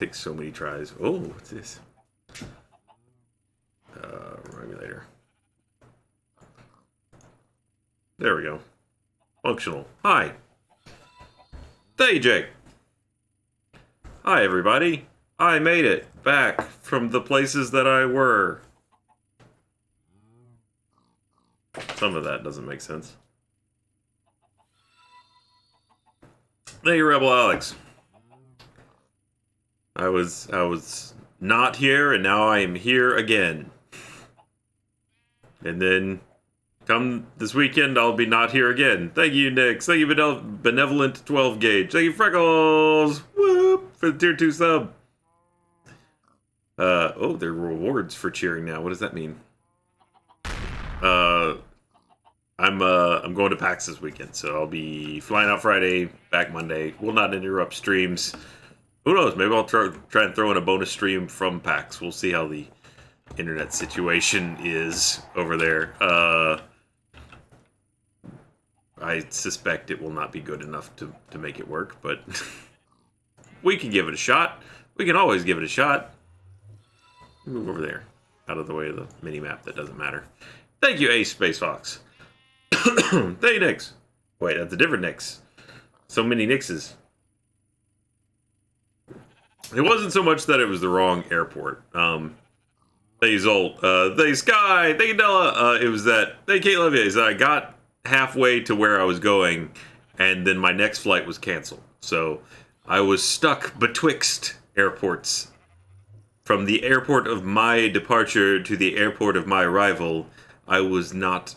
Takes so many tries. Oh, what's this? Regulator. There we go. Functional. Hi. Hey, Jake. Hi, everybody. I made it back from the places that I were. Some of that doesn't make sense. Hey, Rebel Alex. I was not here, and now I am here again. And then, come this weekend, I'll be not here again. Thank you, Nix. Thank you, Benevolent 12 Gauge. Thank you, Freckles. Whoop, for the tier 2 sub. Oh, there are rewards for cheering now. What does that mean? I'm going to PAX this weekend, so I'll be flying out Friday, back Monday. Will not interrupt streams. Who knows? Maybe I'll try and throw in a bonus stream from PAX. We'll see how the internet situation is over there. I suspect it will not be good enough to make it work, but we can give it a shot. We can always give it a shot. Move over there, out of the way of the mini-map that doesn't matter. Thank you, Ace Space Fox. Thank you, Nix. Wait, that's a different Nix. So many Nixes. It wasn't so much that it was the wrong airport. Thank you, Zolt. Thank you, Sky. Thank you, Della. It was that. Thank you, Kate Levier. I got halfway to where I was going, and then my next flight was canceled. So I was stuck betwixt airports. From the airport of my departure to the airport of my arrival, I was not...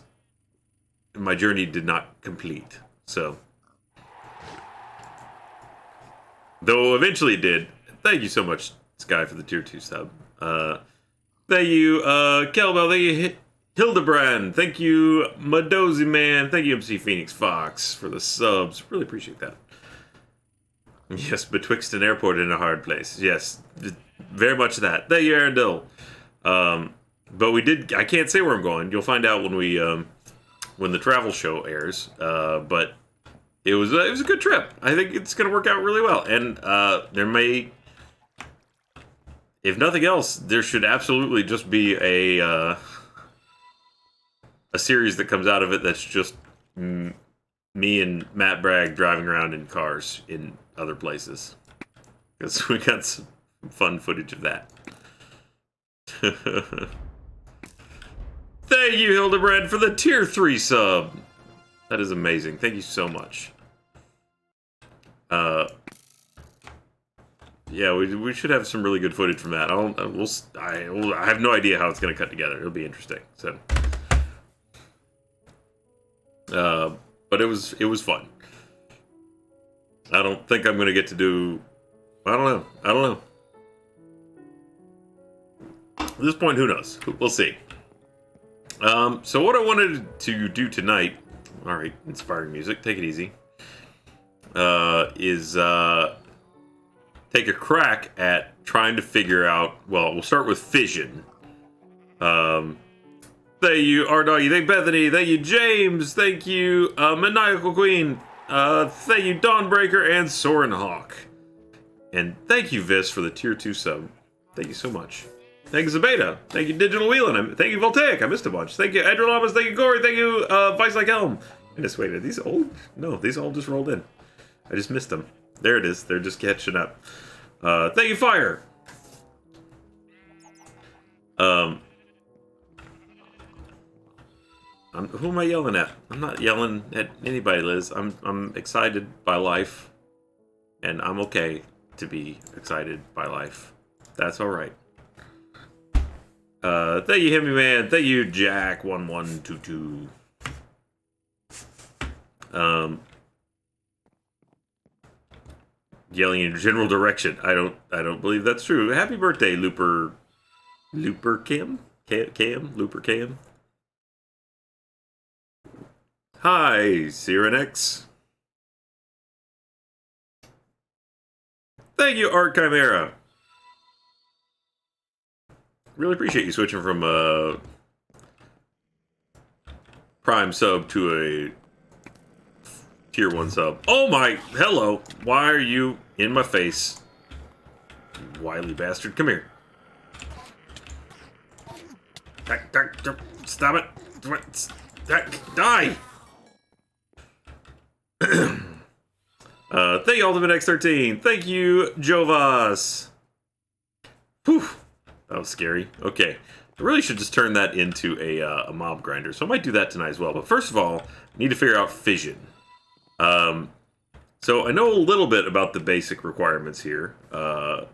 My journey did not complete. So... Though eventually it did. Thank you so much, Sky, for the tier 2 sub. Thank you, Kelbell. Thank you, Hildebrand. Thank you, Madozy Man. Thank you, MC Phoenix Fox, for the subs. Really appreciate that. Yes, betwixt an airport and a hard place. Yes, very much that. Thank you, Aaron Dill. But we did... I can't say where I'm going. You'll find out when we... when the travel show airs. But it was a good trip. I think it's going to work out really well. And there may... If nothing else, there should absolutely just be a series that comes out of it that's just me and Matt Bragg driving around in cars in other places. Because we got some fun footage of that. Thank you, Hildebrand, for the tier 3 sub. That is amazing. Thank you so much. Yeah, we should have some really good footage from that. I have no idea how it's going to cut together. It'll be interesting. So, but it was fun. I don't think I'm going to get to do... I don't know. At this point, who knows? We'll see. So what I wanted to do tonight... Alright, inspiring music. Take it easy. Is... take a crack at trying to figure out... Well, we'll start with fission. Thank you, R-Doggy. Thank you, Bethany. Thank you, James. Thank you, Maniacal Queen. Thank you, Dawnbreaker and Soren Hawk. And thank you, Vis, for the tier 2 sub. Thank you so much. Thank you, Zabeta. Thank you, Digital Wheelan. Thank you, Voltaic. I missed a bunch. Thank you, Edrelamas. Thank you, Gory. Thank you, Vice Like Helm. I just wait. Are these old? No, these all just rolled in. I just missed them. There it is. They're just catching up. Thank you, Fire. Who am I yelling at? I'm not yelling at anybody, Liz. I'm excited by life, and I'm okay to be excited by life. That's all right. Thank you, Hemi Man. Thank you, Jack1122. Yelling in general direction. I don't believe that's true. Happy birthday, Looper Cam? Looper Cam. Hi, Cyrenex. Thank you, Art Chimera. Really appreciate you switching from Prime sub to a tier 1 sub. Oh my, hello. Why are you in my face? wily bastard. Come here. Stop it. Die! Thank you, Ultimate X13. Thank you, Jovas. Whew. That was scary. Okay. I really should just turn that into a mob grinder. So I might do that tonight as well. But first of all, I need to figure out fission. So I know a little bit about the basic requirements here. It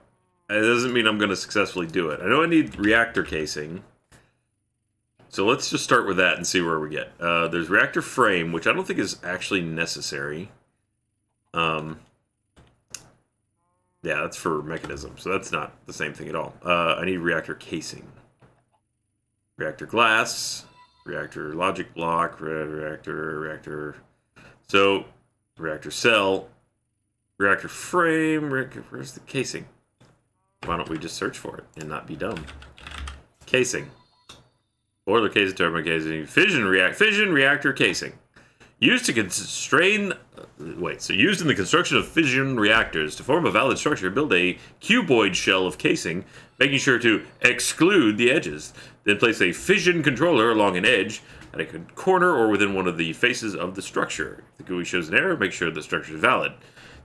doesn't mean I'm going to successfully do it. I know I need reactor casing. So let's just start with that and see where we get. There's reactor frame, which I don't think is actually necessary. Yeah, that's for mechanism, so that's not the same thing at all. I need reactor casing. Reactor glass, reactor logic block, reactor. So, reactor cell, reactor frame, where's the casing? Why don't we just search for it and not be dumb? Casing. Boiler casing, turbine casing, fission reactor casing. Used in the construction of fission reactors to form a valid structure, build a cuboid shell of casing, making sure to exclude the edges. Then place a fission controller along an edge at a corner or within one of the faces of the structure. If the GUI shows an error, make sure the structure is valid.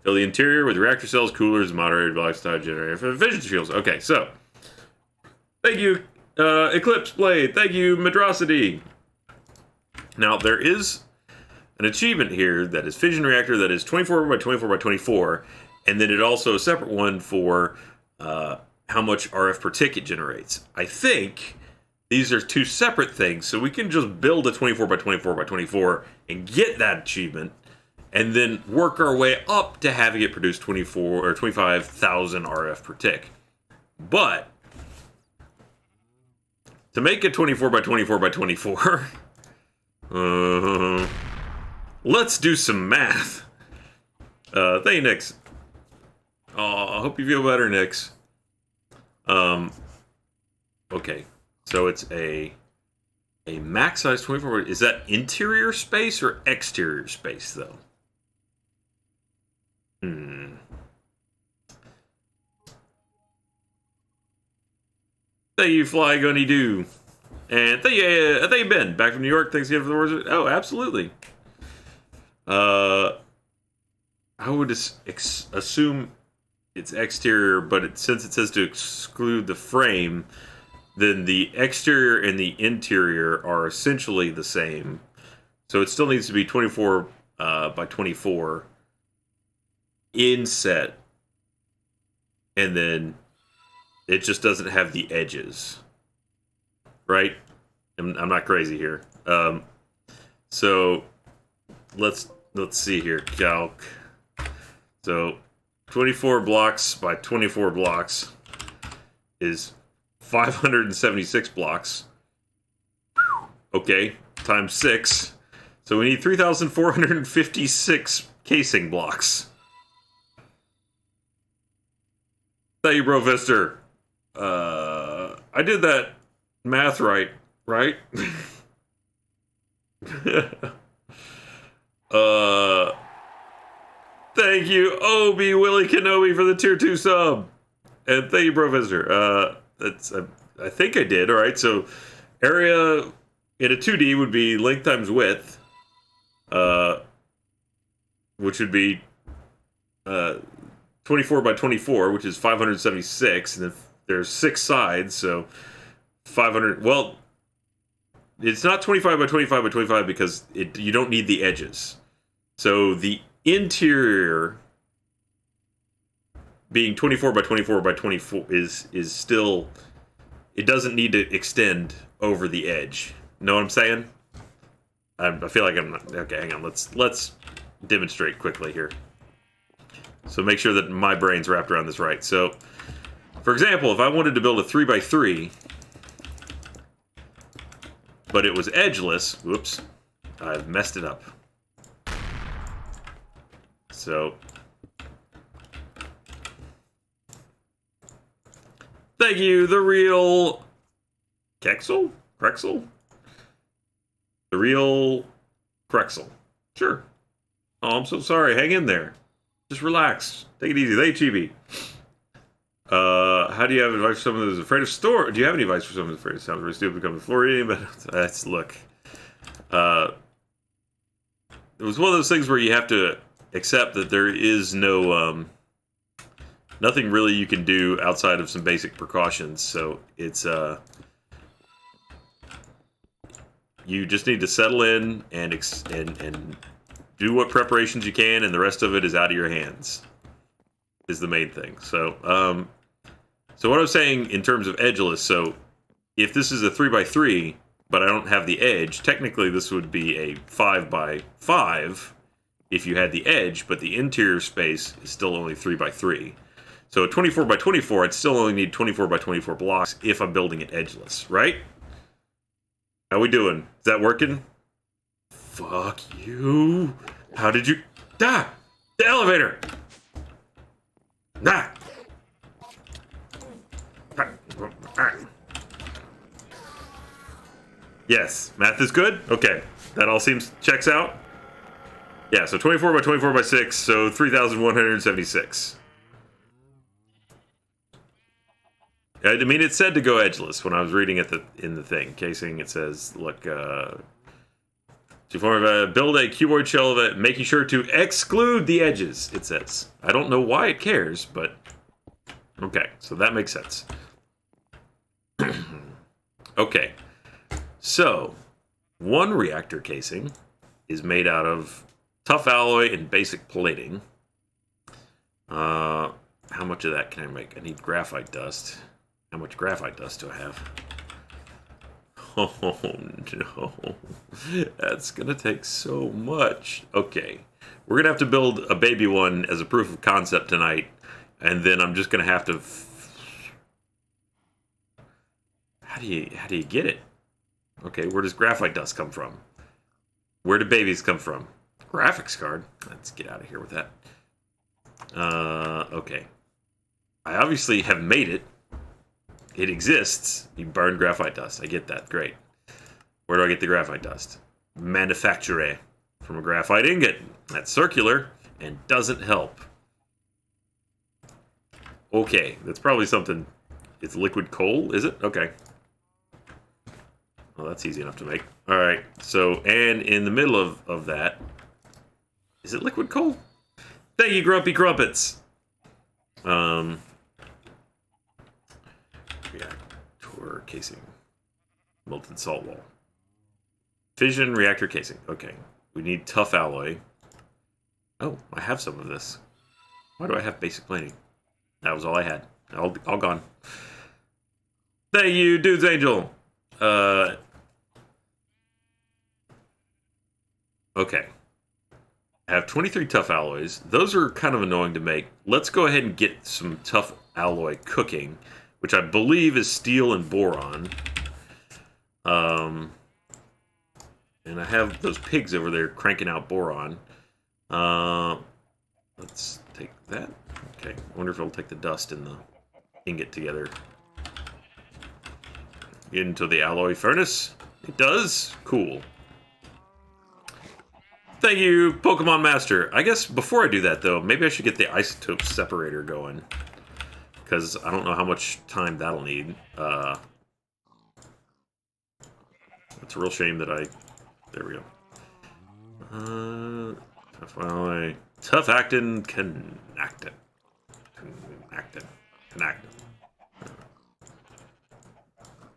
Fill the interior with reactor cells, coolers, moderated blocks, type generator for fission shields. Okay, so thank you, Eclipse Blade. Thank you, Madrosity. Now there is an achievement here that is fission reactor that is 24 by 24 by 24, and then it also a separate one for how much RF per tick it generates. I think these are two separate things, so we can just build a 24 by 24 by 24 and get that achievement, and then work our way up to having it produce 24 or 25,000 RF per tick. But to make a 24 by 24 by 24, let's do some math. Thank you, Nix. Oh, I hope you feel better, Nix. Okay, so it's a max size 24. Is that interior space or exterior space, though? Thank you, Fly Gunny Doo. And thank you, Ben. Back from New York. Thanks again for the words. Oh, absolutely. I would assume it's exterior, but since it says to exclude the frame, then the exterior and the interior are essentially the same. So it still needs to be 24 by 24 inset, and then it just doesn't have the edges, right? I'm not crazy here. So let's see here. Calc. So 24 blocks by 24 blocks is 576 blocks. Okay, times 6. So we need 3,456 casing blocks. Thank you, Bro Vister. I did that math right? Thank you, Obi Willie Kenobi, for the tier 2 sub. And thank you, Bro Visitor. I think I did. Alright, so area in a 2D would be length times width, which would be 24 by 24, which is 576, and then there's 6 sides, so 500. Well, it's not 25 by 25 by 25 because you don't need the edges. So the interior being 24 by 24 by 24 is still, it doesn't need to extend over the edge. Know what I'm saying? I feel like I'm not. Okay, hang on. Let's demonstrate quickly here. So make sure that my brain's wrapped around this right. So, for example, if I wanted to build a 3x3, but it was edgeless, whoops, I've messed it up. So, thank you, the real Krexel? The real Krexel. Sure. Oh, I'm so sorry. Hang in there. Just relax. Take it easy. They chibi. How do you have advice for someone who's afraid of storm? Do you have any advice for someone who's afraid of sounds very stupid becoming Floridian? But that's look. It was one of those things where you have to accept that there is no nothing really you can do outside of some basic precautions. So it's you just need to settle in and do what preparations you can, and the rest of it is out of your hands. Is the main thing. So so what I was saying in terms of edgeless. So if this is a 3x3, but I don't have the edge, technically this would be a 5x5 if you had the edge, but the interior space is still only 3x3. So at 24x24, I'd still only need 24x24 blocks if I'm building it edgeless, right? How we doing? Is that working? Fuck you. How did you... Ah! The elevator! Ah! Yes, math is good. Okay, that all checks out. Yeah, so 24x24x6, so 3,176. I mean, it said to go edgeless when I was reading it in the thing. Casing, it says, look, build a cuboid shell of it, making sure to exclude the edges, it says. I don't know why it cares, but okay, so that makes sense. Okay, so one reactor casing is made out of tough alloy and basic plating. How much of that can I make? I need graphite dust. How much graphite dust do I have? Oh no, that's gonna take so much. Okay, we're gonna have to build a baby one as a proof of concept tonight, and then I'm just gonna have to. How do you get it? Okay, where does graphite dust come from? Where do babies come from? Graphics card. Let's get out of here with that. Okay. I obviously have made it. It exists. You burn graphite dust. I get that. Great. Where do I get the graphite dust? Manufacture from a graphite ingot. That's circular and doesn't help. Okay, that's probably something. It's liquid coal, is it? Okay. Well, that's easy enough to make. All right. So, and in the middle of that, is it liquid coal? Thank you, Grumpy Crumpets. Reactor casing. Molten salt wall. Fission reactor casing. Okay. We need tough alloy. Oh, I have some of this. Why do I have basic plating? That was all I had. All gone. Thank you, Dude's Angel. Okay. I have 23 tough alloys. Those are kind of annoying to make. Let's go ahead and get some tough alloy cooking, which I believe is steel and boron. And I have those pigs over there cranking out boron. Let's take that. Okay. I wonder if it'll take the dust and the ingot together. Into the alloy furnace. It does. Cool. Thank you, Pokemon Master. I guess before I do that, though, maybe I should get the isotope separator going. Because I don't know how much time that'll need. It's a real shame that I... There we go. Tough alloy. Tough actin, connectin.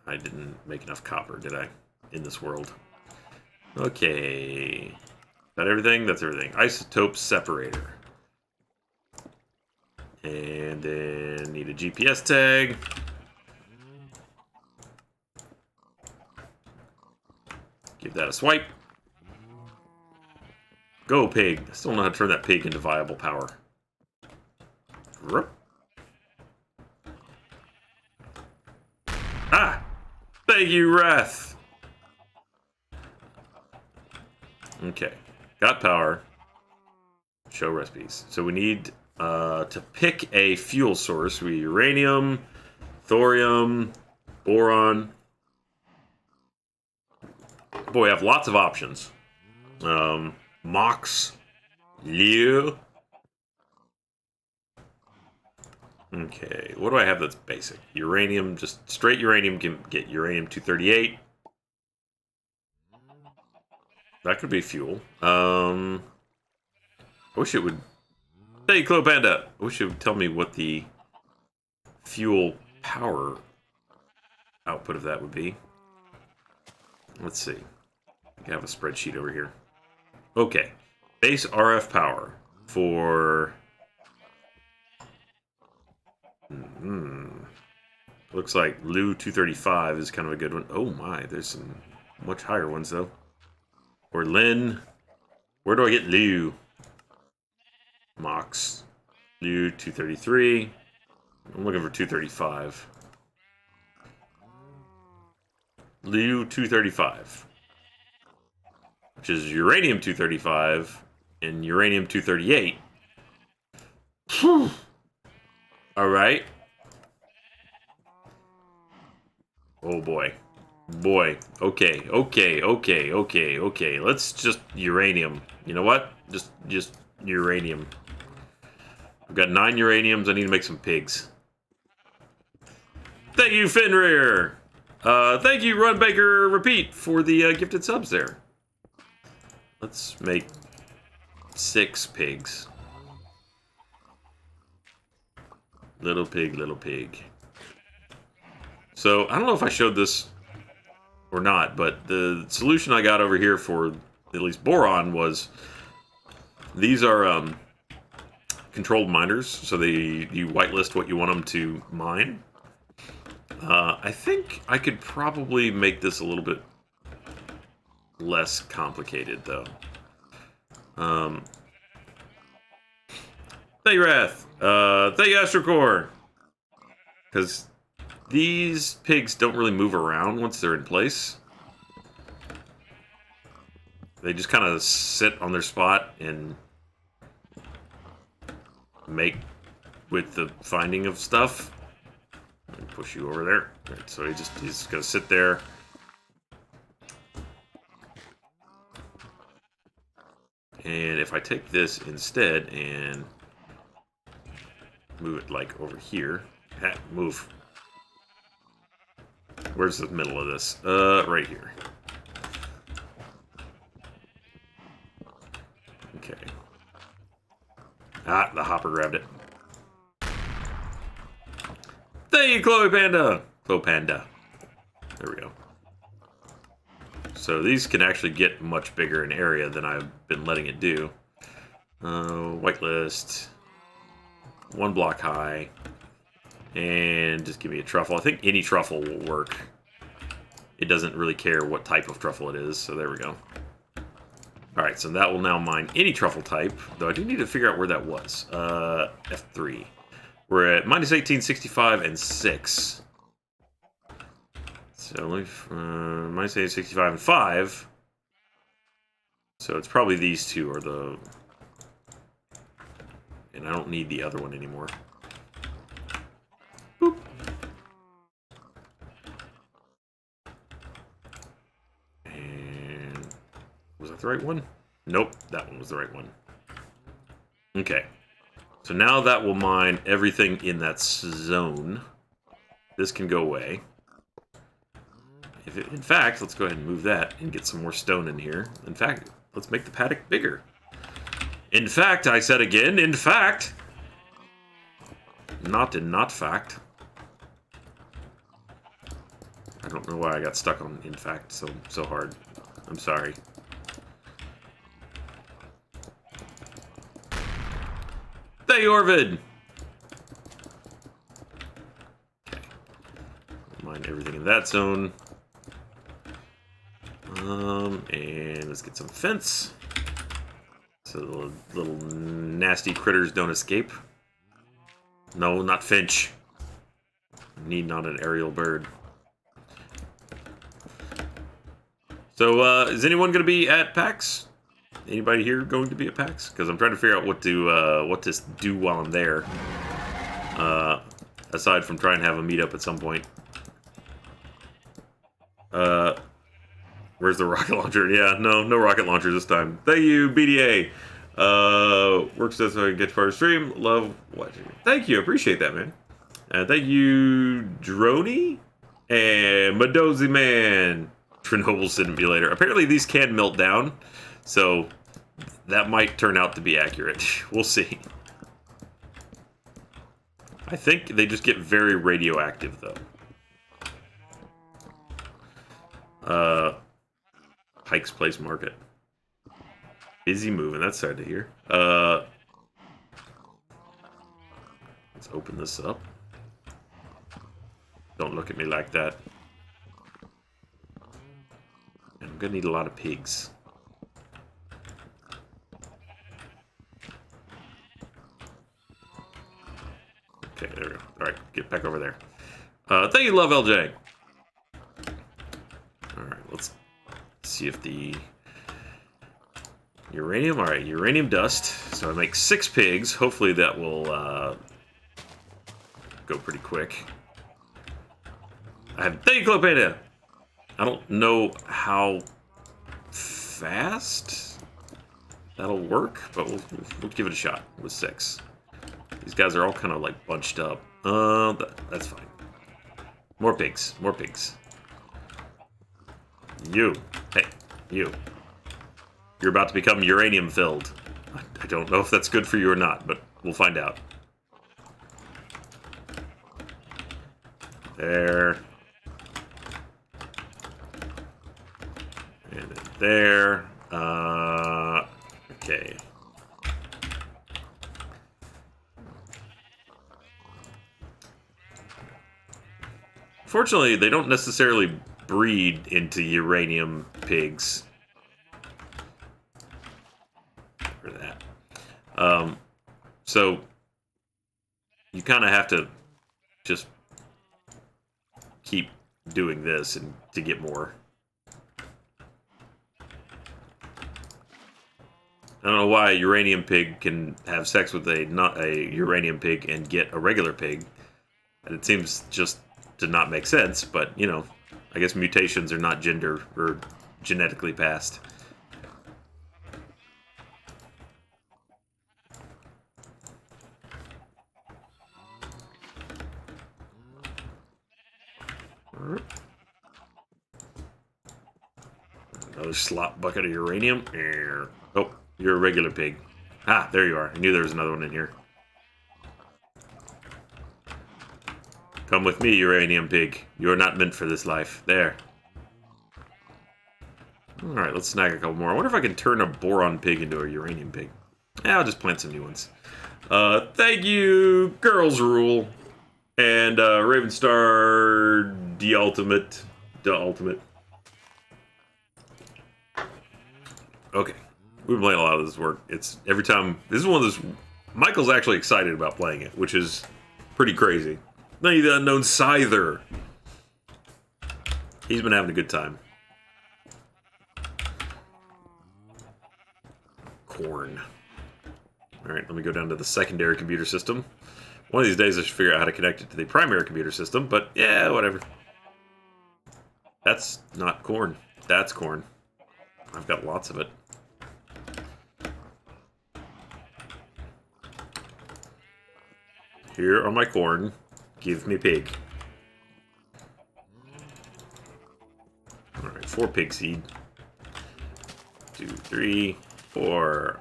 I didn't make enough copper, did I? In this world. Okay. Is that everything? That's everything. Isotope separator. And then need a GPS tag. Give that a swipe. Go, pig. I still don't know how to turn that pig into viable power. Ah! Thank you, Wrath. Okay. Got power. Show recipes. So we need to pick a fuel source. We uranium, thorium, boron. Boy, we have lots of options. Mox, Liu. Okay, what do I have that's basic? Uranium, just straight uranium can get uranium-238. That could be fuel. I wish it would... Hey, Clo Panda! I wish it would tell me what the fuel power output of that would be. Let's see. I have a spreadsheet over here. Okay. Base RF power for... Looks like Lu-235 is kind of a good one. Oh my, there's some much higher ones though. Or Lin. Where do I get Lu? Mox. Lu-233. I'm looking for 235. Lu-235. Which is uranium-235 and uranium-238. Alright. Oh boy. Boy. Okay. Let's just uranium. You know what? Just uranium. I've got 9 uraniums. I need to make some pigs. Thank you, Fenrir. Thank you, Run Baker Repeat, for the gifted subs there. Let's make 6 pigs. Little pig, little pig. So, I don't know if I showed this or not, but the solution I got over here for at least boron was these are controlled miners, so you whitelist what you want them to mine. I think I could probably make this a little bit less complicated, though. Thank you, Wrath. Thank you, Astrocore. Because these pigs don't really move around once they're in place. They just kind of sit on their spot and make with the finding of stuff. Let me push you over there. Right, so he's just gonna sit there. And if I take this instead and move it like over here, move. Where's the middle of this? Right here. Okay. Ah, the hopper grabbed it. Thank you, Chloe Panda! Chloe Panda. There we go. So these can actually get much bigger in area than I've been letting it do. Whitelist. 1 block high. And just give me a truffle. I think any truffle will work. It doesn't really care what type of truffle it is, so there we go. Alright, so that will now mine any truffle type, though I do need to figure out where that was. F3. We're at minus 1865 and 6. So minus 1865 and 5. So it's probably these two are the... And I don't need the other one anymore. Boop. And... Was that the right one? Nope, that one was the right one. Okay. So now that will mine everything in that zone. This can go away. In fact, let's go ahead and move that and get some more stone in here. In fact, let's make the paddock bigger. In fact, I said again, in fact. Not in not fact. I don't know why I got stuck on in fact so hard. I'm sorry. Hey, Orvid! Okay. Mine everything in that zone. And let's get some fence. So the little nasty critters don't escape. No, not finch. Need not an aerial bird. So, is anyone going to be at PAX? Anybody here going to be at PAX? Because I'm trying to figure out what to do while I'm there. Aside from trying to have a meetup at some point. Where's the rocket launcher? Yeah, no rocket launcher this time. Thank you, BDA. Works so I can get to part of the stream. Love watching. Thank you. Appreciate that, man. Thank you, Droney and Madozy Man. Chernobyl Simulator. Apparently these can melt down, so that might turn out to be accurate. We'll see. I think they just get very radioactive, though. Pike's Place Market. Busy moving. That's sad to hear. Let's open this up. Don't look at me like that. And I'm gonna need a lot of pigs. Okay, there we go. Alright, get back over there. Thank you, Love LJ. Alright, let's see if the uranium. Alright, uranium dust. So I make 6 pigs. Hopefully that will go pretty quick. Thank you, Clopena. I don't know how fast that'll work, but we'll give it a shot with 6. These guys are all kind of like bunched up. That's fine. More pigs. More pigs. You. Hey, you. You're about to become uranium filled. I don't know if that's good for you or not, but we'll find out. There. And then there. Okay. Fortunately, they don't necessarily breed into uranium pigs. For that. So, you kind of have to just keep doing this and to get more. I don't know why a uranium pig can have sex with not a uranium pig and get a regular pig. And it seems just to not make sense, but, you know, I guess mutations are not gender or genetically passed. Another slop bucket of uranium. Oh, you're a regular pig. Ah, there you are. I knew there was another one in here. Come with me, uranium pig. You are not meant for this life. There. Alright, let's snag a couple more. I wonder if I can turn a boron pig into a uranium pig. Yeah, I'll just plant some new ones. Thank you, Girls Rule. And Ravenstar the Ultimate. Okay. We've been playing a lot of this work. It's every time. This is one of those. Michael's actually excited about playing it, which is pretty crazy. Thank you, the Unknown Scyther. He's been having a good time. Corn. Alright, let me go down to the secondary computer system. One of these days I should figure out how to connect it to the primary computer system, but yeah, whatever. That's not corn. That's corn. I've got lots of it. Here are my corn. Give me pig. Alright, 4 pig seed. 2, 3, 4.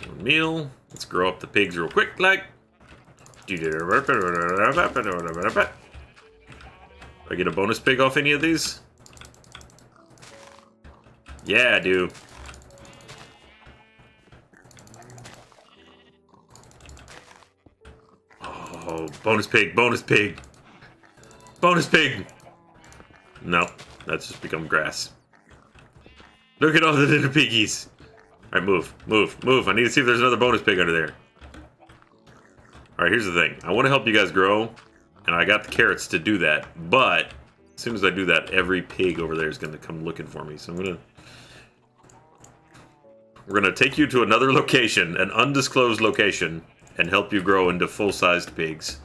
One meal. Let's grow up the pigs real quick, like. Do I get a bonus pig off any of these? Yeah, I do. Oh, bonus pig, bonus pig. Bonus pig! No, that's just become grass. Look at all the little piggies. Alright, move, move, move. I need to see if there's another bonus pig under there. Alright, here's the thing. I want to help you guys grow, and I got the carrots to do that, but as soon as I do that, every pig over there is going to come looking for me, so we're going to take you to another location, an undisclosed location, and help you grow into full-sized pigs.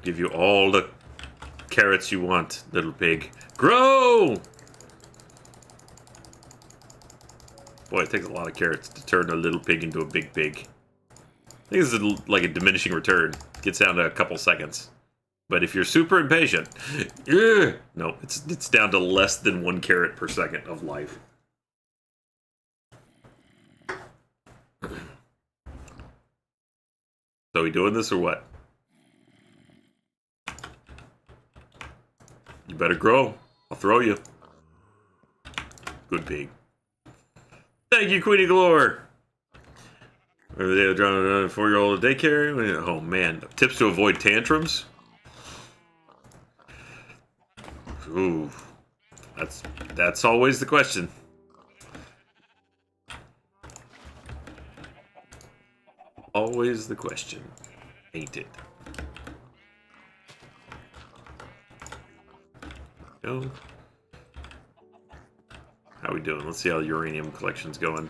give you all the carrots you want, little pig. Grow! Boy, it takes a lot of carrots to turn a little pig into a big pig. I think this is like a diminishing return. Gets down to a couple seconds. But if you're super impatient, no, it's down to less than 1 carrot per second of life. So we doing this or what? You better grow. I'll throw you. Good pig. Thank you, Queenie Galore. Remember they were driving a 4-year-old at daycare? Oh man, tips to avoid tantrums. Ooh, that's always the question. Always the question, ain't it? Go. How we doing? Let's see how the uranium collection's going.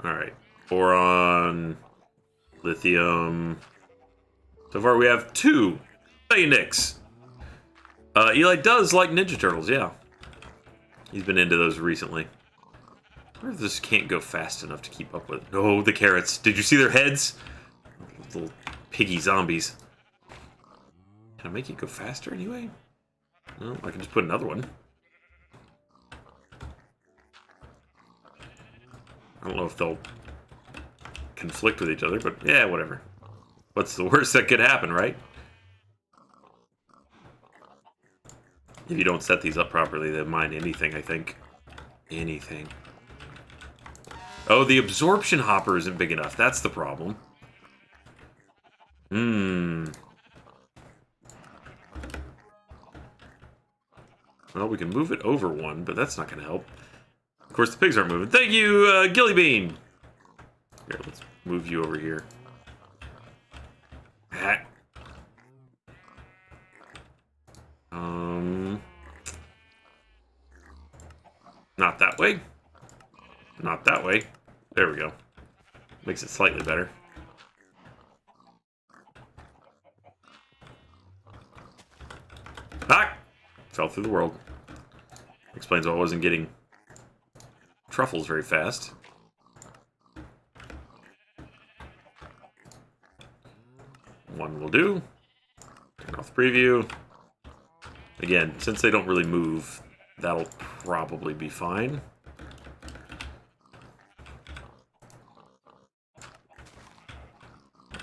Alright. Boron, lithium. So far we have 2. Phoenix. Eli does like Ninja Turtles, yeah. He's been into those recently. I wonder if this can't go fast enough to keep up with. Oh, the carrots. Did you see their heads? Little piggy zombies. Can I make it go faster anyway? No, I can just put another one. I don't know if they'll conflict with each other, but yeah, whatever. What's the worst that could happen, right? If you don't set these up properly, they mine anything, I think. Anything. Oh, the absorption hopper isn't big enough. That's the problem. Well, we can move it over 1, but that's not going to help. Of course, the pigs aren't moving. Thank you, Gilly Bean! Here, let's move you over here. Ah. Not that way. Not that way. There we go. Makes it slightly better. Ah! Fell through the world. Explains why I wasn't getting truffles very fast. One will do. Turn off the preview. Again, since they don't really move, that'll probably be fine.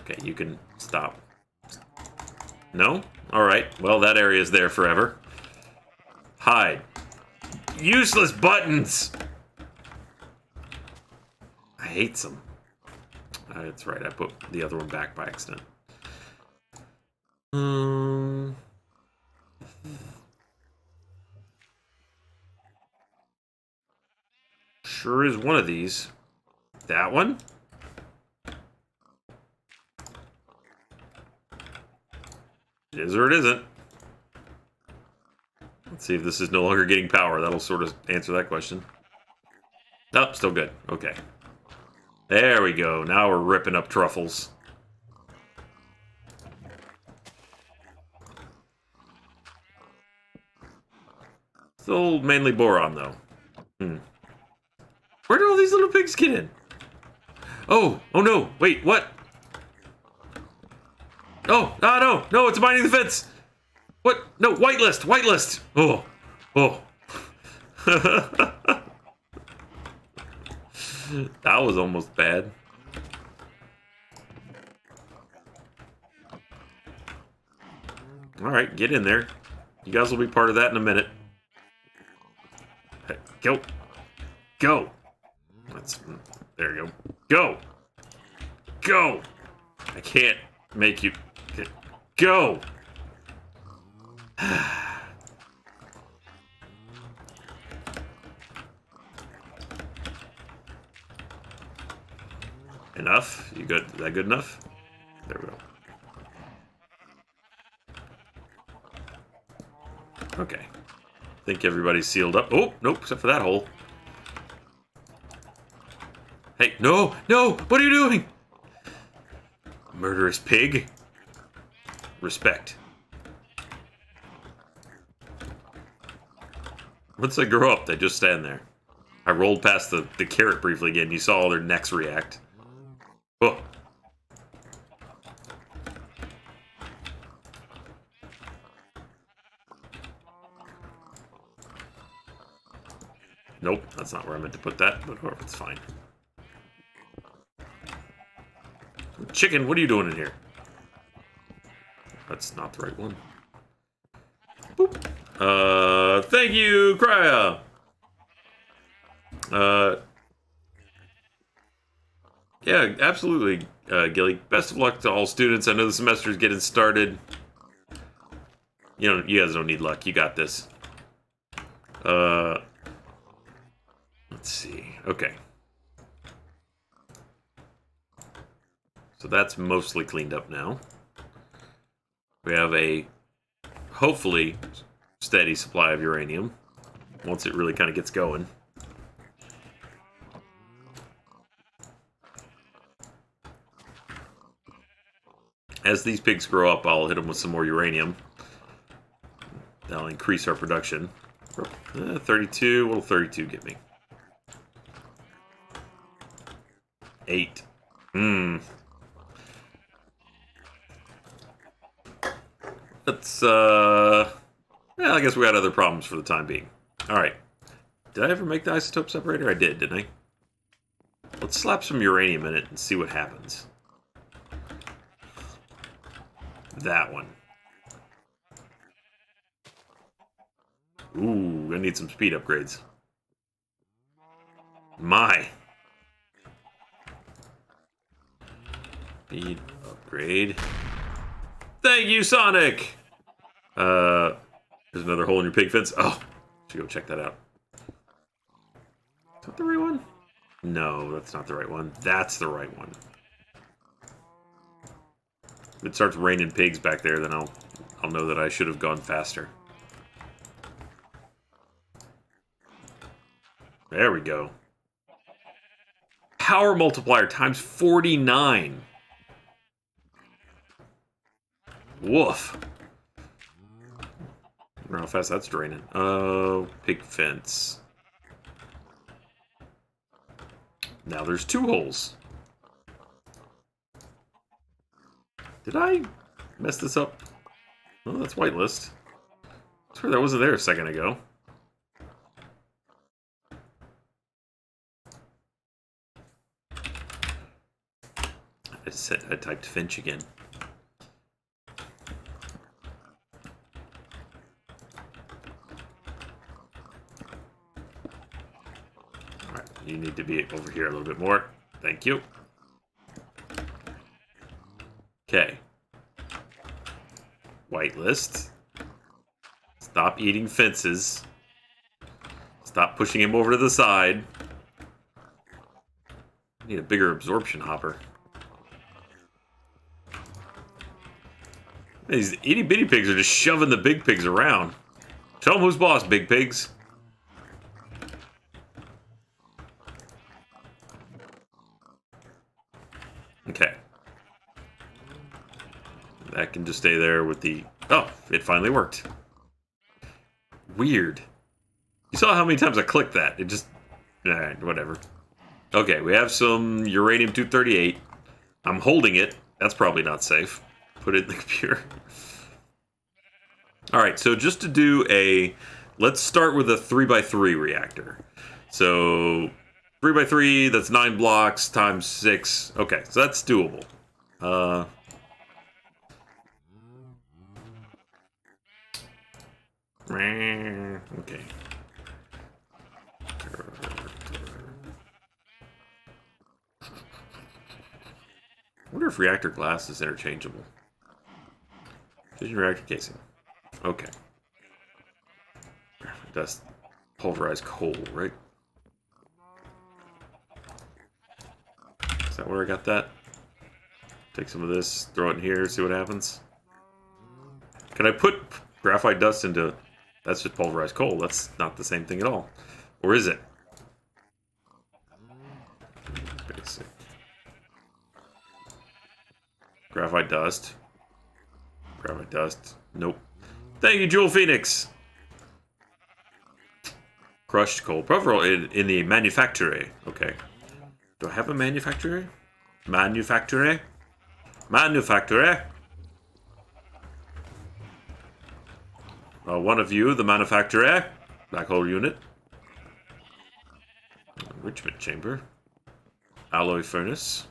Okay, you can stop. No? Alright, well, that area is there forever. Hide. Useless buttons! I hate them. That's right, I put the other one back by accident. Sure is one of these. That one? It is or it isn't. Let's see if this is no longer getting power. That'll sort of answer that question. Nope, still good. Okay. There we go. Now we're ripping up truffles. Still mainly boron, though. Where did all these little pigs get in? Oh no, wait, what? Oh, no, it's mining the fence. What? No, whitelist. Oh. That was almost bad. All right, get in there. You guys will be part of that in a minute. Hey, go. There you go. Go. I can't make you go. Enough? You good? Is that good enough? There we go. Okay. I think everybody's sealed up. Oh, nope, except for that hole. Hey, no! What are you doing? Murderous pig. Respect. Once they grow up, they just stand there. I rolled past the carrot briefly again. You saw all their necks react. Oh. Nope, that's not where I meant to put that, but it's fine. Chicken, what are you doing in here? That's not the right one. Boop. Thank you, Krya. Yeah, absolutely, Gilly. Best of luck to all students. I know the semester is getting started. You guys don't need luck. You got this. Let's see. Okay. So that's mostly cleaned up now. We have a, hopefully, steady supply of uranium once it really kind of gets going. As these pigs grow up, I'll hit them with some more uranium. That'll increase our production. 32, what'll 32 get me? 8. Let's, yeah, I guess we got other problems for the time being. Alright. Did I ever make the isotope separator? I did, didn't I? Let's slap some uranium in it and see what happens. That one. Ooh, I need some speed upgrades. My. Speed upgrade. Thank you, Sonic! There's another hole in your pig fence. Oh, should go check that out. Is that the right one? No, that's not the right one. That's the right one. If it starts raining pigs back there, then I'll know that I should have gone faster. There we go. Power multiplier times 49. Woof. I don't know how fast that's draining. Oh, pig fence. Now there's 2 holes. Did I mess this up? Oh, that's whitelist. I swear that wasn't there a second ago. I typed Finch again. Alright, you need to be over here a little bit more. Thank you. Okay. Whitelist. Stop eating fences. Stop pushing him over to the side. I need a bigger absorption hopper. These itty bitty pigs are just shoving the big pigs around. Show them who's boss, big pigs. Okay. That can just stay there with the... Oh, it finally worked. Weird. You saw how many times I clicked that. It just... Alright, whatever. Okay, we have some uranium-238. I'm holding it. That's probably not safe. Put it in the computer. Alright, so just to do a... Let's start with a 3x3 reactor. So, 3x3, that's 9 blocks times 6. Okay, so that's doable. Okay. I wonder if reactor glass is interchangeable. Fission reactor casing. Okay. That's pulverized coal, right? Is that where I got that? Take some of this, throw it in here, see what happens. Can I put graphite dust into... That's just pulverized coal. That's not the same thing at all. Or is it? Basic. Graphite dust. Graphite dust. Nope. Thank you, Jewel Phoenix. Crushed coal. Probably in the manufactory. Okay. Do I have a manufactory? Manufactory? Manufactory? One of you, the manufacturer. Black hole unit. Enrichment chamber. Alloy furnace.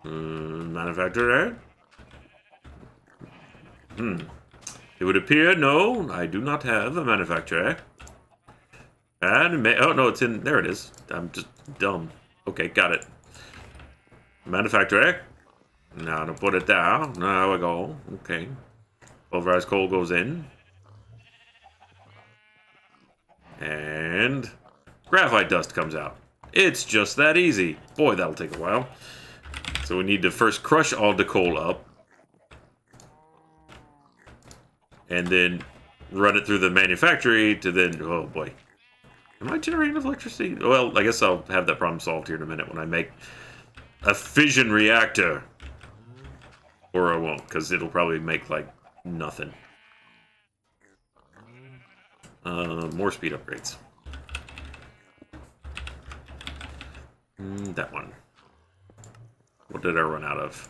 Manufacturer. It would appear, no, I do not have a manufacturer. And, oh no, it's in, there it is. I'm just dumb. Okay, got it. Manufacturer. Now to put it down. There we go. Okay. Pulverized coal goes in. And graphite dust comes out. It's just that easy. Boy, that'll take a while. So we need to first crush all the coal up. And then run it through the manufactory to then... Oh, boy. Am I generating electricity? Well, I guess I'll have that problem solved here in a minute when I make a fission reactor. Or I won't, because it'll probably make, like, nothing. More speed upgrades. That one. What did I run out of?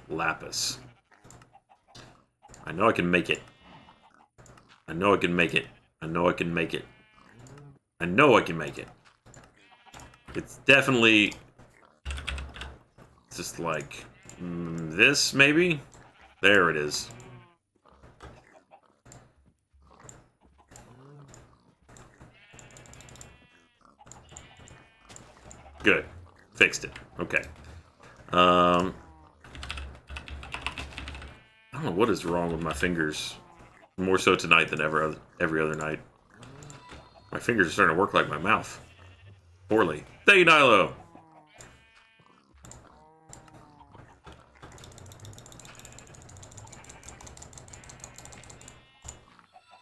Lapis. I know I can make it. I know I can make it. I know I can make it. I know I can make it. It's definitely just like this, maybe? There it is. Good. Fixed it. Okay. I don't know what is wrong with my fingers. More so tonight than every other night. My fingers are starting to work like my mouth. Poorly. Thank you, Nilo!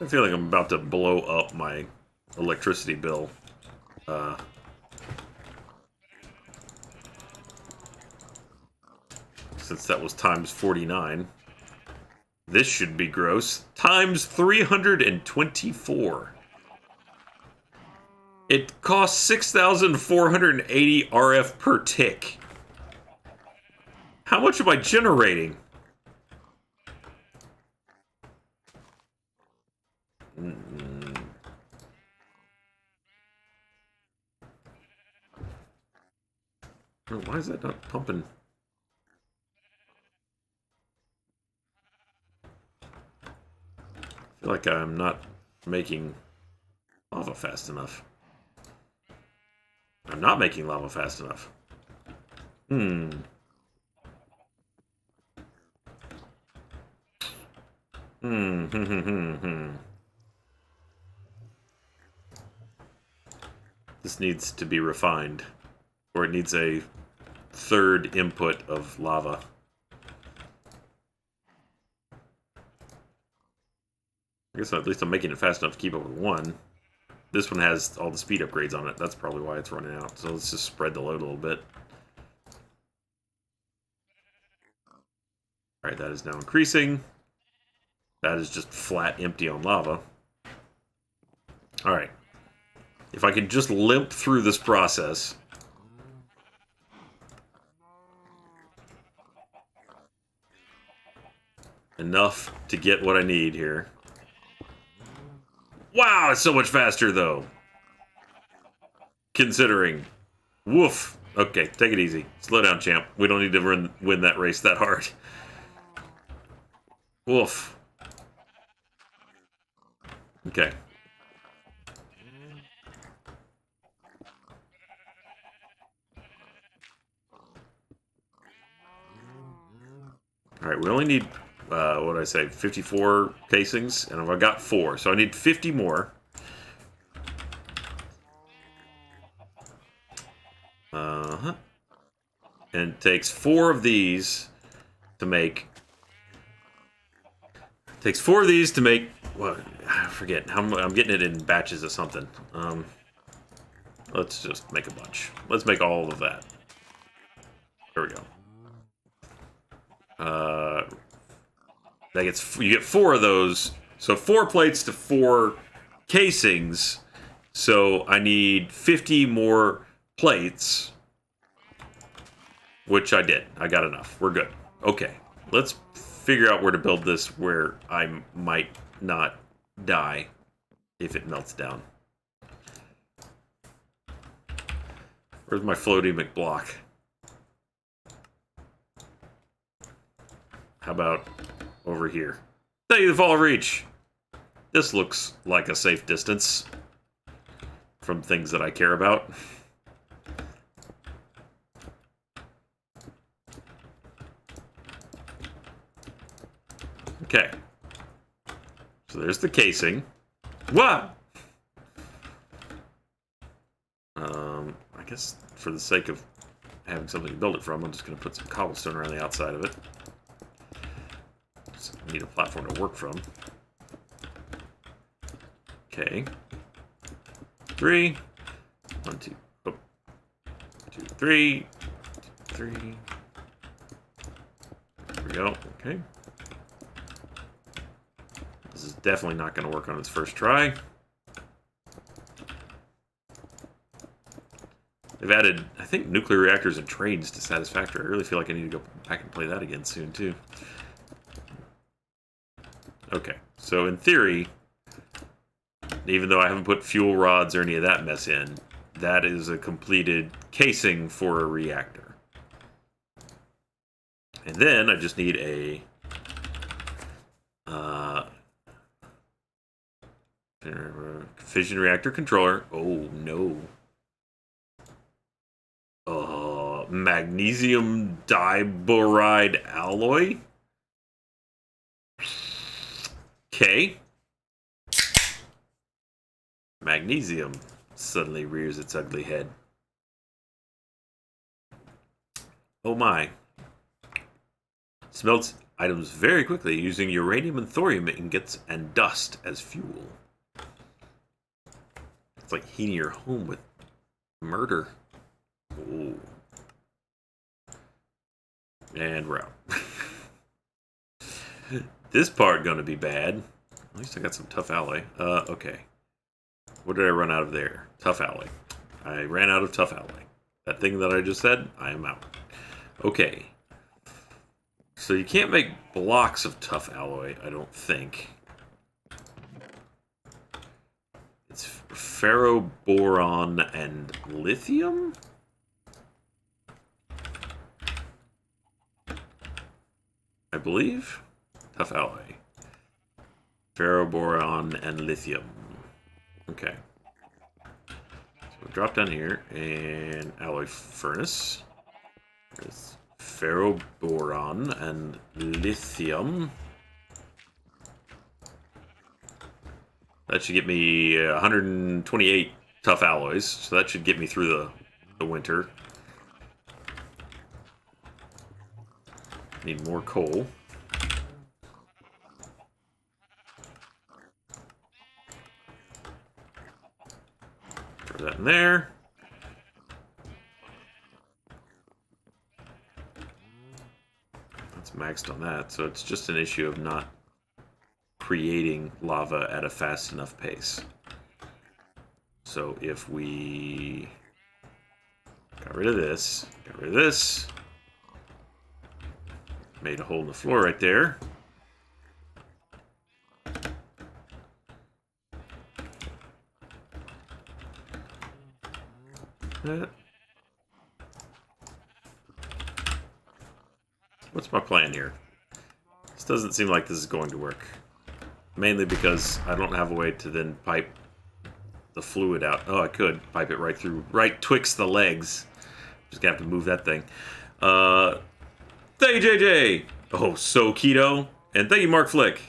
I feel like I'm about to blow up my electricity bill. Since that was times 49. This should be gross. Times 324. It costs 6,480 RF per tick. How much am I generating? Why is that not pumping? I feel like I'm not making lava fast enough. I'm not making lava fast enough. This needs to be refined. Or it needs a third input of lava. I guess at least I'm making it fast enough to keep up with one. This one has all the speed upgrades on it. That's probably why it's running out. So let's just spread the load a little bit. Alright, that is now increasing. That is just flat empty on lava. Alright. If I can just limp through this process. Enough to get what I need here. Wow, it's so much faster, though. Considering. Woof. Okay, take it easy. Slow down, champ. We don't need to win that race that hard. Woof. Okay. Alright, we only need... what did I say? 54 casings, and I've got 4, so I need 50 more. And it takes 4 of these to make. It takes 4 of these to make. Well, I forget. I'm getting it in batches of something. Let's just make a bunch. Let's make all of that. There we go. You get 4 of those. So 4 plates to 4 casings. So I need 50 more plates. Which I did. I got enough. We're good. Okay. Let's figure out where to build this where I might not die if it melts down. Where's my floaty McBlock? How about over here? Thank you, the fall of reach. This looks like a safe distance from things that I care about. Okay. So there's the casing. What? I guess for the sake of having something to build it from, I'm just going to put some cobblestone around the outside of it. Just need a platform to work from. Okay. 3. 1, 2. Oh. 2, 3. 3. There we go. Okay. This is definitely not going to work on its first try. They've added, I think, nuclear reactors and trains to Satisfactory. I really feel like I need to go back and play that again soon, too. Okay, so in theory, even though I haven't put fuel rods or any of that mess in, that is a completed casing for a reactor. And then I just need a fission reactor controller. Oh, no. Magnesium diboride alloy? Okay. Magnesium suddenly rears its ugly head. Oh my. Smelts items very quickly using uranium and thorium ingots and dust as fuel. It's like heating your home with murder. Oh. And we're out. This part gonna be bad. At least I got some tough alloy. Okay. What did I run out of there? Tough alloy. I ran out of tough alloy. That thing that I just said, I am out. Okay. So you can't make blocks of tough alloy, I don't think. It's ferroboron and lithium? I believe. Tough alloy. Ferroboron and lithium. Okay. So drop down here and alloy furnace. There's ferroboron and lithium. That should get me 128 tough alloys. So that should get me through the winter. Need more coal. Throw that in there. That's maxed on that, so it's just an issue of not creating lava at a fast enough pace. So if we got rid of this, got rid of this, made a hole in the floor right there. What's my plan here? This doesn't seem like this is going to work. Mainly because I don't have a way to then pipe the fluid out. Oh, I could pipe it right through, right twixt the legs. Just gonna have to move that thing. Thank you, JJ. Oh, so keto. And thank you, Mark Flick.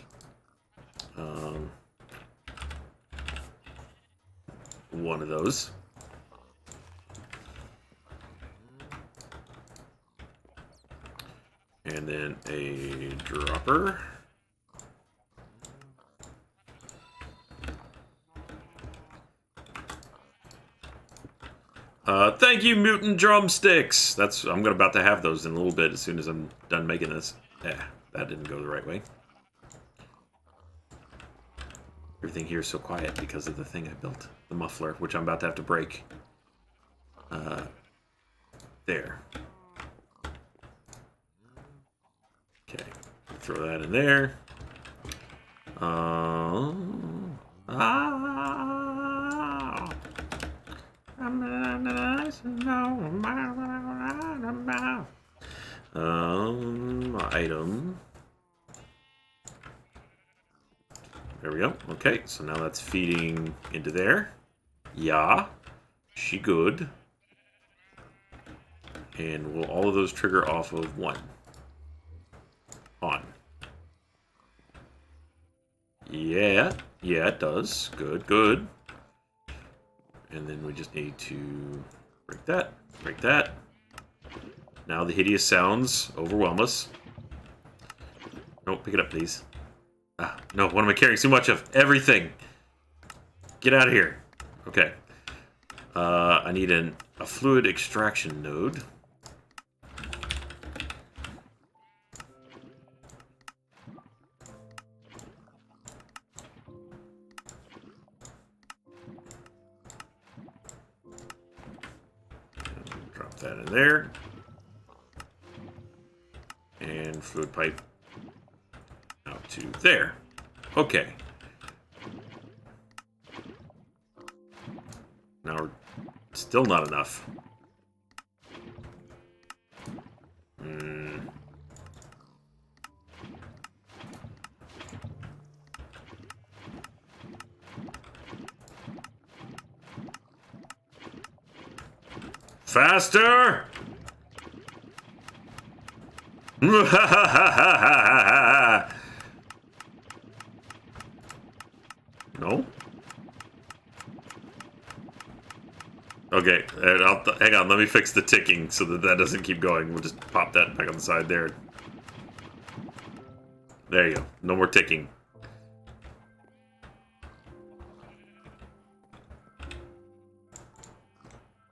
One of those. And then a dropper. Thank you, mutant drumsticks. I'm about to have those in a little bit as soon as I'm done making this. Yeah, that didn't go the right way. Everything here is so quiet because of the thing I built. The muffler, which I'm about to have to break. There. Okay. Throw that in there. Item. There we go. Okay, so now that's feeding into there. Yeah. She good. And will all of those trigger off of one? On. Yeah. Yeah, it does. Good, good. And then we just need to break that. Break that. Now the hideous sounds overwhelm us. No, pick it up, please. Ah, no, what am I carrying so much of? Everything. Get out of here. Okay. I need a fluid extraction node. Drop that in there. And fluid pipe out to there. Okay. Now we're still not enough. Faster! No? Okay, hang on, let me fix the ticking so that doesn't keep going. We'll just pop that back on the side there. There you go. No more ticking.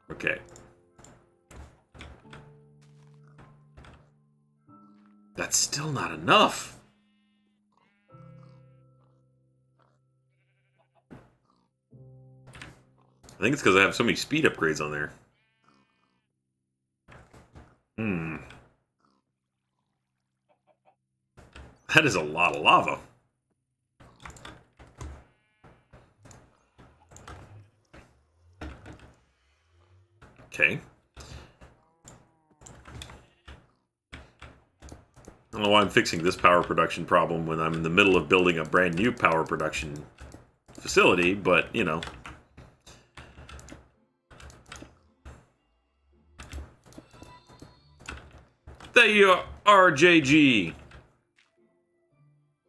Okay. That's still not enough. I think it's because I have so many speed upgrades on there. That is a lot of lava. Okay. I don't know why I'm fixing this power production problem when I'm in the middle of building a brand new power production facility, but, you know. There you are, JG.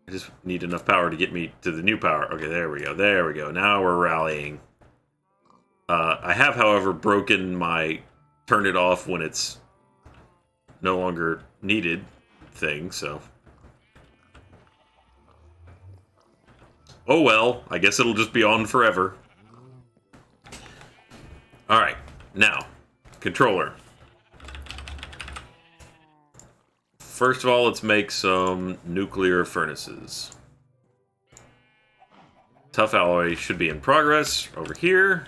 I just need enough power to get me to the new power. Okay, there we go. There we go. Now we're rallying. I have, however, broken my turn it off when it's no longer needed thing, so. Oh well, I guess it'll just be on forever. Alright, now, controller. First of all, let's make some nuclear furnaces. Tough alloy should be in progress. Over here.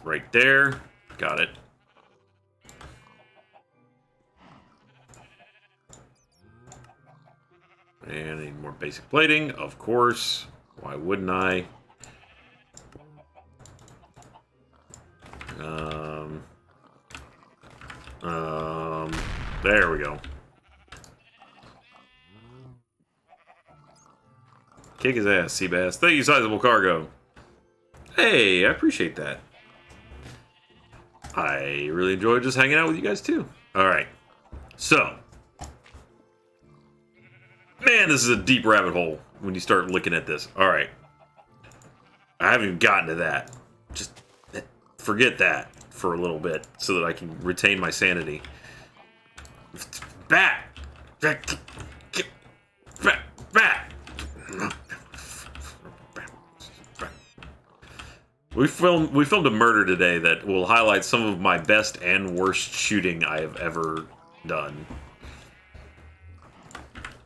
Right there. Got it. And I need more basic plating, of course. Why wouldn't I? There we go. Kick his ass, Seabass. Thank you, sizable cargo. Hey, I appreciate that. I really enjoyed just hanging out with you guys, too. Alright. So. Man, this is a deep rabbit hole when you start looking at this. Alright. I haven't even gotten to that. Just forget that for a little bit so that I can retain my sanity. Back! Back! Back! We filmed a murder today that will highlight some of my best and worst shooting I have ever done.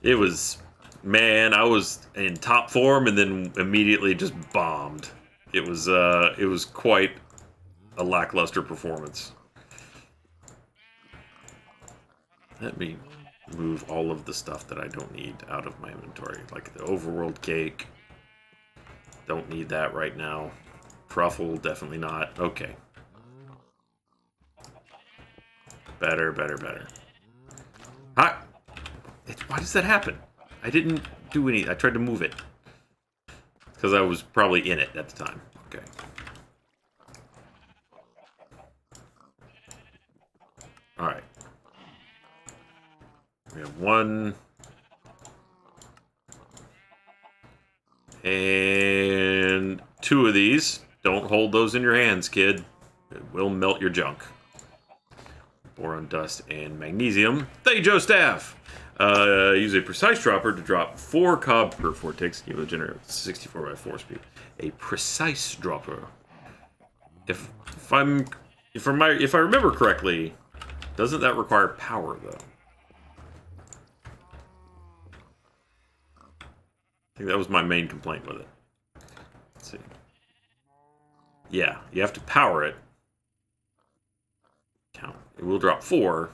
It was, man, I was in top form and then immediately just bombed. It was quite a lackluster performance. Let me move all of the stuff that I don't need out of my inventory, like the overworld cake. Don't need that right now. Truffle, definitely not. Okay. Better, better, better. Hi. Why does that happen? I didn't do any. I tried to move it. Because I was probably in it at the time. Okay. Alright. We have one. And two of these. Don't hold those in your hands, kid. It will melt your junk. Boron dust and magnesium. Thank you, Joe Staff. Use a precise dropper to drop 4 cob per 4 ticks. Give it a generator 64 by 4 speed. A precise dropper. If I remember correctly, doesn't that require power though? I think that was my main complaint with it. Let's see. Yeah, you have to power it. Count. It will drop 4.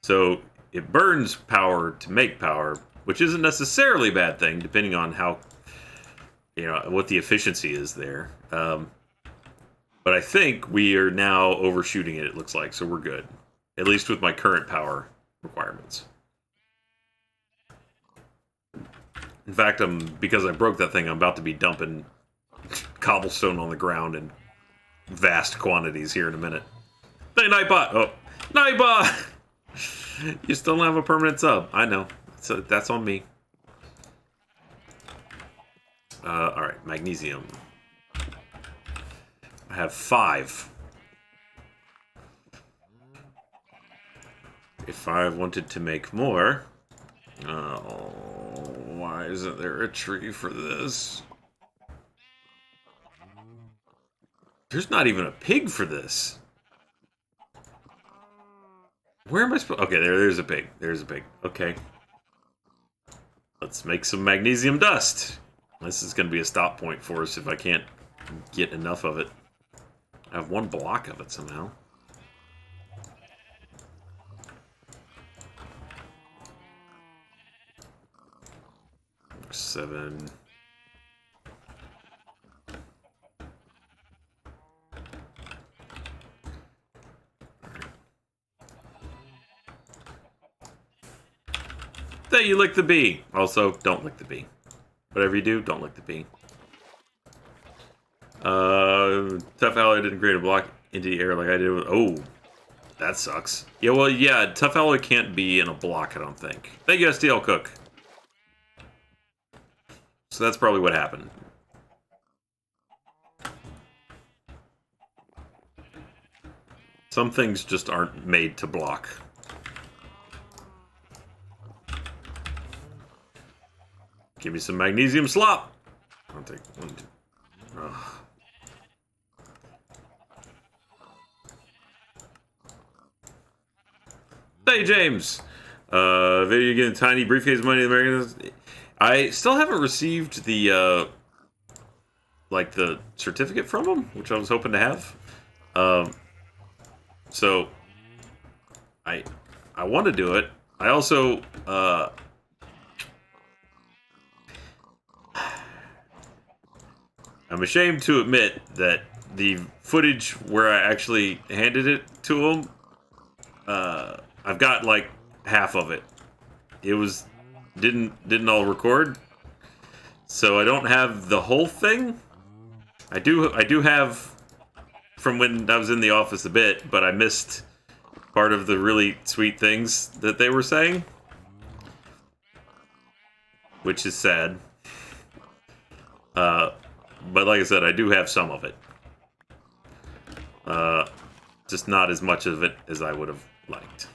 So it burns power to make power, which isn't necessarily a bad thing, depending on how, what the efficiency is there. But I think we are now overshooting it, it looks like, so we're good. At least with my current power requirements. In fact, because I broke that thing, I'm about to be dumping cobblestone on the ground in vast quantities here in a minute. Hey, Nightbot! Oh, Nightbot! You still don't have a permanent sub. I know. So that's on me. Alright, magnesium. I have 5. If I wanted to make more... Oh, why isn't there a tree for this? There's not even a pig for this. Where am I supposed... Okay, there's a pig. There's a pig. Okay. Let's make some magnesium dust. This is going to be a stop point for us if I can't get enough of it. I have 1 block of it somehow. Number 7. That you lick the bee. Also, don't lick the bee. Whatever you do, don't lick the bee. Tough Alloy didn't create a block into the air like I did with... Oh, that sucks. Yeah, well, yeah, Tough Alloy can't be in a block, I don't think. Thank you, STL Cook. So that's probably what happened. Some things just aren't made to block. Give me some magnesium slop. I'll take 1, 2. Ugh. Hey, James. Video getting tiny briefcase money in Americans. I still haven't received the like the certificate from him, which I was hoping to have. So I want to do it. I also I'm ashamed to admit that the footage where I actually handed it to him, I've got like half of it. It didn't all record, so I don't have the whole thing. I do have from when I was in the office a bit, but I missed part of the really sweet things that they were saying, which is sad. But like I said, I do have some of it. Just not as much of it as I would have liked.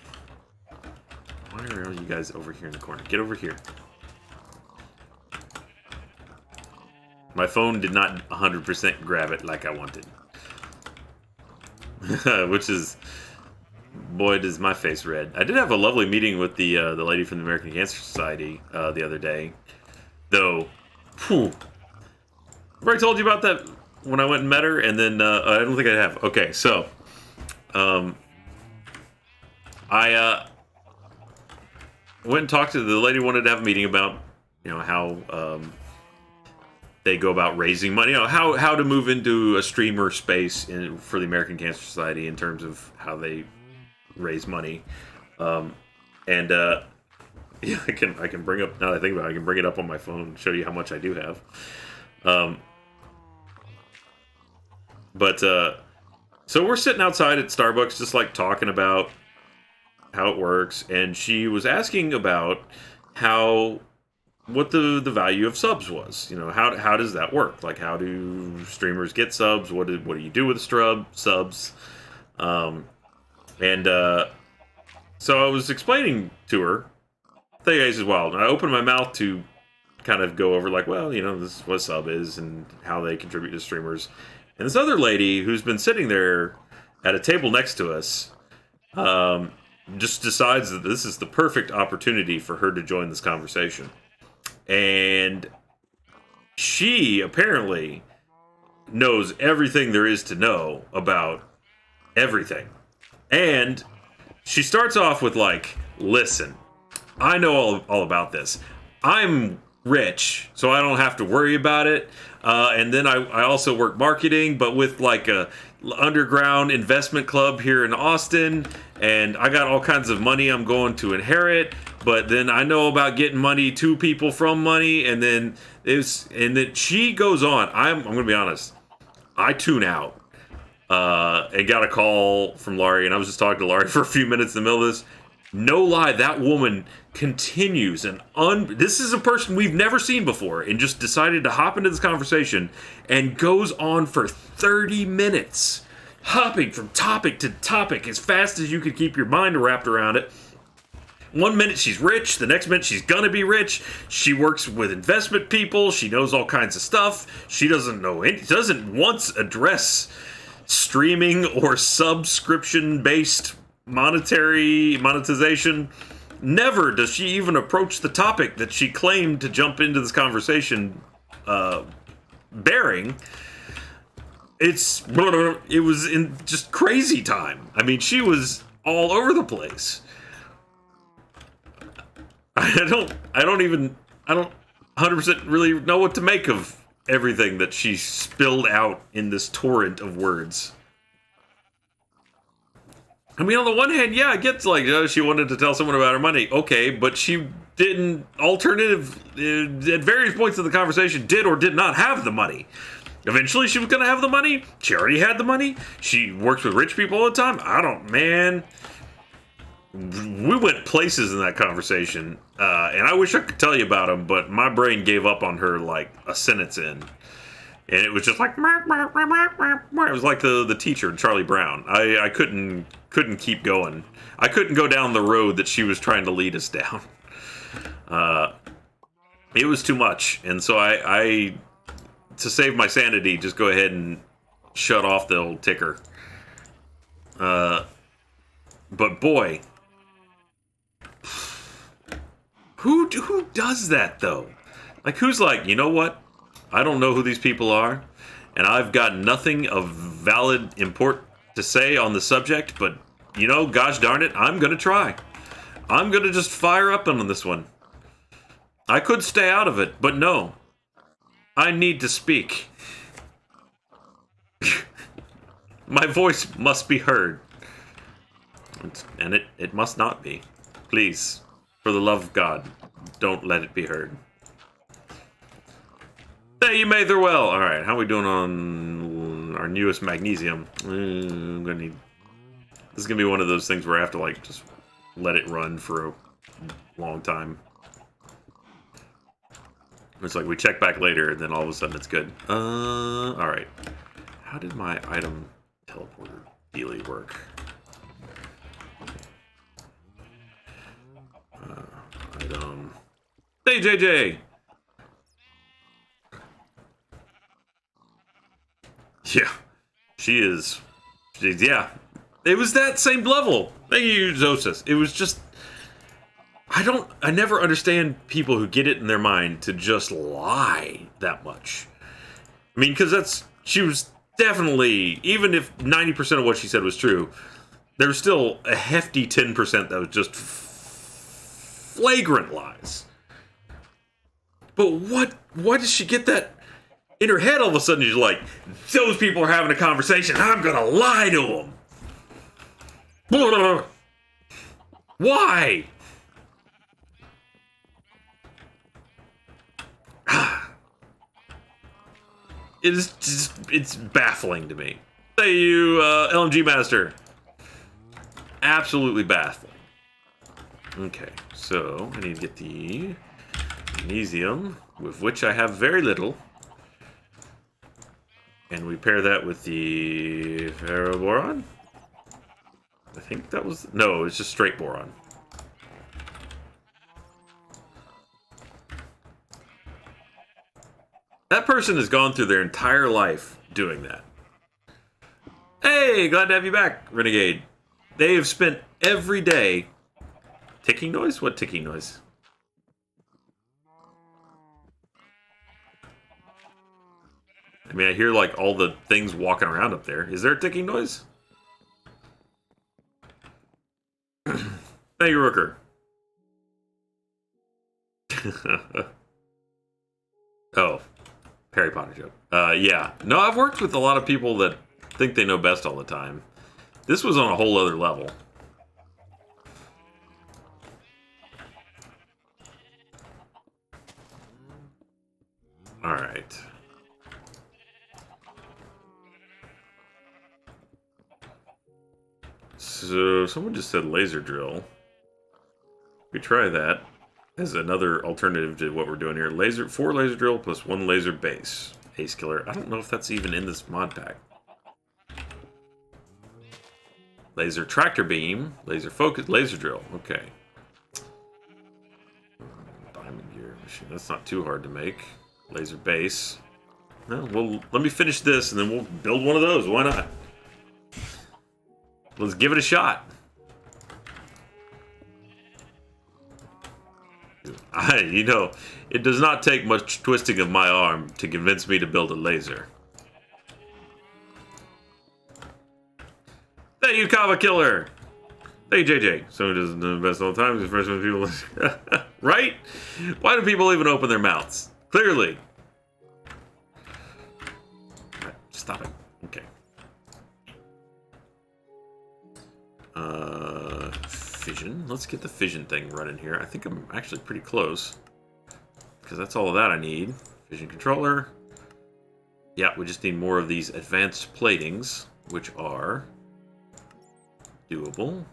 Why are you guys over here in the corner? Get over here. My phone did not 100% grab it like I wanted. Which is, boy, does my face red. I did have a lovely meeting with the lady from the American Cancer Society the other day. Though, whew, I've already told you about that when I went and met her, and then I don't think I have. Okay, so I went and talked to the lady. Wanted to have a meeting about how they go about raising money. How to move into a streamer space for the American Cancer Society in terms of how they raise money. And yeah, I can bring up, now that I think about it, I can bring it up on my phone and show you how much I do have. But so we're sitting outside at Starbucks just like talking about how it works, and she was asking about what the value of subs was. How does that work? Like, how do streamers get subs? What do you do with the subs? And so I was explaining to her things as well. And I opened my mouth to kind of go over like, well, this is what sub is and how they contribute to streamers. And this other lady who's been sitting there at a table next to us just decides that this is the perfect opportunity for her to join this conversation. And she apparently knows everything there is to know about everything. And she starts off with like, listen, I know all about this. I'm rich, so I don't have to worry about it. And then I also work marketing, but with like a underground investment club here in Austin. And I got all kinds of money I'm going to inherit. But then I know about getting money to people from money. And then she goes on. I'm going to be honest. I tune out. And got a call from Laurie, and I was just talking to Laurie for a few minutes in the middle of this. No lie, that woman continues, and this is a person we've never seen before, and just decided to hop into this conversation, and goes on for 30 minutes, hopping from topic to topic as fast as you could keep your mind wrapped around it. One minute she's rich, the next minute she's gonna be rich. She works with investment people, she knows all kinds of stuff. She doesn't once address streaming or subscription-based monetization. Never does she even approach the topic that she claimed to jump into this conversation bearing. It was in just crazy time. I mean, she was all over the place. I don't 100% really know what to make of everything that she spilled out in this torrent of words. I mean, on the one hand, yeah, I get like she wanted to tell someone about her money. Okay, but she didn't at various points in the conversation did or did not have the money. Eventually she was going to have the money. She already had the money. She works with rich people all the time. We went places in that conversation, and I wish I could tell you about them, but my brain gave up on her like a sentence in. And it was just like, it was like the teacher, Charlie Brown. I couldn't keep going. I couldn't go down the road that she was trying to lead us down. It was too much. And so I to save my sanity, just go ahead and shut off the old ticker. But boy, who does that though? Like, who's like, you know what? I don't know who these people are, and I've got nothing of valid import to say on the subject, but, gosh darn it, I'm going to try. I'm going to just fire up on this one. I could stay out of it, but no. I need to speak. My voice must be heard. And it must not be. Please, for the love of God, don't let it be heard. Hey, you made there well. All right, how are we doing on our newest magnesium? I'm gonna need. This is gonna be one of those things where I have to like just let it run for a long time. It's like we check back later, and then all of a sudden it's good. All right. How did my item teleporter dealy work? Item. Hey, JJ. Yeah. Yeah. It was that same level. Thank you, Zosis. It was just... I never understand people who get it in their mind to just lie that much. I mean, because she was definitely, even if 90% of what she said was true, there was still a hefty 10% that was just flagrant lies. But why does she get that in her head all of a sudden? She's like, those people are having a conversation, I'm gonna lie to them. Why? It's baffling to me. Thank you, LMG Master. Absolutely baffling. Okay, so I need to get the magnesium, with which I have very little. And we pair that with the ferroboron. I think that was... No, it's just straight boron. That person has gone through their entire life doing that. Hey, glad to have you back, Renegade. They have spent every day... Ticking noise? What ticking noise? I mean, I hear, like, all the things walking around up there. Is there a ticking noise? Thank you, Rooker. Oh. Harry Potter joke. Yeah. No, I've worked with a lot of people that think they know best all the time. This was on a whole other level. Alright. So, someone just said laser drill. We try that as another alternative to what we're doing here. 4 laser drill plus 1 laser base. Ace killer. I don't know if that's even in this mod pack. Laser tractor beam. Laser focus. Laser drill. Okay. Diamond gear machine. That's not too hard to make. Laser base. Well, let me finish this and then we'll build one of those. Why not? Let's give it a shot. You know, it does not take much twisting of my arm to convince me to build a laser. Thank you, Kava Killer. Thank you, JJ. Someone doesn't know the best all the time. He's fresh when people... Right? Why do people even open their mouths? Clearly. Right, stop it. Okay. Fission. Let's get the fission thing running here. I think I'm actually pretty close. Because that's all of that I need. Fission controller. Yeah, we just need more of these advanced platings, which are doable.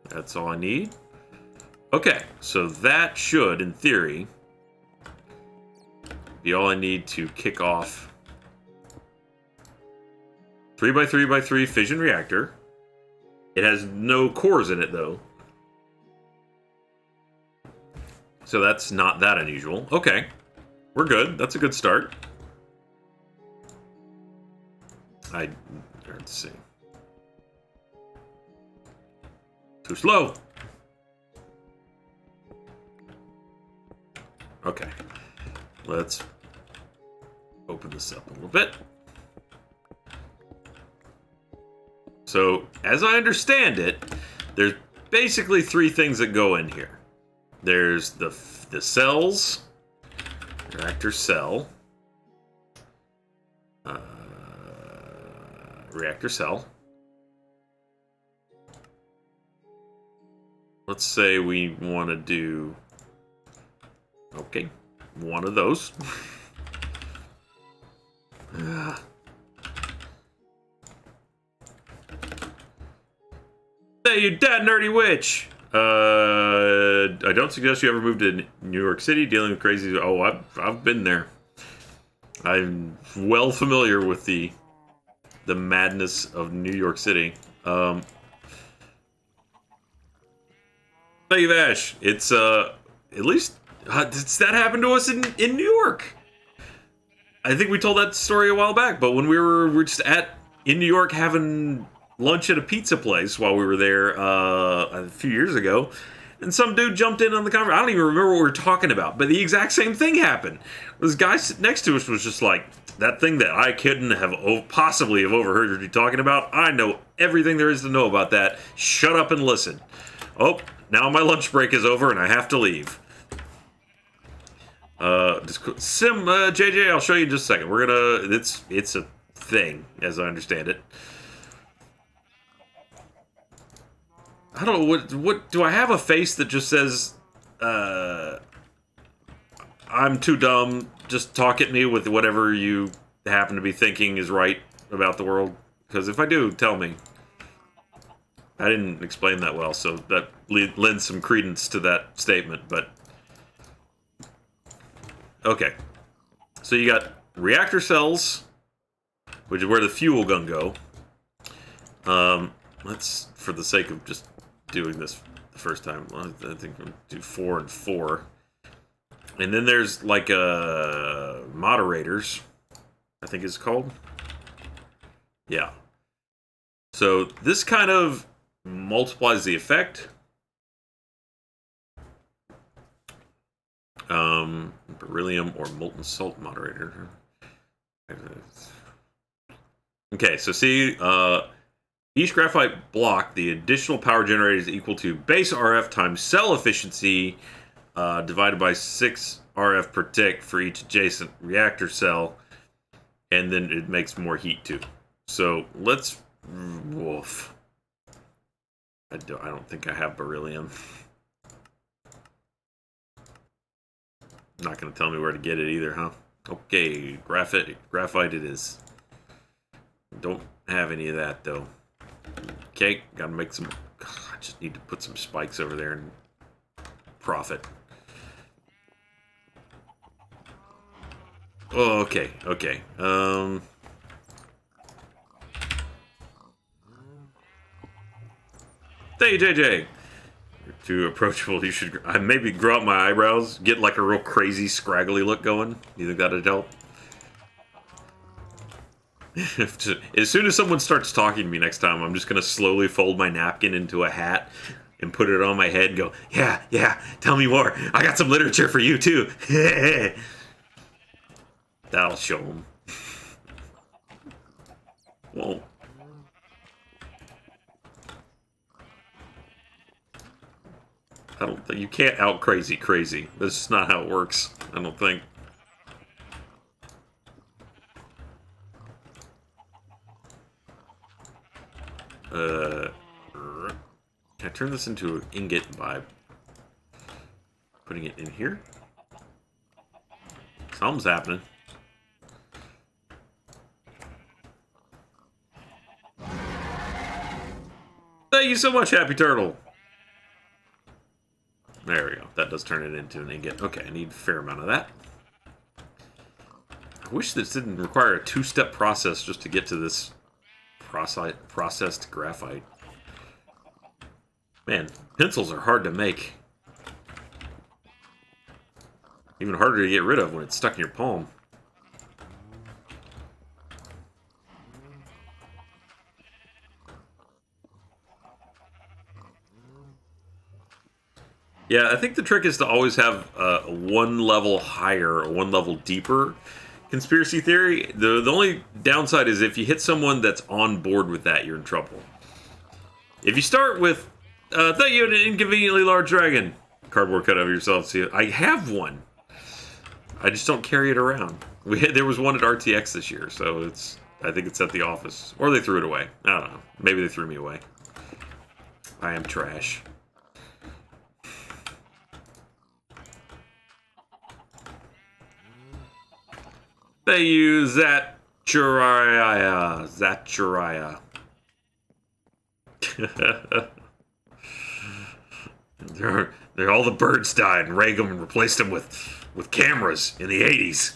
That's all I need. Okay, so that should, in theory, be all I need to kick off 3x3x3 fission reactor. It has no cores in it, though. So that's not that unusual. Okay, we're good. That's a good start. Let's see. Too slow. Okay, let's open this up a little bit. So, as I understand it, there's basically 3 things that go in here. There's the cells, reactor cell, reactor cell. Let's say we want to do, okay, one of those. Hey, you dead nerdy witch! I don't suggest you ever move to New York City dealing with crazy... Oh, I've been there. I'm well familiar with the madness of New York City. Thank you, Vash. It's, at least... that happened to us in New York. I think we told that story a while back, but when we were just in New York having lunch at a pizza place while we were there a few years ago, and some dude jumped in on the conversation. I don't even remember what we were talking about, but the exact same thing happened. This guy sitting next to us was just like, that thing that I couldn't have possibly have overheard you talking about, I know everything there is to know about that. Shut up and listen. Oh, now my lunch break is over and I have to leave. JJ, I'll show you in just a second. We're gonna, it's a thing, as I understand it. I don't know, what do I have a face that just says, I'm too dumb, just talk at me with whatever you happen to be thinking is right about the world? Because if I do, tell me. I didn't explain that well, so that lends some credence to that statement, but... Okay. So you got reactor cells, which is where the fuel gun go. Let's, for the sake of just doing this the first time, I think we'll do 4 and 4. And then there's like moderators, I think it's called. Yeah. So this kind of multiplies the effect. Beryllium or molten salt moderator. Okay, so see, each graphite block, the additional power generated is equal to base RF times cell efficiency divided by 6 RF per tick for each adjacent reactor cell, and then it makes more heat too. So let's... Woof. I don't think I have beryllium. Not going to tell me where to get it either, huh? Okay, graphite it is. Don't have any of that, though. Okay, gotta make some... I just need to put some spikes over there and profit. Oh, okay. Hey, JJ! You're too approachable. You should maybe grow out my eyebrows, get like a real crazy, scraggly look going. You think that'd help? As soon as someone starts talking to me next time, I'm just gonna slowly fold my napkin into a hat and put it on my head and go, yeah, tell me more. I got some literature for you, too. That'll show them. Well, I don't think you can't out crazy. That's just not how it works, I don't think. Can I turn this into an ingot by putting it in here? Something's happening. Thank you so much, Happy Turtle. There we go. That does turn it into an ingot. Okay, I need a fair amount of that. I wish this didn't require a 2-step process just to get to this processed graphite. Man, pencils are hard to make. Even harder to get rid of when it's stuck in your palm. Yeah, I think the trick is to always have one level higher or one level deeper conspiracy theory. The only downside is if you hit someone that's on board with that, you're in trouble. If you start with, thank you, an inconveniently large dragon. Cardboard cut of yourself. See, I have one. I just don't carry it around. There was one at RTX this year, so I think it's at the office. Or they threw it away. I don't know. Maybe they threw me away. I am trash. They use Zachariah. They're all the birds died and Reagan and replaced them with cameras in the 80s.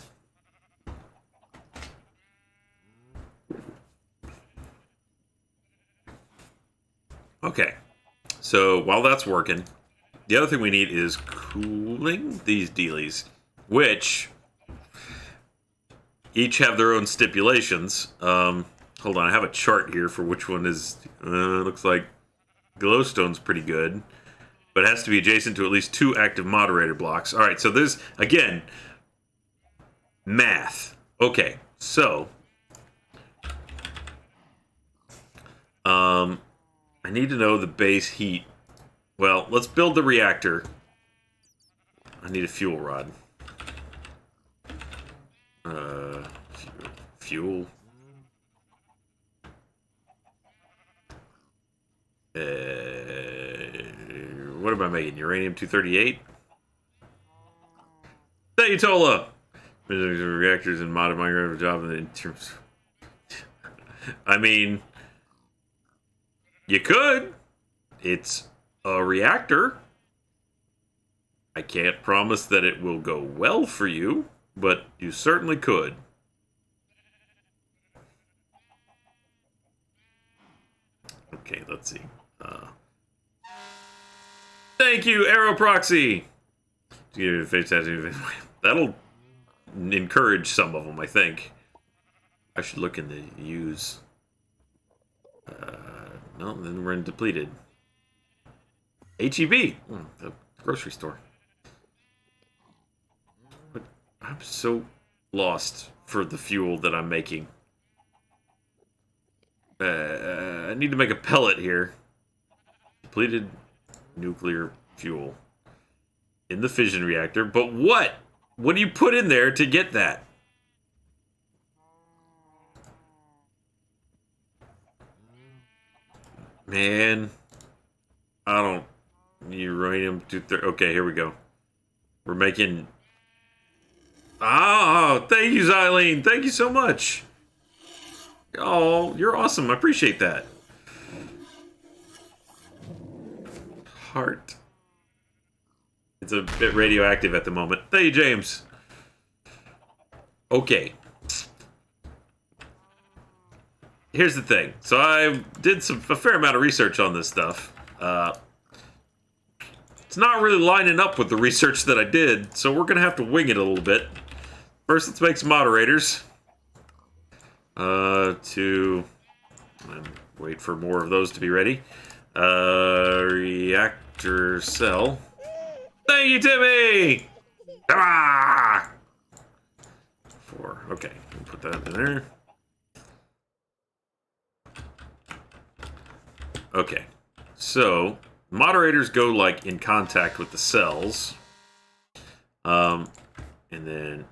Okay, so while that's working, the other thing we need is cooling these dealies, which each have their own stipulations. Hold on, I have a chart here for which one is... looks like glowstone's pretty good. But it has to be adjacent to at least 2 active moderator blocks. Alright, so there's, again, math. Okay, so... I need to know the base heat. Well, let's build the reactor. I need a fuel rod. Fuel. What am I making? Uranium-238? Ayatollah! Reactors and mod Minecraft job in terms. I mean, you could. It's a reactor. I can't promise that it will go well for you, but you certainly could. Okay, let's see. Thank you, Aero Proxy! That'll encourage some of them, I think. I should look in the use. No, then we're in depleted. HEB! The grocery store. But I'm so lost for the fuel that I'm making. I need to make a pellet here. Depleted nuclear fuel. In the fission reactor. But what? What do you put in there to get that? Man. I don't... Uranium... Okay, here we go. We're making... Oh, thank you, Xylene. Thank you so much. Oh, you're awesome. I appreciate that. Heart. It's a bit radioactive at the moment. Thank you, James. Okay. Here's the thing. So I did a fair amount of research on this stuff. It's not really lining up with the research that I did, so we're going to have to wing it a little bit. First, let's make some moderators. Wait for more of those to be ready. Reactor cell. Thank you, Timmy! Ah! 4. Okay, we'll put that in there. Okay, so moderators go like in contact with the cells, and then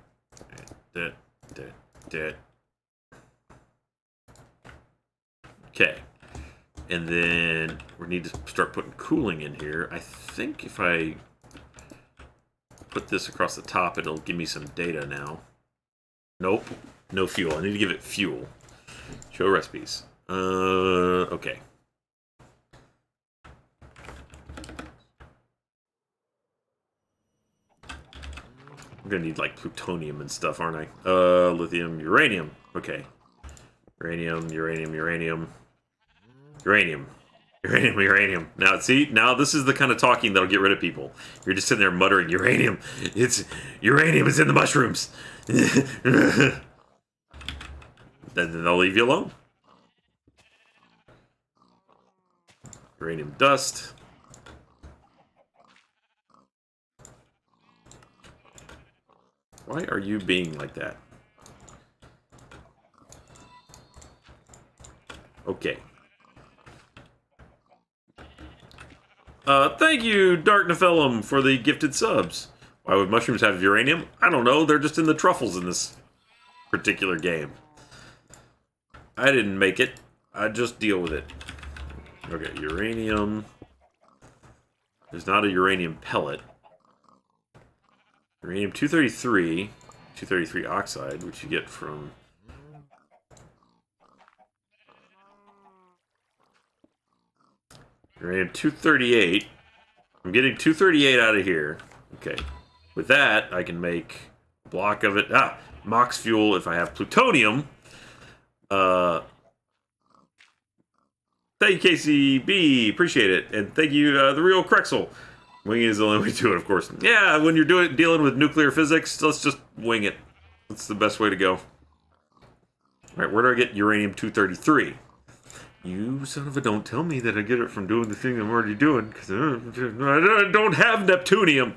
okay, and then we need to start putting cooling in here. I think if I put this across the top, it'll give me some data now. Nope, no fuel. I need to give it fuel. Show recipes. Okay. I'm gonna need like plutonium and stuff, aren't I? Lithium, uranium. Okay. Uranium. Now, see? Now this is the kind of talking that'll get rid of people. You're just sitting there muttering, uranium. Uranium is in the mushrooms. Then they'll leave you alone. Uranium dust. Why are you being like that? Okay. Thank you, Dark Nephilim, for the gifted subs. Why would mushrooms have uranium? I don't know. They're just in the truffles in this particular game. I didn't make it. I just deal with it. Okay, uranium. There's not a uranium pellet. Uranium-233. 233 oxide, which you get from... Uranium-238. I'm getting 238 out of here. Okay. With that, I can make a block of it. Mox fuel if I have plutonium. Thank you, KCB. Appreciate it. And thank you, The Real Krexel. Winging is the only way to do it, of course. Yeah, when you're dealing with nuclear physics, let's just wing it. That's the best way to go. Alright, where do I get uranium-233? You son of a don't tell me that I get it from doing the thing I'm already doing, because I don't have Neptunium.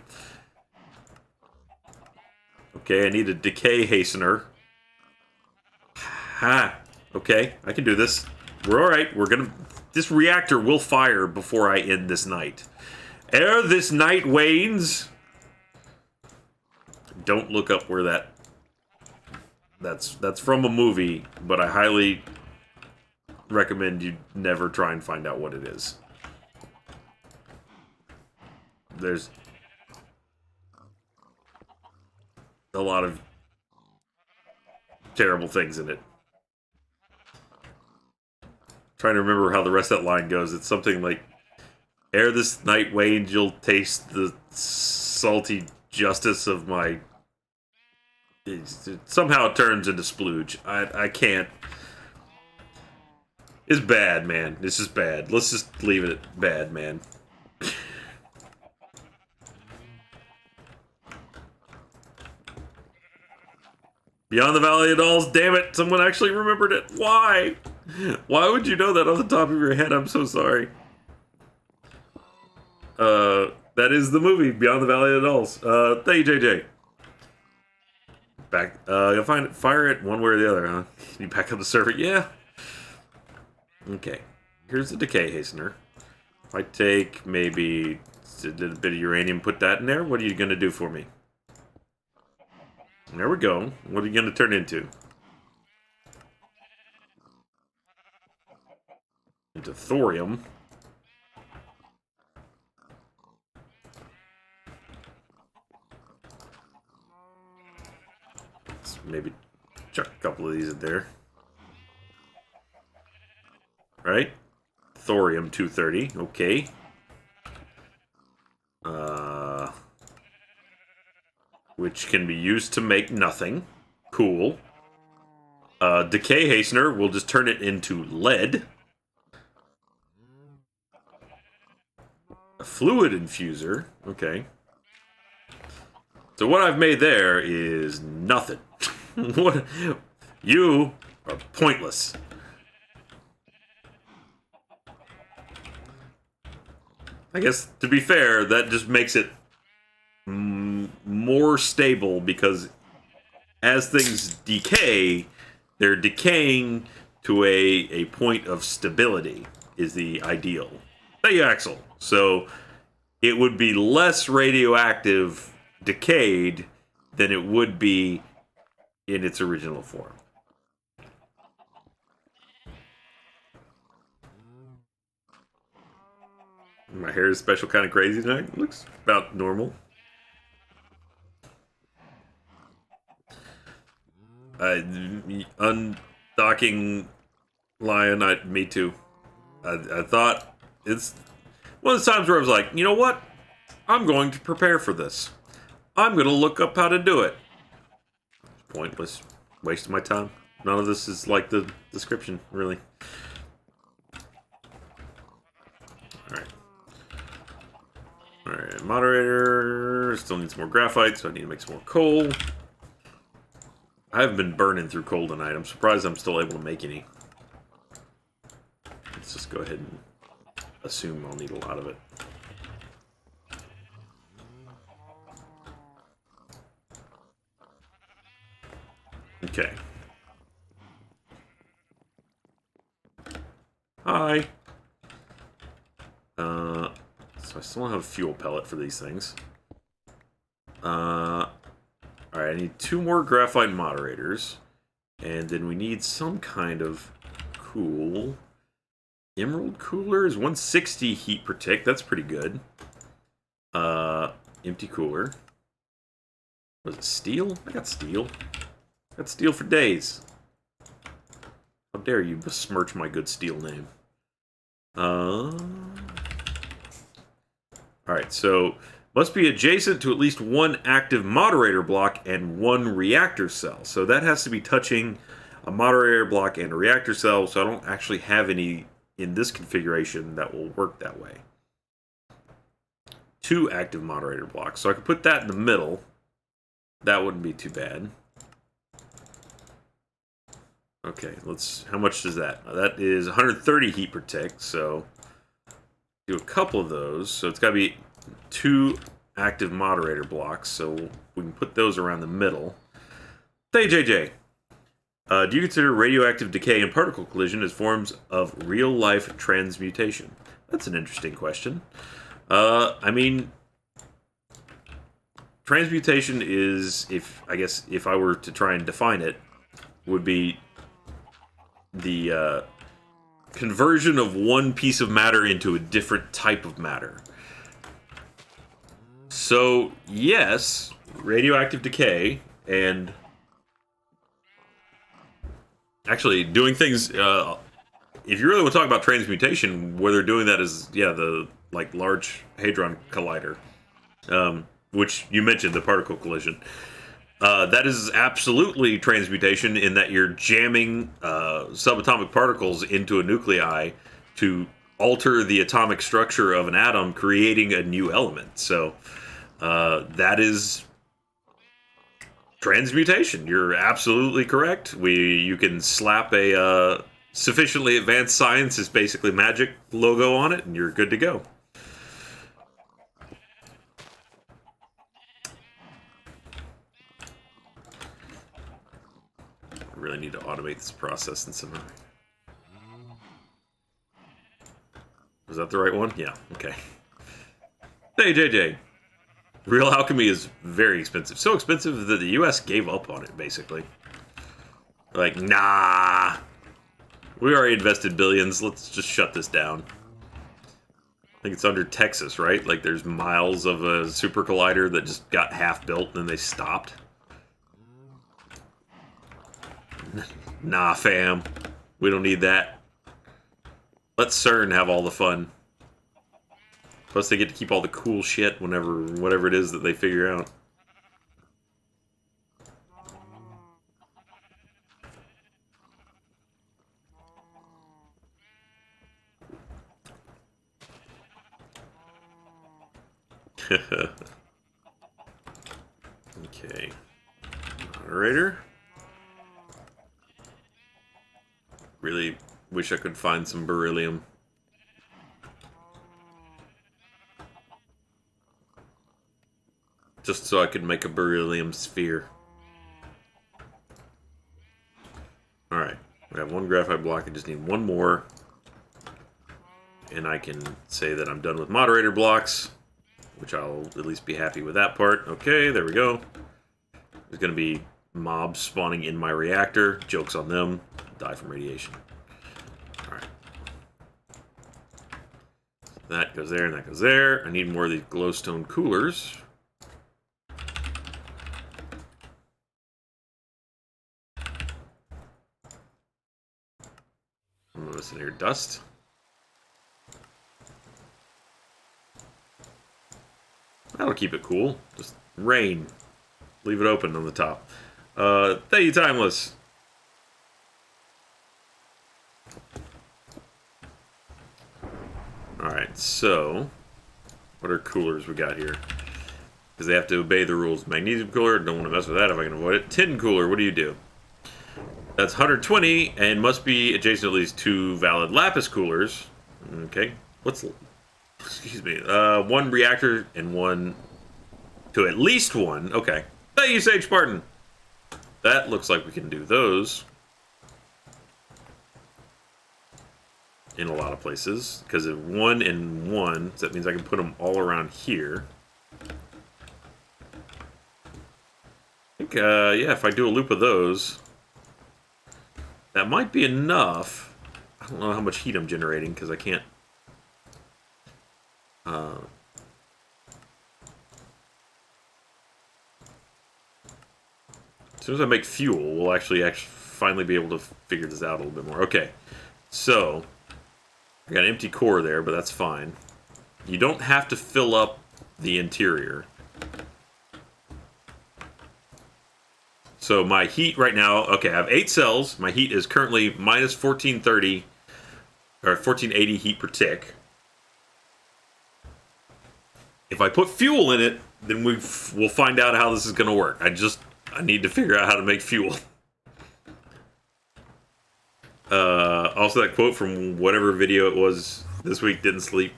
Okay, I need a decay hastener. Ha! Okay, I can do this. We're alright, we're gonna... This reactor will fire before I end this night. Ere this night wanes... Don't look up where that's from a movie, but I highly recommend you never try and find out what it is. There's a lot of terrible things in it. Trying to remember how the rest of that line goes. It's something like, ere this night wanes, you'll taste the salty justice of my... Somehow it turns into splooge. I can't. It's bad, man. It's just bad. Let's just leave it at bad, man. Beyond the Valley of Dolls, damn it, someone actually remembered it. Why? Why would you know that off the top of your head? I'm so sorry. That is the movie, Beyond the Valley of Dolls. Thank you, JJ. Back, you'll find it, fire it one way or the other, huh? Can you back up the server? Yeah. Okay. Here's the decay hastener. If I take maybe a little bit of uranium, put that in there, what are you going to do for me? There we go. What are you going to turn into? Into thorium. Let's maybe chuck a couple of these in there. Right? Thorium-230. Okay. Which can be used to make nothing. Cool. Decay hastener, we'll just turn it into lead. A fluid infuser. Okay. So what I've made there is nothing. What? You are pointless. I guess, to be fair, that just makes it more stable, because as things decay, they're decaying to a point of stability is the ideal. Thank you, Axel. So it would be less radioactive decayed than it would be in its original form. My hair is special kind of crazy tonight. It looks about normal. Undocking lion, me too. I thought it's one of the times where I was like, you know what? I'm going to prepare for this. I'm going to look up how to do it. It's pointless. Waste of my time. None of this is like the description, really. Alright. Alright, moderator. Still needs more graphite, so I need to make some more coal. I haven't been burning through coal tonight. I'm surprised I'm still able to make any. Let's just go ahead and assume I'll need a lot of it. Okay. Hi. So I still don't have a fuel pellet for these things. Alright, I need 2 more graphite moderators. And then we need some kind of cool... Emerald cooler is 160 heat per tick. That's pretty good. Empty cooler. Was it steel? I got steel. I got steel for days. How dare you besmirch my good steel name. Alright, so must be adjacent to at least 1 active moderator block and 1 reactor cell. So that has to be touching a moderator block and a reactor cell, so I don't actually have any in this configuration that will work that way. 2 active moderator blocks. So I could put that in the middle. That wouldn't be too bad. Okay, how much does that? That is 130 heat per tick, so do a couple of those. So it's got to be 2 active moderator blocks, so we can put those around the middle. Hey, JJ. Do you consider radioactive decay and particle collision as forms of real-life transmutation? That's an interesting question. I mean, transmutation is, if I were to try and define it, would be the conversion of one piece of matter into a different type of matter. So, yes, radioactive decay and actually doing things. If you really want to talk about transmutation, where they're doing that is, the Large Hadron Collider, which you mentioned, the particle collision. That is absolutely transmutation in that you're jamming subatomic particles into a nuclei to alter the atomic structure of an atom, creating a new element. So that is transmutation. You're absolutely correct. You can slap a sufficiently advanced science is basically magic logo on it, and you're good to go. Really need to automate this process in some way. Was that the right one? Yeah, okay. Hey, JJ. Real alchemy is very expensive. So expensive that the US gave up on it, basically. Like, nah. We already invested billions. Let's just shut this down. I think it's under Texas, right? Like, there's miles of a super collider that just got half built and then they stopped. Nah, fam. We don't need that. Let CERN have all the fun. Plus, they get to keep all the cool shit whatever it is that they figure out. Okay. Moderator. Really wish I could find some beryllium. Just so I could make a beryllium sphere. Alright. We have one graphite block. I just need one more. And I can say that I'm done with moderator blocks. Which I'll at least be happy with that part. Okay, there we go. There's going to be mobs spawning in my reactor. Joke's on them. Die from radiation. Alright. That goes there and that goes there. I need more of these glowstone coolers. What's in here? Dust? That'll keep it cool. Just rain. Leave it open on the top. Thank you, Timeless. Alright, so what are coolers we got here? Because they have to obey the rules. Magnesium cooler, don't want to mess with that if I can avoid it. Tin cooler, what do you do? That's 120 and must be adjacent to at least 2 valid lapis coolers. Okay. Excuse me. 1 reactor and 1 to at least 1. Okay. Thank you, Sage Spartan. That looks like we can do those in a lot of places because of 1 and 1. So that means I can put them all around here. I think, yeah, if I do a loop of those, that might be enough. I don't know how much heat I'm generating because I can't. As soon as I make fuel, we'll actually finally be able to figure this out a little bit more. Okay, so I got an empty core there, but that's fine. You don't have to fill up the interior. So my heat right now, okay, I have 8 cells. My heat is currently minus 1430 or 1480 heat per tick. If I put fuel in it, then we'll find out how this is going to work. I need to figure out how to make fuel. Also, that quote from whatever video it was this week didn't slip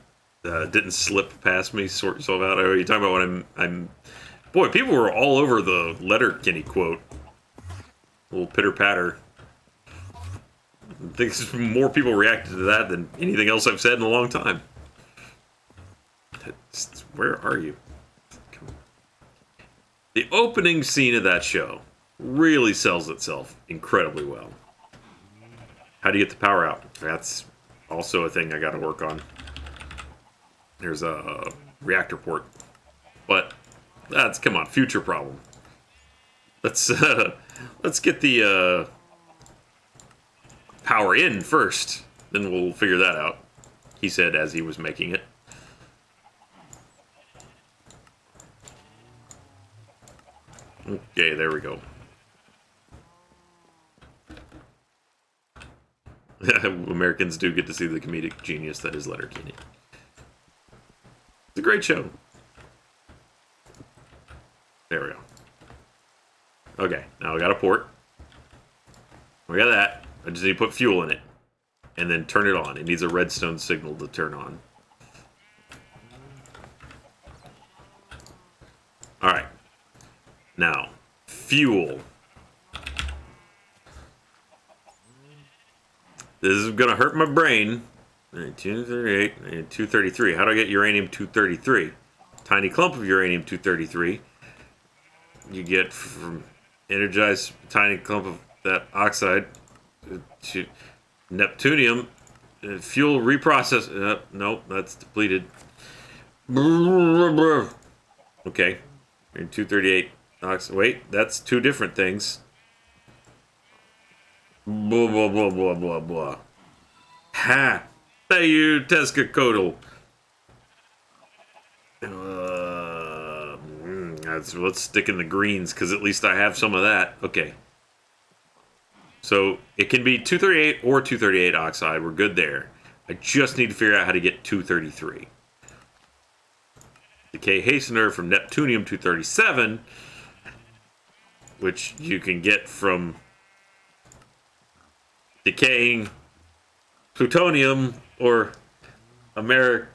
past me. Sort yourself out. Are you talking about what I'm? Boy, people were all over the Letterkenny quote. A little pitter patter. I think more people reacted to that than anything else I've said in a long time. Where are you? The opening scene of that show really sells itself incredibly well. How do you get the power out? That's also a thing I got to work on. There's a reactor port, but that's, come on, future problem. Let's get the power in first, then we'll figure that out. He said as he was making it. Okay, there we go. Americans do get to see the comedic genius that is Letterkenny. It's a great show. There we go. Okay, now we got a port. We got that. I just need to put fuel in it. And then turn it on. It needs a redstone signal to turn on. Alright. Now, fuel. This is going to hurt my brain. 238 and 233. How do I get uranium-233? Tiny clump of uranium-233. You get from energized tiny clump of that oxide to neptunium. Fuel reprocess. Nope, that's depleted. Okay. 238 oxide. Wait, that's two different things. Blah, blah, blah, blah, blah, blah. Ha! Hey, you, Tezcatlipoca. Let's stick in the greens, because at least I have some of that. Okay. So, it can be 238 or 238 oxide. We're good there. I just need to figure out how to get 233. Decay hastener from Neptunium-237, which you can get from decaying plutonium or americium,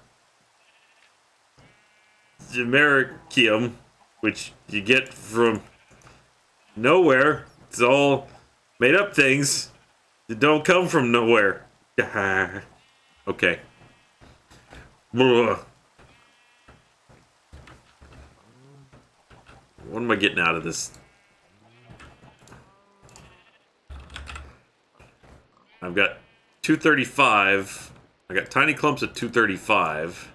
which you get from nowhere. It's all made up things that don't come from nowhere. Okay. What am I getting out of this? I've got 235. I got tiny clumps at 235,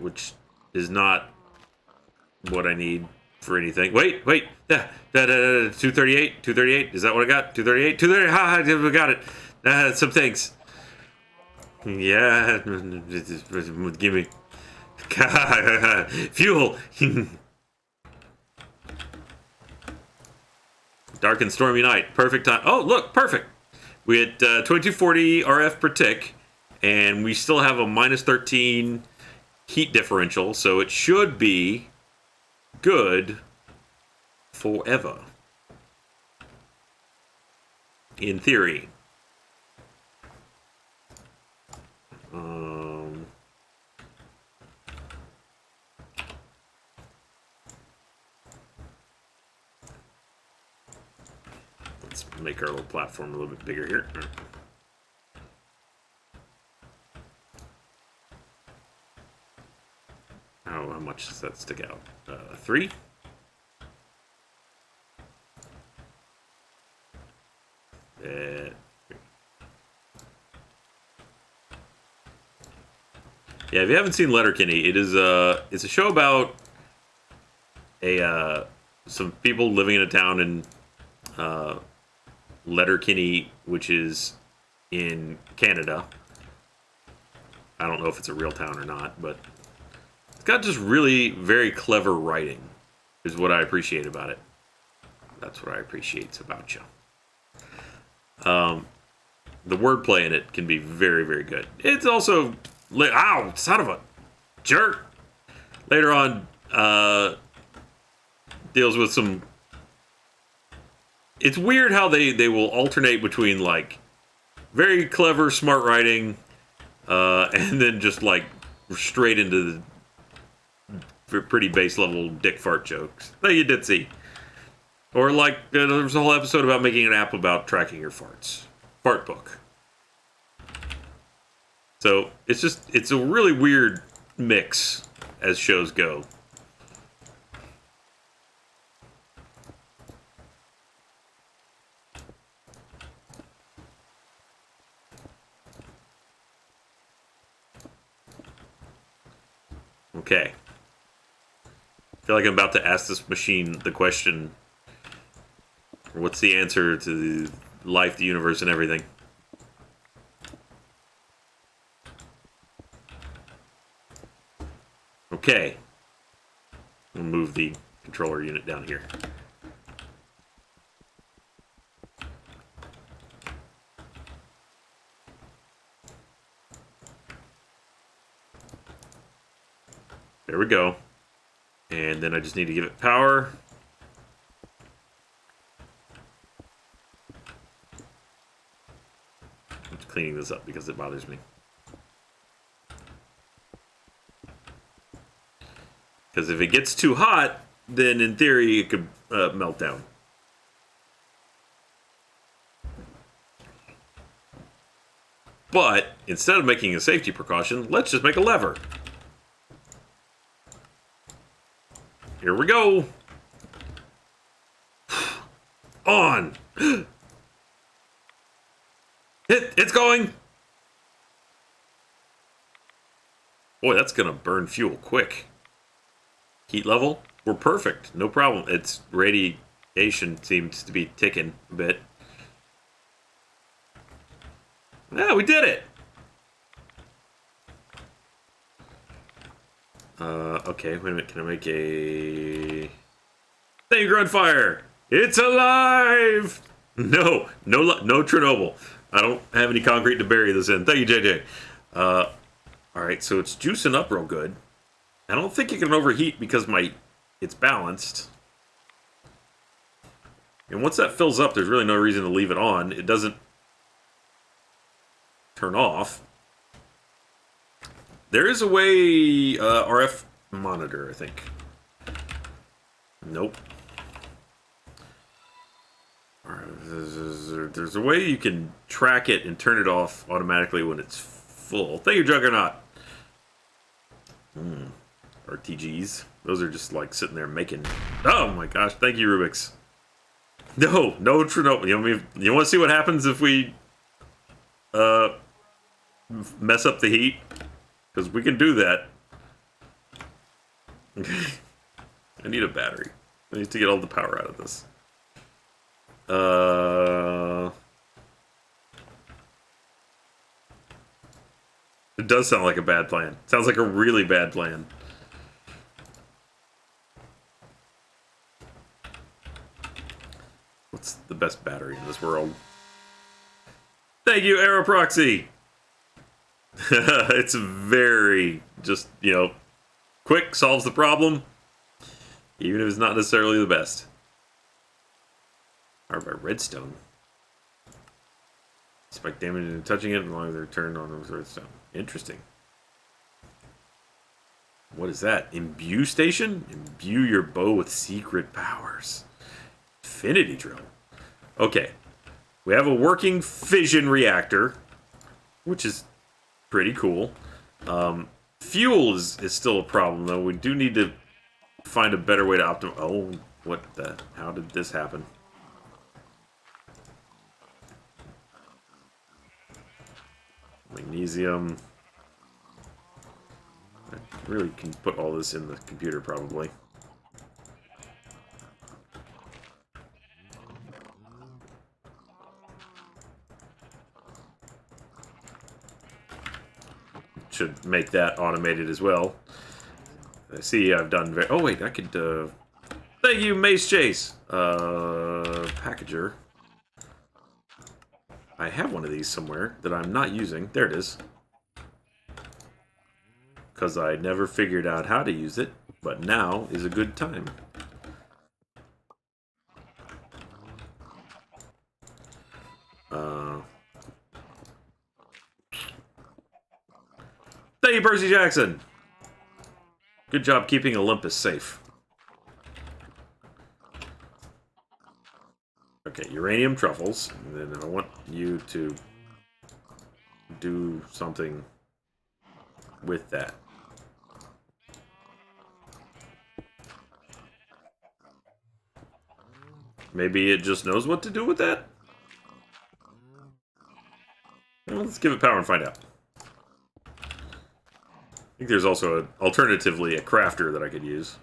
which is not what I need for anything. Wait. 238. 238. Is that what I got? 238. 238. Ha! I got it. Some things. Yeah. Give me fuel. Dark and stormy night. Perfect time. Oh, look, perfect. We had 2240 RF per tick, and we still have a minus 13 heat differential, so it should be good forever. In theory. Let's make our little platform a little bit bigger here. How much does that stick out? 3? Yeah, if you haven't seen Letterkenny, it's a show about some people living in a town in Letterkenny, which is in Canada. I don't know if it's a real town or not, but it's got just really very clever writing, is what I appreciate about it. That's what I appreciate about you. The wordplay in it can be very, very good. It's also... Ow! Son of a jerk! Later on, deals with some it's weird how they will alternate between like very clever, smart writing, and then just like straight into the pretty base level dick fart jokes that you did see. Or like there was a whole episode about making an app about tracking your farts. Fart book. So it's a really weird mix as shows go. Okay. I feel like I'm about to ask this machine the question, what's the answer to life, the universe, and everything? Okay. We'll move the controller unit down here. There we go. And then I just need to give it power. I'm just cleaning this up because it bothers me. Because if it gets too hot, then in theory it could melt down. But instead of making a safety precaution, let's just make a lever. Here we go. On. It's going. Boy, that's gonna burn fuel quick. Heat level, we're perfect. No problem. Its radiation seems to be ticking a bit. Yeah, we did it. Okay, wait a minute. Can I make a... Thank you, Grunfire! It's alive! No Chernobyl. I don't have any concrete to bury this in. Thank you, JJ. Alright, so it's juicing up real good. I don't think it can overheat because it's balanced. And once that fills up, there's really no reason to leave it on. It doesn't turn off. There is a way, RF monitor, I think. Nope. There's a way you can track it and turn it off automatically when it's full. Thank you, Juggernaut. RTGs. Those are just like sitting there making... Oh my gosh, thank you, Rubik's. No Chernobyl. You want to see what happens if we mess up the heat? Because we can do that. I need a battery. I need to get all the power out of this. It does sound like a bad plan. Sounds like a really bad plan. What's the best battery in this world? Thank you, Aeroproxy! It's very, just, quick, solves the problem. Even if it's not necessarily the best. Powered by redstone. Spike damage and touching it as long as they're turned on with redstone. Interesting. What is that? Imbue station? Imbue your bow with secret powers. Infinity drill. Okay. We have a working fission reactor, which is pretty cool. Fuel is still a problem, though. We do need to find a better way to optimize. Oh, what the? How did this happen? Magnesium. I really can put all this in the computer, probably. Should make that automated as well. I see I've done oh wait, I could thank you, Mace Chase. Packager. I have one of these somewhere that I'm not using. There it is. Because I never figured out how to use it, but now is a good time. Thank you, Percy Jackson. Good job keeping Olympus safe. Okay, uranium truffles. And then I want you to do something with that. Maybe it just knows what to do with that? Well, let's give it power and find out. I think there's also, alternatively, a crafter that I could use.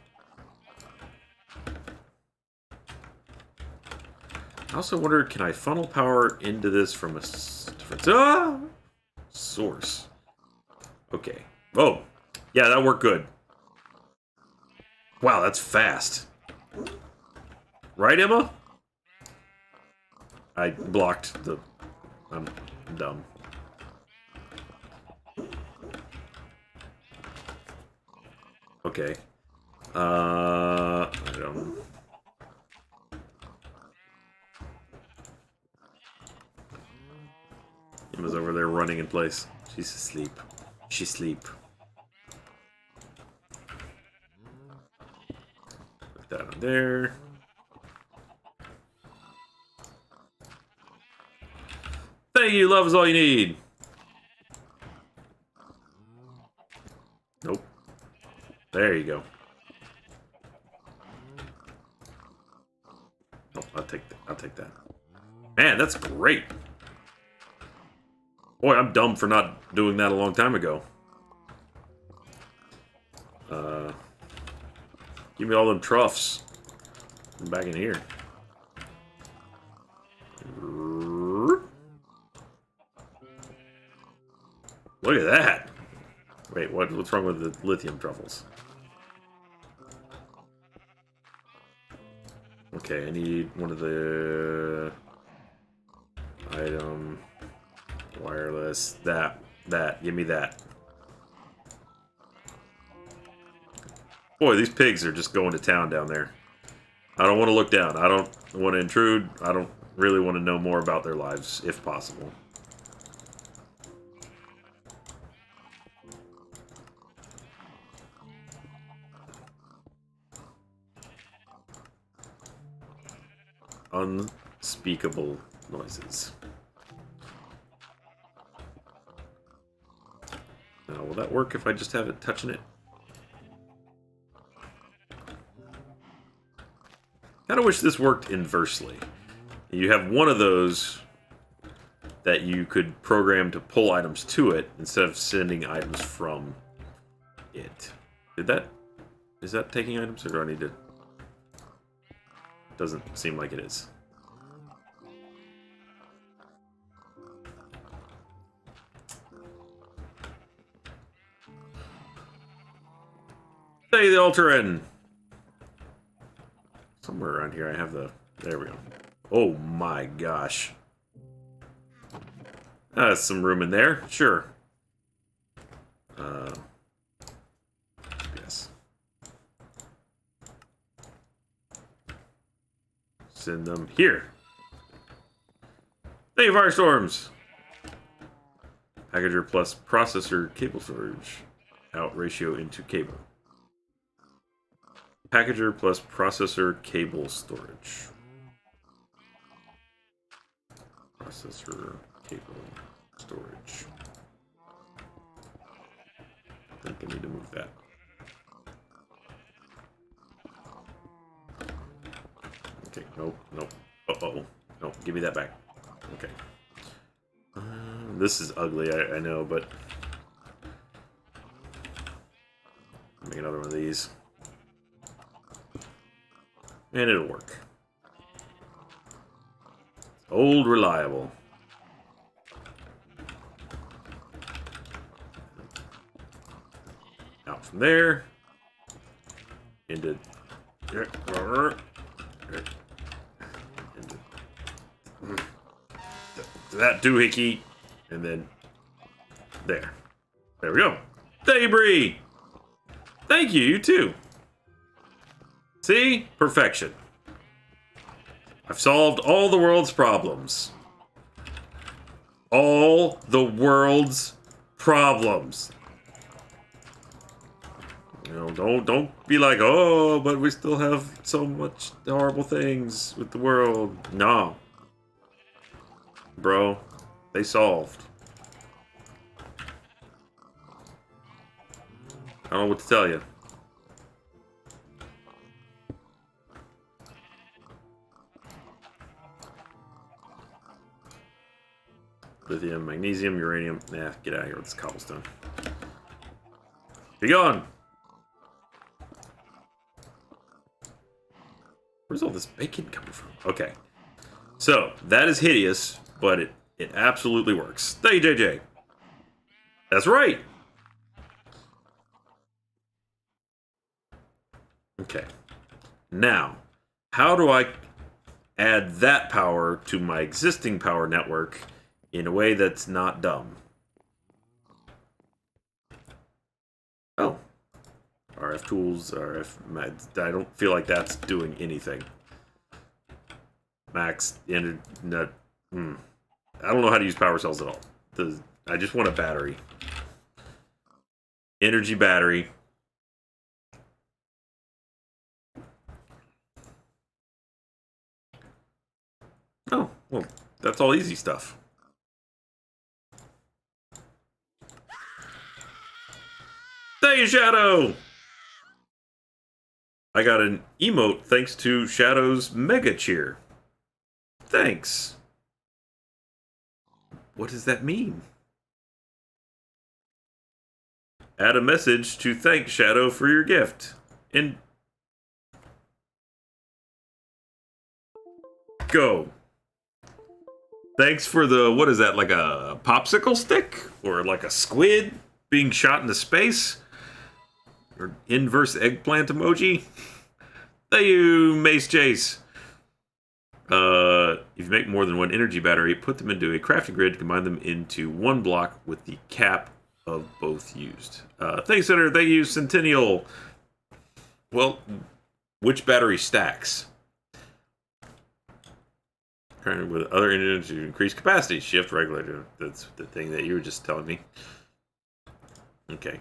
I also wondered, can I funnel power into this from a different source? Okay. Oh, yeah, that worked good. Wow, that's fast. Right, Emma? I blocked the... I'm dumb. Okay. I don't... Emma's over there running in place. She's asleep. She's asleep. Put that on there. Thank you, love is all you need. Nope. There you go. Oh, I'll take that. I'll take that. Man, that's great. Boy, I'm dumb for not doing that a long time ago. Give me all them troughs. I'm back in here. Look at that. Wait, what's wrong with the lithium truffles? Okay, I need one of the item wireless. That. Give me that. Boy, these pigs are just going to town down there. I don't want to look down. I don't want to intrude. I don't really want to know more about their lives, if possible. Unspeakable noises. Now, will that work if I just have it touching it? Kind of wish this worked inversely. You have one of those that you could program to pull items to it instead of sending items from it. Is that taking items, or do I need to? Doesn't seem like it is. Hey, the Ultron! Somewhere around here I have the... There we go. Oh my gosh. That's some room in there. Sure. Yes. Send them here. Hey, Firestorms! Packager plus processor cable storage. Out ratio into cable. Packager plus processor cable storage. Processor cable storage. I think I need to move that. Okay, nope. Uh-oh. Nope, give me that back. Okay. This is ugly, I know, but... Make another one of these. And it'll work. Old reliable. Out from there. Into... That doohickey. And then... There. There we go. Thank you, Bree! Thank you, you too. See? Perfection. I've solved all the world's problems. all the world's problems. You know, don't be like, oh, but we still have so much horrible things with the world. No. Bro, they solved. I don't know what to tell you. Lithium, magnesium, uranium. Nah, get out of here with this cobblestone. Be gone! Where's all this bacon coming from? Okay. So, that is hideous, but it absolutely works. Thank you, JJ. That's right! Okay. Now, how do I add that power to my existing power network in a way that's not dumb? Oh. RF tools, RF... I don't feel like that's doing anything. Max, internet... I don't know how to use power cells at all. I just want a battery. Energy battery. Oh, well, that's all easy stuff. Thank you, Shadow! I got an emote thanks to Shadow's Mega Cheer. Thanks. What does that mean? Add a message to thank Shadow for your gift. And go. Thanks for the, what is that, like a popsicle stick? Or like a squid being shot into space? Or inverse eggplant emoji? Thank you, Mace Chase. If you make more than one energy battery, put them into a crafting grid, combine them into one block with the cap of both used. Thanks, Senator. Thank you, Centennial. Well, which battery stacks? Currently with other engines to increase capacity. Shift regulator. That's the thing that you were just telling me. Okay.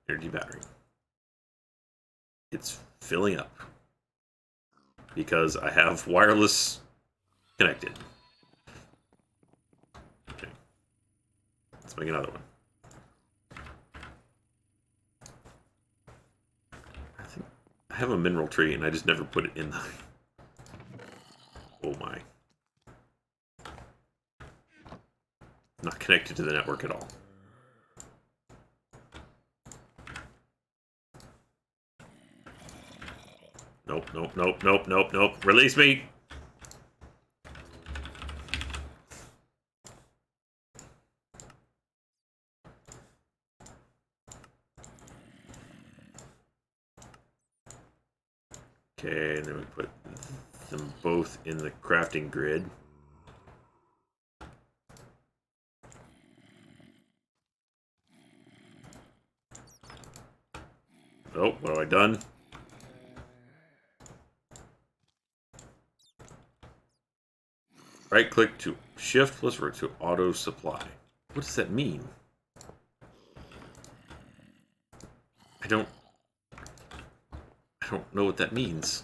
Energy battery. It's filling up. Because I have wireless connected. Okay. Let's make another one. I have a mineral tree and I just never put it in the... Oh my. Not connected to the network at all. Nope, nope, nope, nope, nope, nope. Release me! Okay, and then we put them both in the crafting grid. Oh, what have I done? Right click to shift plus root to auto supply. What does that mean? I don't know what that means.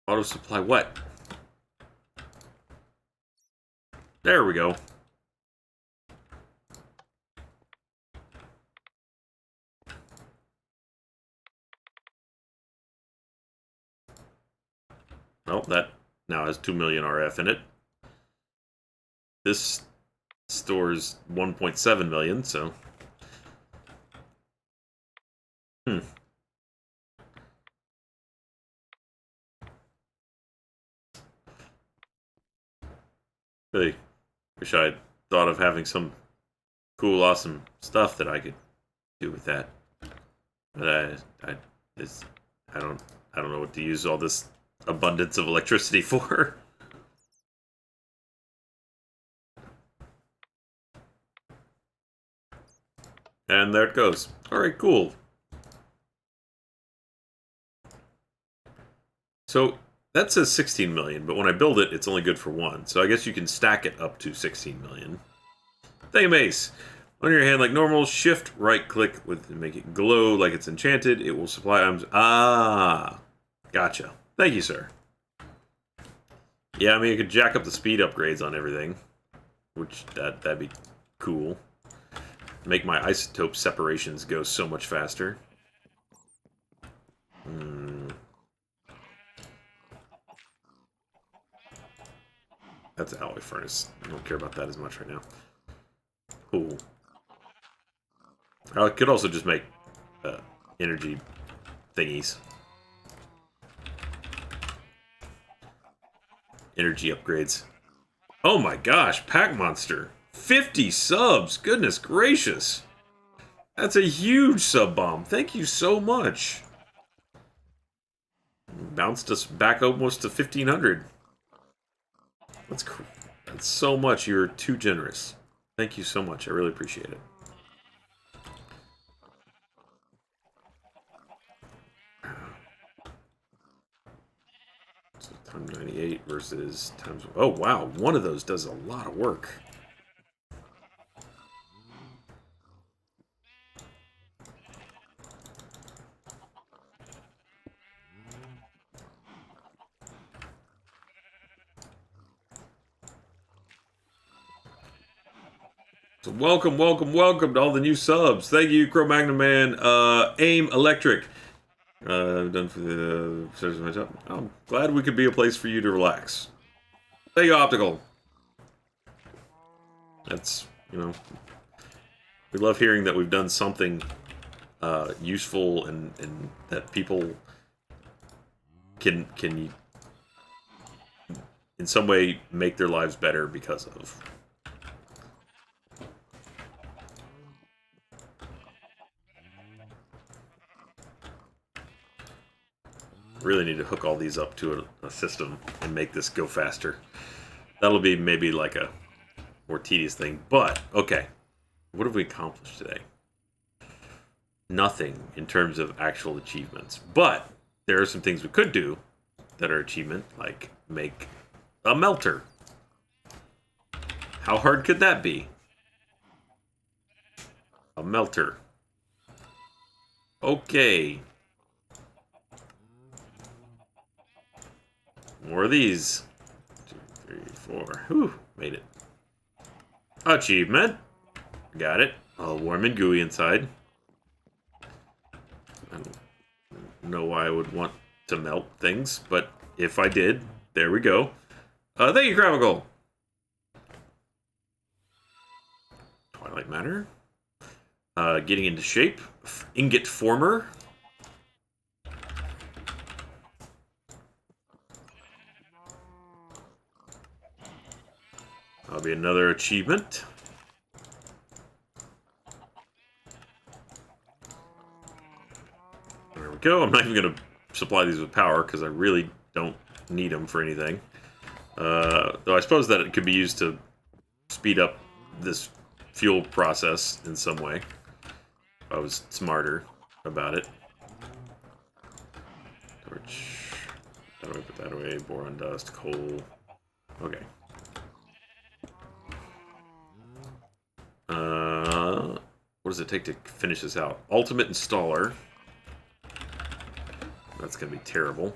Auto supply what? There we go. Well, that now has 2 million RF in it. This stores 1.7 million, so... Really wish I thought of having some cool, awesome stuff that I could do with that. But I don't know what to use all this abundance of electricity for. And there it goes. Alright, cool. So, That says 16 million, but when I build it, it's only good for 1. So I guess you can stack it up to 16 million. Thank you, Mace. On your hand like normal, shift right click with make it glow like it's enchanted. It will supply items. Ah, gotcha. Thank you, sir. Yeah, I mean, you could jack up the speed upgrades on everything, which that'd be cool. Make my isotope separations go so much faster. That's an alloy furnace. I don't care about that as much right now. Cool. I could also just make energy thingies. Energy upgrades. Oh my gosh, Pack Monster. 50 subs! Goodness gracious! That's a huge sub bomb. Thank you so much. Bounced us back almost to 1,500. That's so much. You're too generous. Thank you so much. I really appreciate it. So times 98 versus times... Oh, wow. One of those does a lot of work. So welcome to all the new subs. Thank you, Cro-Magnon Man. AIM Electric. Done for the service of my job. I'm glad we could be a place for you to relax. Thank you, Optical. That's, you know, we love hearing that we've done something useful and that people can in some way make their lives better because of. Really need to hook all these up to a system and make this go faster. That'll be maybe like a more tedious thing, but okay. What have we accomplished today? Nothing in terms of actual achievements, but there are some things we could do that are achievement, like make a melter. How hard could that be? A melter. Okay. More of these. 2, 3, 4. Whew, made it. Achievement. Got it. All warm and gooey inside. I don't know why I would want to melt things, but if I did, there we go. Thank you, Gravical. Twilight Matter. Getting into shape. Ingot Former. That'll be another achievement. There we go. I'm not even going to supply these with power because I really don't need them for anything. Though I suppose that it could be used to speed up this fuel process in some way. If I was smarter about it. Torch. That way, put that away. Boron dust, coal. Okay. What does it take to finish this out? Ultimate Installer. That's going to be terrible.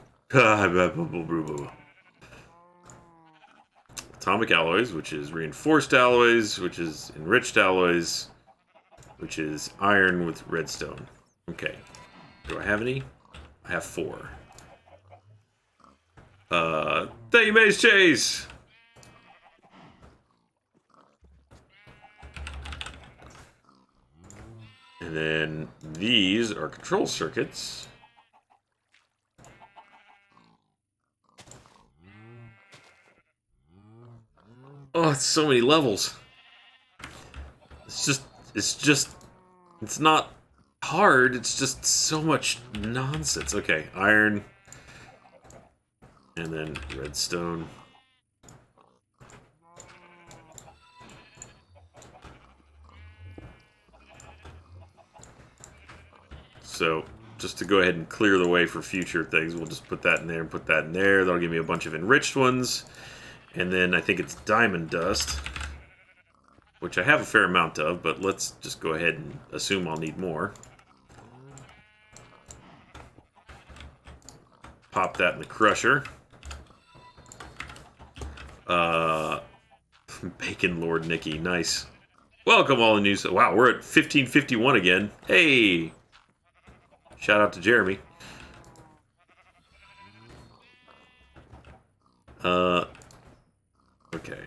Atomic Alloys, which is Reinforced Alloys, which is Enriched Alloys, which is Iron with Redstone. Okay. Do I have any? I have 4. Thank you, Maze Chase! And then these are control circuits. Oh, it's so many levels. It's not hard, it's just so much nonsense. Okay, iron. And then redstone. So, just to go ahead and clear the way for future things, we'll just put that in there and put that in there. That'll give me a bunch of enriched ones. And then I think it's diamond dust, which I have a fair amount of, but let's just go ahead and assume I'll need more. Pop that in the crusher. Bacon Lord Nicky, nice. Welcome all the news. Wow, we're at 1551 again. Hey! Shout out to Jeremy. Okay.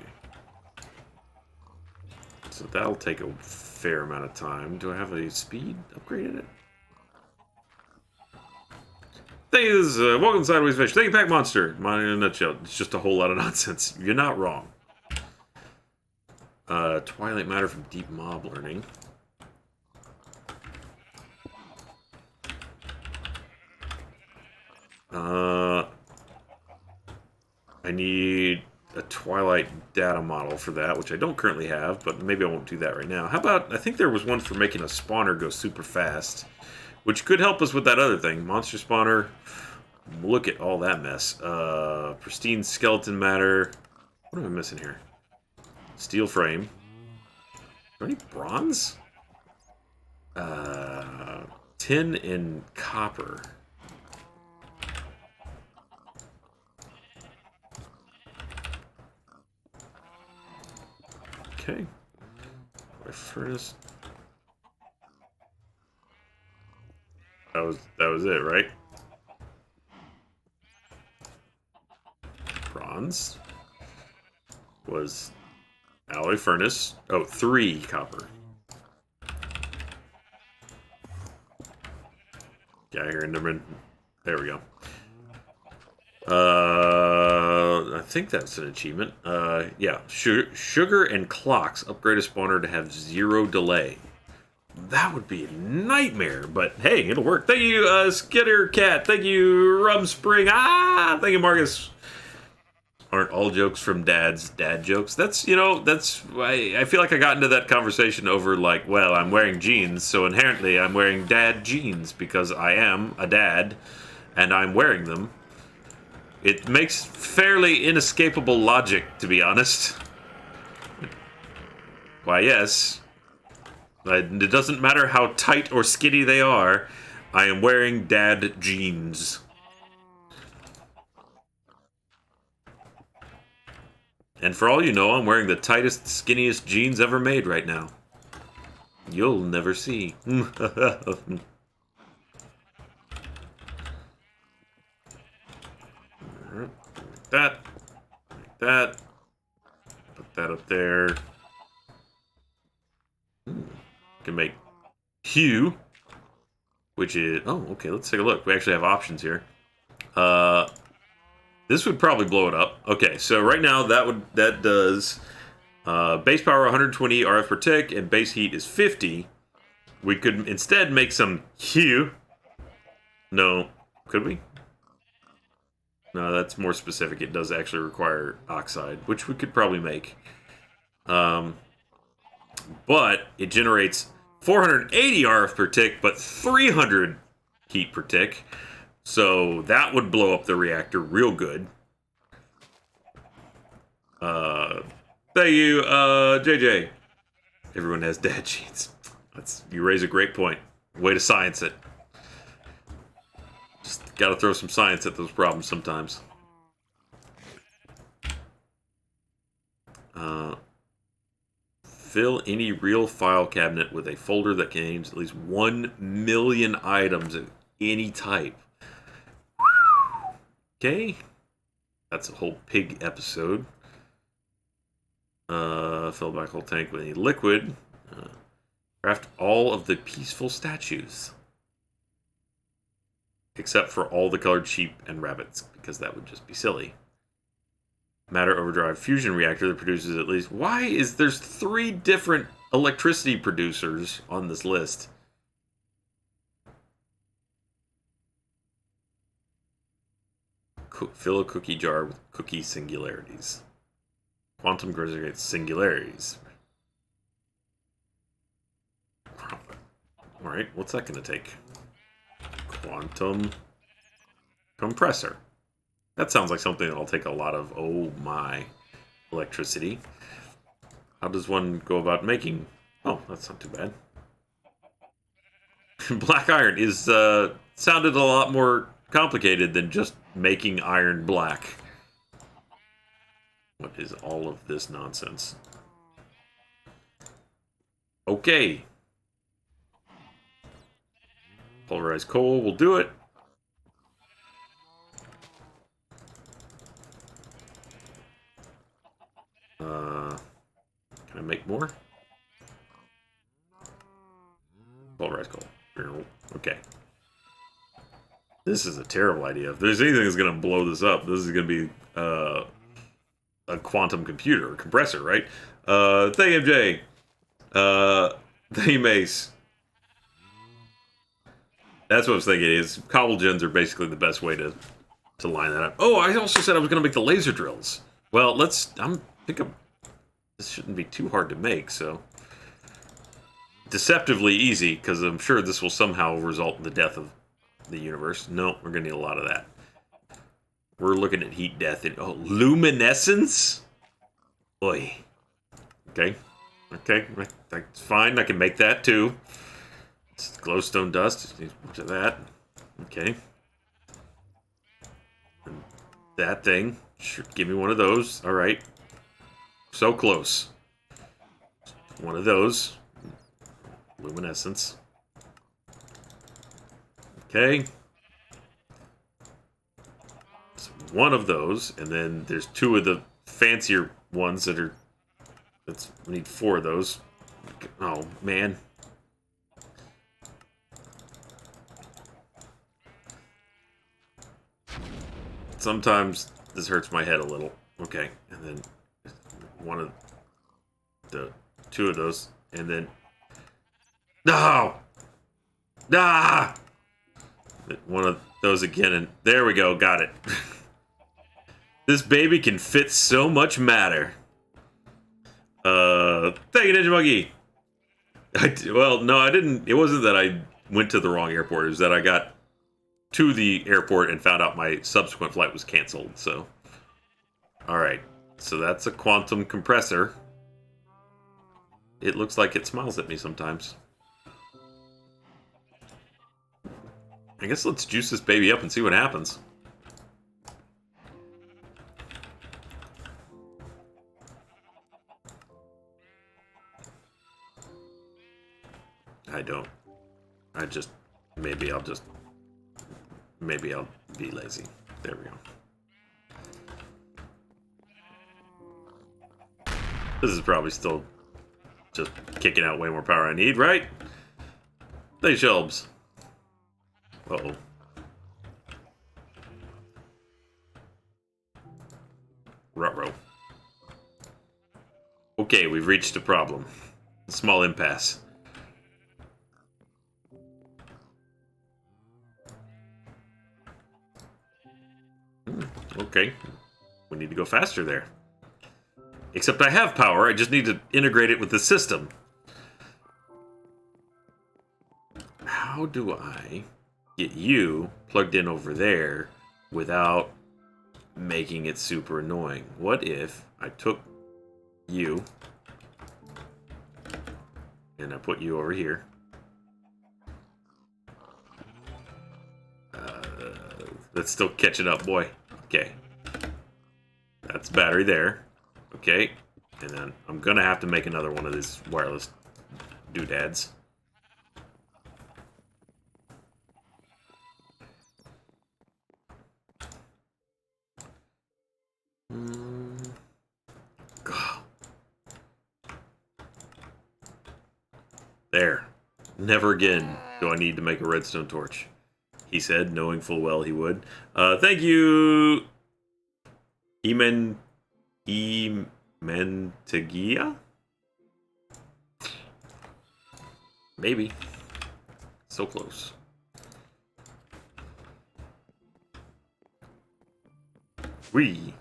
So that'll take a fair amount of time. Do I have a speed upgrade in it? Thank you, welcome to Sideways Fish. Thank you, Pack Monster. Mine in a nutshell. It's just a whole lot of nonsense. You're not wrong. Twilight Matter from Deep Mob Learning. I need a Twilight data model for that, which I don't currently have, but maybe I won't do that right now. How about, I think there was one for making a spawner go super fast, which could help us with that other thing. Monster spawner. Look at all that mess. Pristine skeleton matter. What am I missing here? Steel frame. Is there any bronze? Tin and copper. Okay. Furnace. That was it, right? Bronze was alloy furnace. Oh, 3 copper. Yeah, here in the there we go. I think that's an achievement. Yeah, sugar and clocks upgrade a spawner to have 0 delay. That would be a nightmare, but hey, it'll work. Thank you, Skitter Cat. Thank you, Rumspring. Thank you, Marcus. Aren't all jokes from dads dad jokes? That's, you know, that's, I feel like I got into that conversation over, like, well, I'm wearing jeans, so inherently I'm wearing dad jeans because I am a dad and I'm wearing them. It makes fairly inescapable logic, to be honest. Why, yes. It doesn't matter how tight or skinny they are, I am wearing dad jeans. And for all you know, I'm wearing the tightest, skinniest jeans ever made right now. You'll never see. Like that. Like that. Put that up there. Can make hue, which is, oh, okay, let's take a look. We actually have options here. This would probably blow it up. Okay, so right now that does base power 120 RF per tick and base heat is 50. We could instead make some hue. No, could we? No, that's more specific. It does actually require oxide, which we could probably make. But it generates 480 RF per tick, but 300 heat per tick. So that would blow up the reactor real good. Thank you, JJ. Everyone has dad jeans. You raise a great point. Way to science it. Just gotta throw some science at those problems sometimes. Fill any real file cabinet with a folder that contains at least 1 million items of any type. Okay. That's a whole pig episode. Fill a black hole tank with any liquid. Craft all of the peaceful statues. Except for all the colored sheep and rabbits, because that would just be silly. Matter overdrive fusion reactor that produces at least... Why is there's 3 different electricity producers on this list? Fill a cookie jar with cookie singularities. Quantum gravitates singularities. Alright, what's that going to take? Quantum compressor. That sounds like something that'll take a lot of, oh my, electricity. How does one go about making... Oh, that's not too bad. Black iron is, sounded a lot more complicated than just making iron black. What is all of this nonsense? Okay. Pulverized coal will do it. Can I make more? Pulverized coal. Okay. This is a terrible idea. If there's anything that's going to blow this up, this is going to be a quantum computer, a compressor, right? Thank you, MJ. Thank you, Mace. That's what I was thinking. Is cobble gens are basically the best way to line that up. Oh, I also said I was going to make the laser drills. Well, this shouldn't be too hard to make, so deceptively easy, because I'm sure this will somehow result in the death of the universe. No, we're going to need a lot of that. We're looking at heat death. Luminescence? Oy. Okay. Okay, that's fine. I can make that, too. It's glowstone dust. Just need a bunch of that. Okay. And that thing. Sure, give me one of those. All right. So close. One of those. Luminescence. Okay. So one of those, and then there's two of the fancier ones that are... we need 4 of those. Oh, man. Sometimes this hurts my head a little. Okay, and then one of the 2 of those, and then... No! Ah! One of those again, and there we go, got it. This baby can fit so much matter. Thank you, Ninja Monkey. Well, no, I didn't. It wasn't that I went to the wrong airport. It was that I got to the airport and found out my subsequent flight was canceled. So, all right. So that's a quantum compressor. It looks like it smiles at me sometimes. I guess let's juice this baby up and see what happens. I don't. Maybe I'll be lazy. There we go. This is probably still just kicking out way more power I need, right? They shelves. Uh-oh. Ruh-roh. Okay, we've reached a problem. A small impasse. Okay. We need to go faster there. Except I have power, I just need to integrate it with the system. How do I get you plugged in over there without making it super annoying? What if I took you and I put you over here? That's still catching up, boy. Okay. That's battery there. Okay. And then I'm gonna have to make another one of these wireless doodads. There. Never again do I need to make a redstone torch. He said, knowing full well he would. Thank you, Ementagia? Maybe. So close. Wee.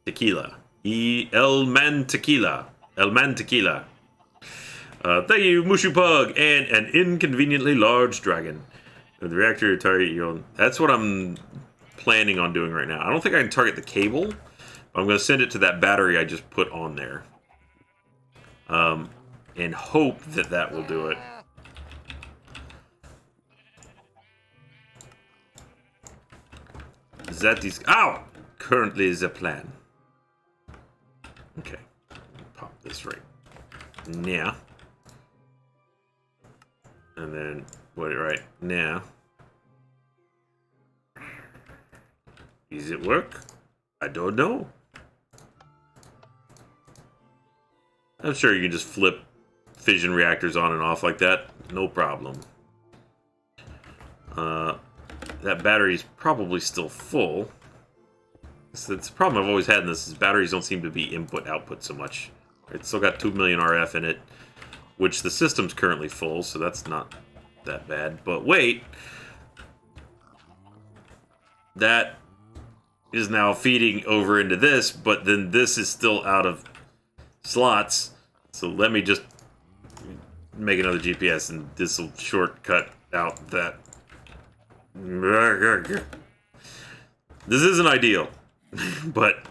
Tequila. El Man Tequila. El Man Tequila. Thank you, Mushu Pug, and an inconveniently large dragon. The reactor target you on. That's what I'm planning on doing right now. I don't think I can target the cable. I'm going to send it to that battery I just put on there. And hope that that will do it. That is... Ow! Currently is a plan. Okay. Pop this right now. And then put it right now. Does it work? I don't know. I'm sure you can just flip fission reactors on and off like that. No problem. That battery's probably still full. It's the problem I've always had in this is batteries don't seem to be input-output so much. It's still got 2 million RF in it, which the system's currently full, so that's not that bad. But wait! That is now feeding over into this, but then this is still out of slots. So let me just make another GPS, and this will shortcut out that. This isn't ideal, but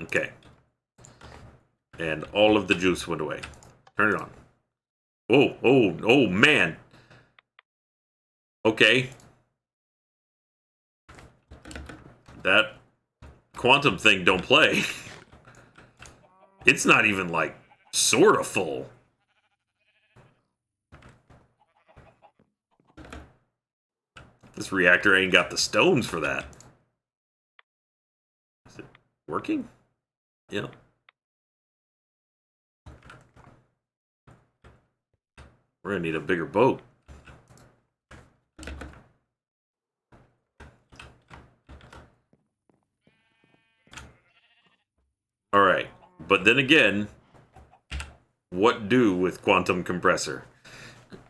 okay. And all of the juice went away. Turn it on. Oh, man. Okay. That quantum thing don't play. It's not even, like, sort of full. This reactor ain't got the stones for that. Is it working? Yeah. We're gonna need a bigger boat. Alright, but then again, what do with quantum compressor?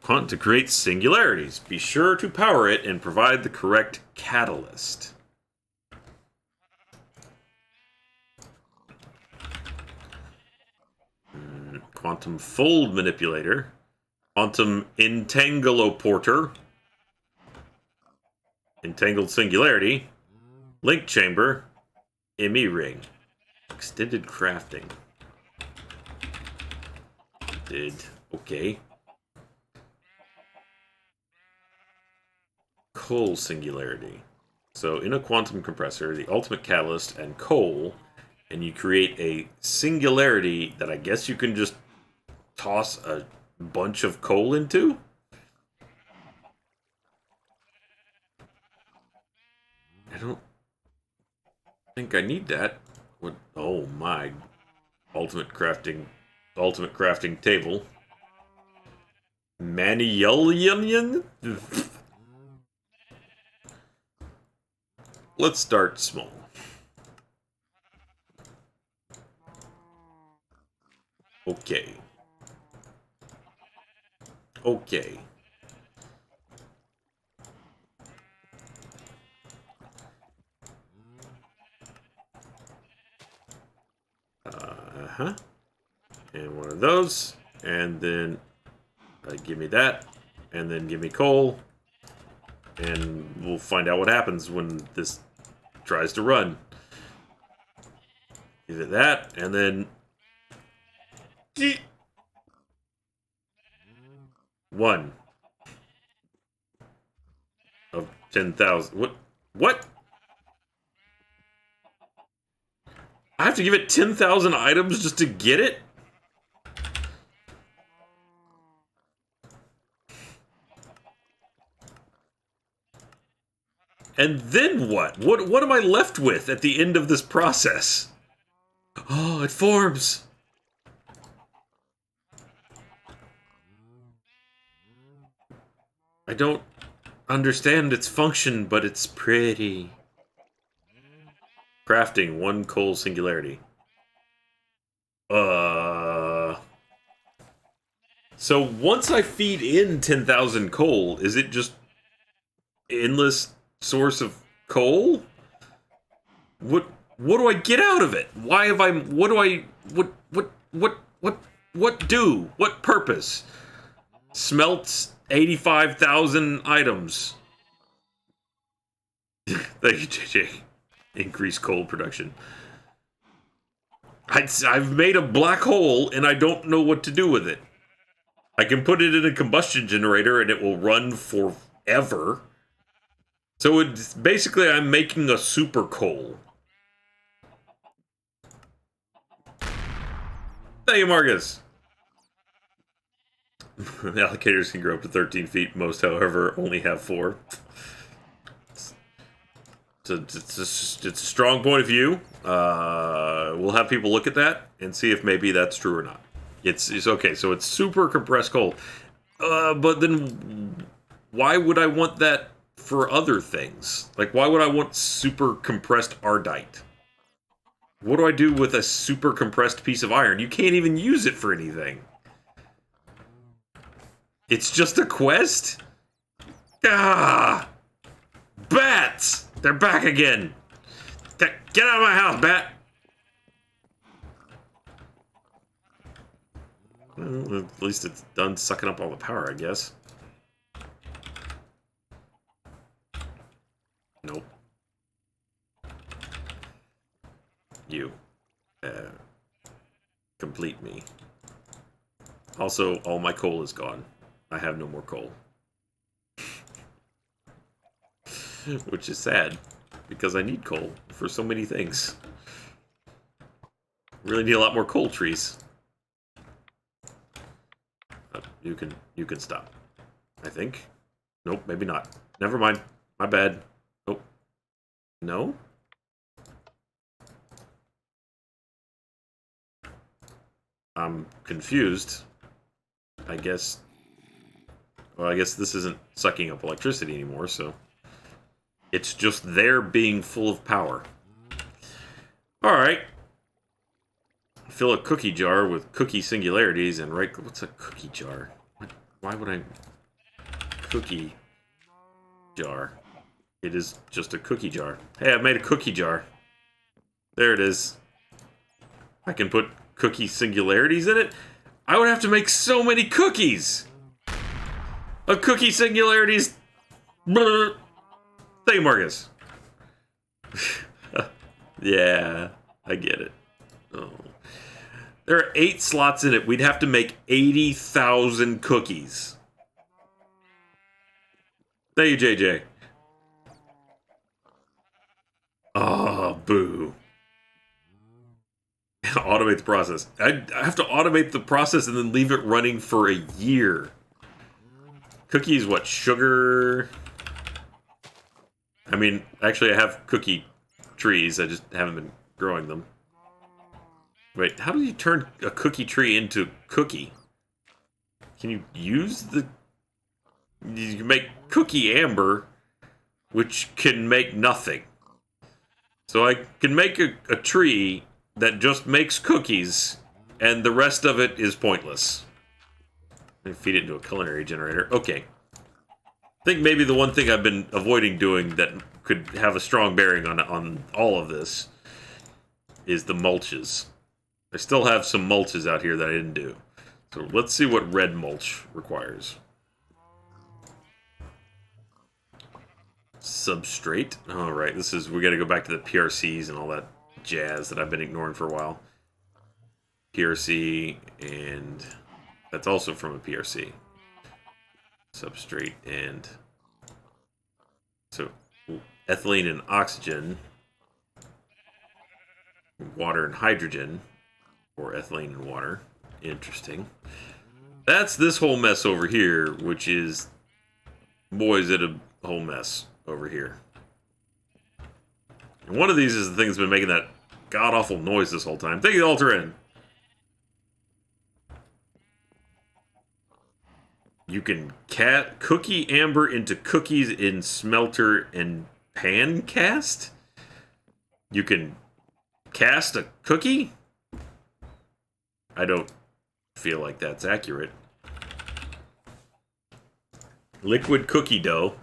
To create singularities. Be sure to power it and provide the correct catalyst. Quantum fold manipulator. Quantum entangloporter. Entangled singularity. Link chamber. ME ring. Extended crafting. Okay. Coal singularity. So in a quantum compressor, the ultimate catalyst and coal, and you create a singularity that I guess you can just toss a bunch of coal into? I don't think I need that. What? Oh my. Ultimate crafting table. Maniulian? Let's start small. Okay. And one of those, and then give me that, and then give me coal, and we'll find out what happens when this tries to run. Either that, and then... One. Of 10,000. What? I have to give it 10,000 items just to get it? And then what? What am I left with at the end of this process? Oh, it forms! I don't understand its function, but it's pretty. Crafting, 1 coal singularity. So once I feed in 10,000 coal, is it just endless source of coal? What do I get out of it? Why have I... What do I... What do? What purpose? Smelts 85,000 items. Thank you, JJ. Increase coal production. I've made a black hole, and I don't know what to do with it. I can put it in a combustion generator, and it will run forever. So it's basically I'm making a super coal. Thank you, Marcus. Allocators can grow up to 13 feet. Most, however, only have 4. It's a strong point of view. We'll have people look at that and see if maybe that's true or not. It's okay. So it's super compressed coal. But then why would I want that for other things? Like, why would I want super compressed ardite? What do I do with a super compressed piece of iron? You can't even use it for anything. It's just a quest? Ah! Bats! They're back again! Get out of my house, bat! Well, at least it's done sucking up all the power, I guess. Nope. You. Complete me. Also, all my coal is gone. I have no more coal. Which is sad, because I need coal for so many things. Really need a lot more coal trees. You can stop. I think. Nope, maybe not. Never mind. My bad. Nope. No? I'm confused. I guess... Well, I guess this isn't sucking up electricity anymore, so... It's just there being full of power. Alright. Fill a cookie jar with cookie singularities and write... What's a cookie jar? Why would I... Cookie jar. It is just a cookie jar. Hey, I've made a cookie jar. There it is. I can put cookie singularities in it? I would have to make so many cookies! A cookie singularities... Thank you, Marcus. Yeah, I get it. Oh. There are 8 slots in it. We'd have to make 80,000 cookies. Thank you, JJ. Oh, boo. Automate the process. I have to automate the process and then leave it running for a year. Cookies, what? Sugar? I mean, actually, I have cookie trees. I just haven't been growing them. Wait, how do you turn a cookie tree into cookie? Can you use the... You can make cookie amber, which can make nothing. So I can make a tree that just makes cookies, and the rest of it is pointless. I feed it into a culinary generator. Okay. I think maybe the one thing I've been avoiding doing that could have a strong bearing on all of this is the mulches. I still have some mulches out here that I didn't do. So let's see what red mulch requires. Substrate. Alright, this is... We gotta go back to the PRCs and all that jazz that I've been ignoring for a while. PRC, and... That's also from a PRC. Substrate and... So, ethylene and oxygen. Water and hydrogen. Or ethylene and water. Interesting. That's this whole mess over here, which is... Boy, is it a whole mess over here. And one of these is the thing that's been making that god-awful noise this whole time. Thank you, Alterin. You can cookie amber into cookies in smelter and pan cast? You can cast a cookie? I don't feel like that's accurate. Liquid cookie dough.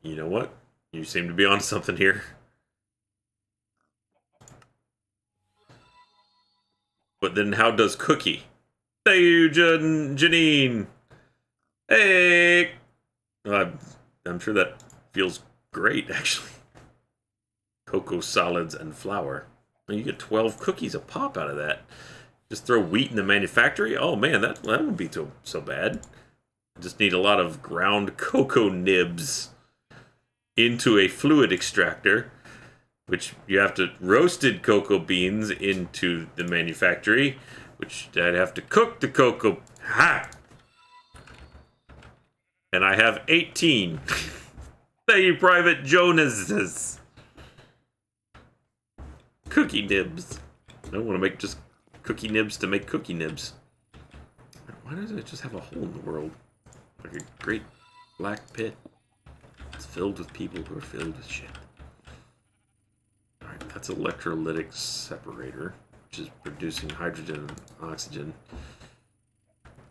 You know what? You seem to be on something here. But then how does Cookie? Thank you, Janine. Hey! I'm sure that feels great, actually. Cocoa solids and flour. You get 12 cookies a pop out of that. Just throw wheat in the manufactory? Oh man, that wouldn't be so bad. Just need a lot of ground cocoa nibs into a fluid extractor, which you have to roasted cocoa beans into the manufactory, which I'd have to cook the cocoa. Ha! And I have 18. Thank you, Private Jonas. Cookie nibs. I don't want to make just cookie nibs to make cookie nibs. Why does it just have a hole in the world? Like a great black pit. It's filled with people who are filled with shit. Alright, that's electrolytic separator, which is producing hydrogen and oxygen.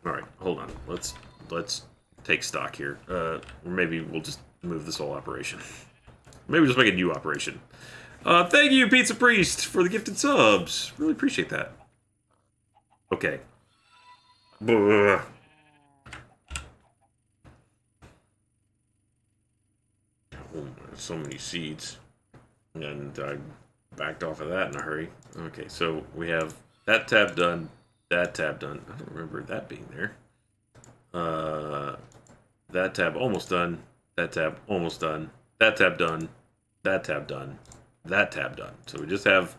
Alright, hold on. Let's take stock here. Or maybe we'll just move this whole operation. Maybe just make a new operation. Thank you, Pizza Priest, for the gifted subs. Really appreciate that. Okay. Buh. Oh, so many seeds. And I backed off of that in a hurry. Okay, so we have that tab done, that tab done. I don't remember that being there. That tab almost done, that tab almost done, that tab done, that tab done, that tab done. So we just have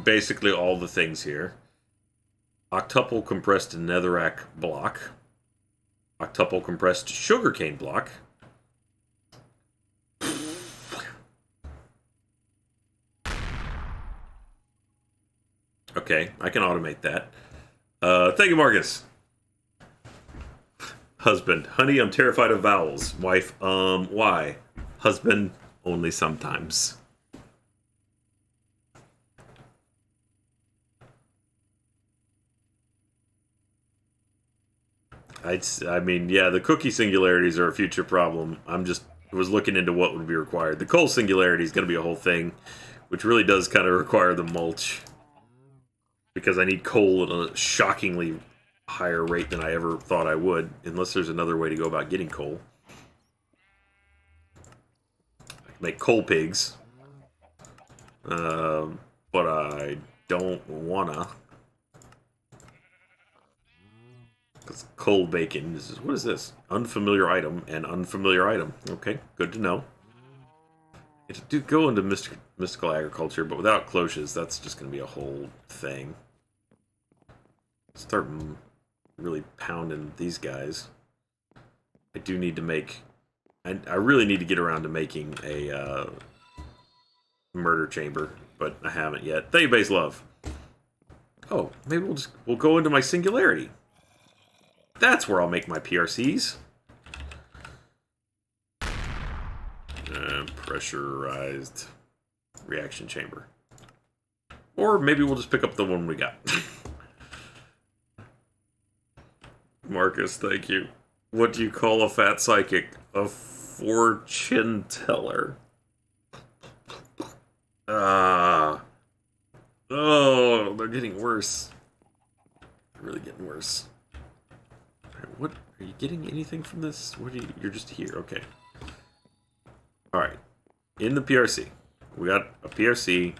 basically all the things here. Octuple compressed netherrack block. Octuple compressed sugarcane block. Okay, I can automate that. Thank you, Marcus. Husband. Honey, I'm terrified of vowels. Wife, why? Husband, only sometimes. I mean, yeah, the cookie singularities are a future problem. Was looking into what would be required. The coal singularity is going to be a whole thing, which really does kind of require the mulch. Because I need coal at a shockingly higher rate than I ever thought I would, unless there's another way to go about getting coal. I can make coal pigs. But I don't wanna. Because coal bacon, what is this? Unfamiliar item and unfamiliar item. Okay, good to know. It do go into mystical agriculture, but without cloches, that's just going to be a whole thing. Start really pounding these guys. I do need to make... I really need to get around to making a murder chamber, but I haven't yet. Thank you, Base Love. Oh, maybe we'll go into my singularity. That's where I'll make my PRCs. Pressurized reaction chamber. Or maybe we'll just pick up the one we got. Marcus, thank you. What do you call a fat psychic? A fortune teller. Oh, they're getting worse. They're really getting worse. What? Are you getting anything from this? You're just here. Okay. Alright. In the PRC. We got a PRC.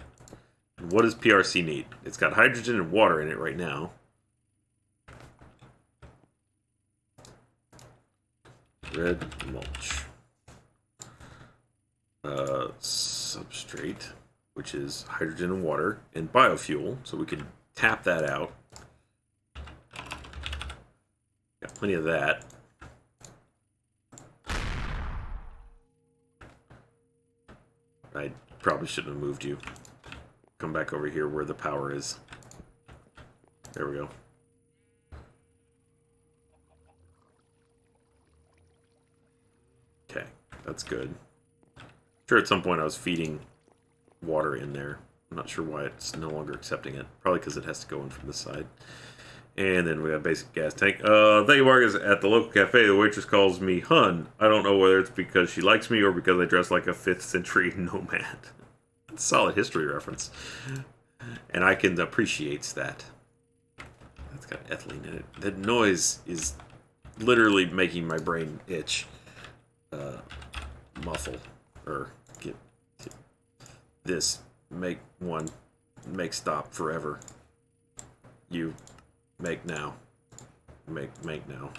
What does PRC need? It's got hydrogen and water in it right now. Red mulch. Substrate, which is hydrogen and water, and biofuel, so we can tap that out. Got plenty of that. I probably shouldn't have moved you. Come back over here where the power is. There we go. Okay, that's good. Sure, at some point I was feeding water in there. I'm not sure why it's no longer accepting it. Probably because it has to go in from this side. And then we have basic gas tank. Thank you, Marcus. At the local cafe, the waitress calls me Hun. I don't know whether it's because she likes me or because I dress like a 5th century nomad. Solid history reference. And I can appreciate that. It's got ethylene in it. That noise is literally making my brain itch. Muffle. Or get this. Make one. Make stop forever. You. Make now. Make now.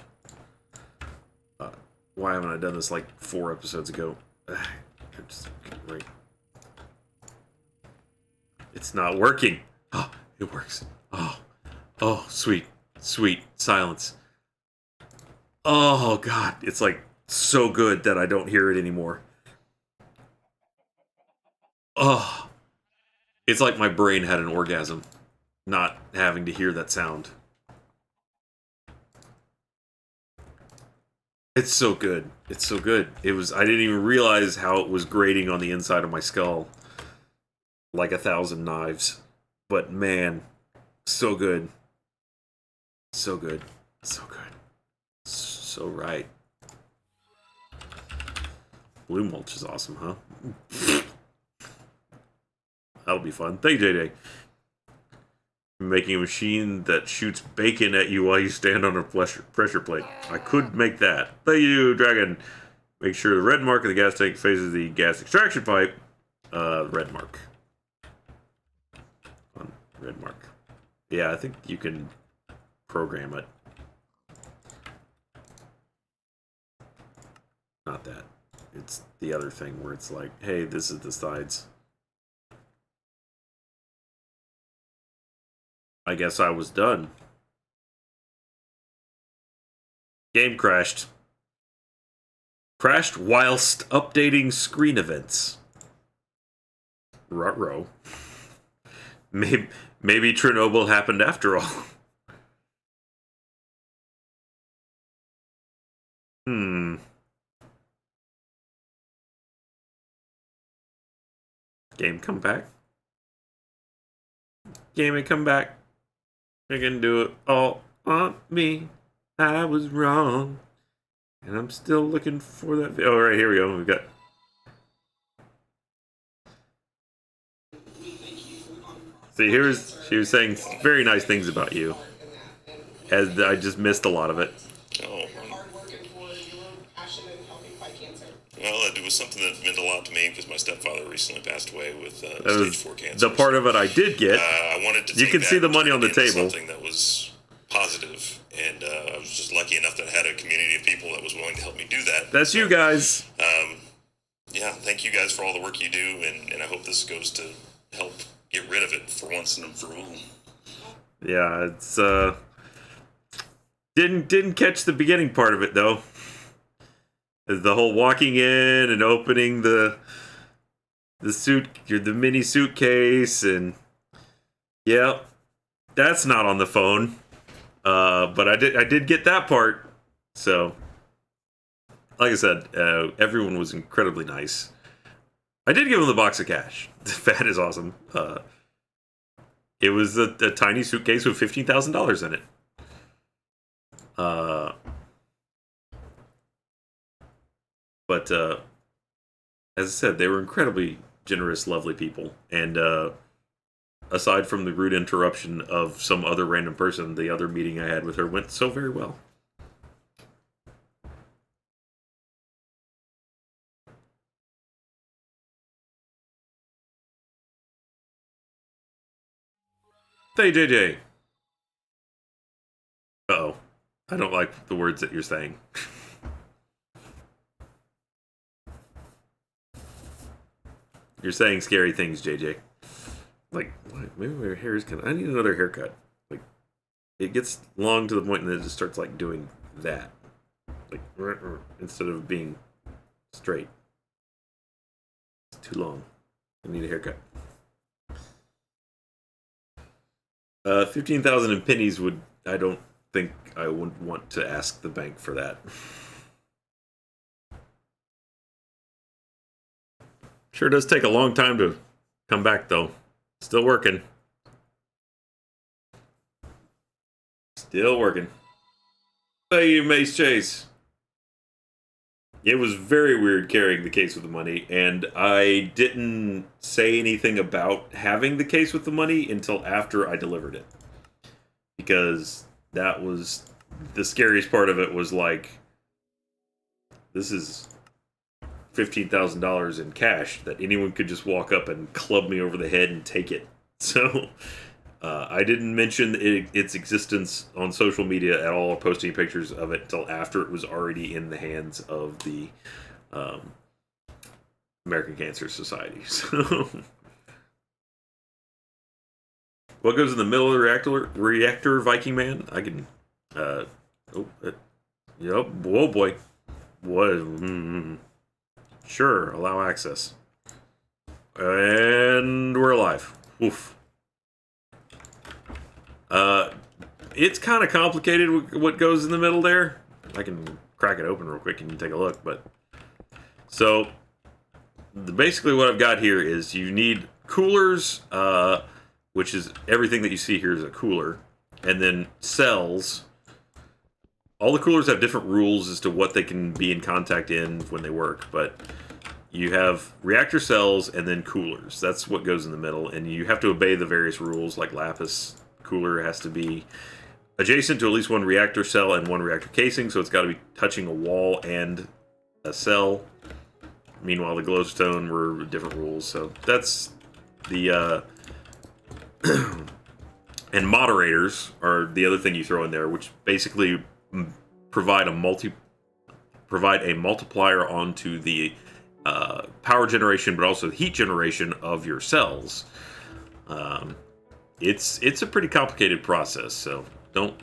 Why haven't I done this like 4 episodes ago? Right. It's not working. Oh, it works. Oh, sweet silence. Oh God, it's like so good that I don't hear it anymore. Oh, it's like my brain had an orgasm, not having to hear that sound. It's so good. It's so good. It was. I didn't even realize how it was grating on the inside of my skull, like 1,000 knives. But man, so good. So good. So good. So right. Blue mulch is awesome, huh? That'll be fun. Thank you, JJ. Making a machine that shoots bacon at you while you stand on a pressure plate. I could make that. Thank you, Dragon. Make sure the red mark of the gas tank faces the gas extraction pipe. Red mark. Red mark. Yeah, I think you can program it. Not that. It's the other thing where it's like, hey, this is the sides. I guess I was done. Game crashed. Crashed whilst updating screen events. Ruh-roh. Maybe Chernobyl happened after all. Game, come back. Game, come back. I can do it all on me. I was wrong. And I'm still looking for that. Oh, right, here we go. We've got. See, she was saying very nice things about you. As I just missed a lot of it. Oh. Well, it was something that meant a lot to me because my stepfather recently passed away with stage 4 cancer. The part of it I did get. I wanted to. You can see the money on the table. Something that was positive, and I was just lucky enough that I had a community of people that was willing to help me do that. That's so, you guys. Yeah, thank you guys for all the work you do, and I hope this goes to help get rid of it for once and for all. Yeah, it's didn't catch the beginning part of it though. The whole walking in and opening the mini suitcase, and yeah, that's not on the phone. But I did get that part. So, like I said, everyone was incredibly nice. I did give him the box of cash. That is awesome. It was a tiny suitcase with $15,000 in it. But as I said, they were incredibly generous, lovely people. And aside from the rude interruption of some other random person, the other meeting I had with her went so very well. Hey, JJ. Uh-oh. I don't like the words that you're saying. You're saying scary things, JJ. Like, maybe my hair is I need another haircut. Like, it gets long to the point that it just starts, like, doing that. Like, instead of being straight. It's too long. I need a haircut. 15,000 in pennies would... I don't think I would want to ask the bank for that. Sure does take a long time to come back, though. Still working. Still working. Thank you, Mace Chase. It was very weird carrying the case with the money, and I didn't say anything about having the case with the money until after I delivered it. Because that was the scariest part of it. Was like, this is $15,000 in cash that anyone could just walk up and club me over the head and take it. So I didn't mention its existence on social media at all, or posting pictures of it until after it was already in the hands of the American Cancer Society. So, what goes in the middle of the reactor, Viking Man? I can. Yep. Whoa, boy. What? Sure, allow access. And we're alive. Oof. It's kind of complicated what goes in the middle there. I can crack it open real quick and you can take a look. But so basically what I've got here is you need coolers, which is everything that you see here is a cooler, and then cells. All the coolers have different rules as to what they can be in contact in when they work, but you have reactor cells and then coolers. That's what goes in the middle, and you have to obey the various rules, like lapis cooler has to be adjacent to at least one reactor cell and one reactor casing, so it's got to be touching a wall and a cell. Meanwhile, the glowstone were different rules, so that's the... and moderators are the other thing you throw in there, which basically provide a multiplier onto the power generation, but also heat generation of your cells. It's a pretty complicated process, so don't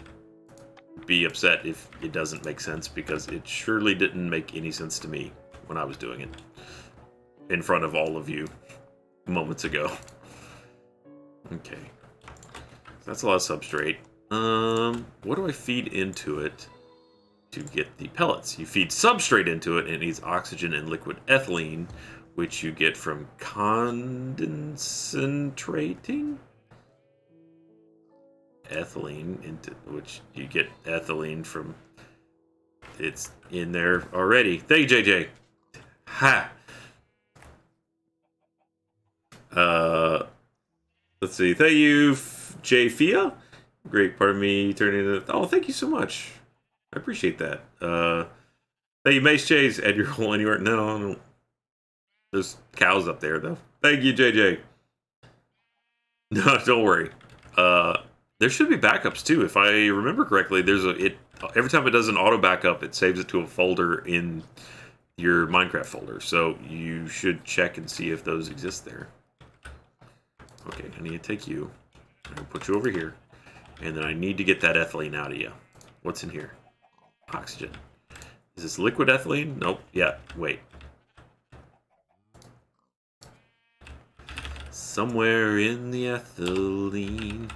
be upset if it doesn't make sense, because it surely didn't make any sense to me when I was doing it in front of all of you moments ago. Okay, that's a lot of substrate. What do I feed into it to get the pellets? You feed substrate into it, and it needs oxygen and liquid ethylene, which you get from concentrating ethylene, into which you get ethylene from. It's in there already. Thank you, JJ. Ha. Let's see. Thank you, J Fia. Great part of me turning into. Oh, thank you so much. I appreciate that. Thank you, Mace Chase. Add your hole anywhere. No. There's cows up there, though. Thank you, JJ. No, don't worry. There should be backups too, if I remember correctly. Every time it does an auto backup, it saves it to a folder in your Minecraft folder. So you should check and see if those exist there. Okay, I need to take you. I'm gonna put you over here, and then I need to get that ethylene out of you. What's in here? Oxygen. Is this liquid ethylene? Nope. Yeah. Wait. Somewhere in the ethylene.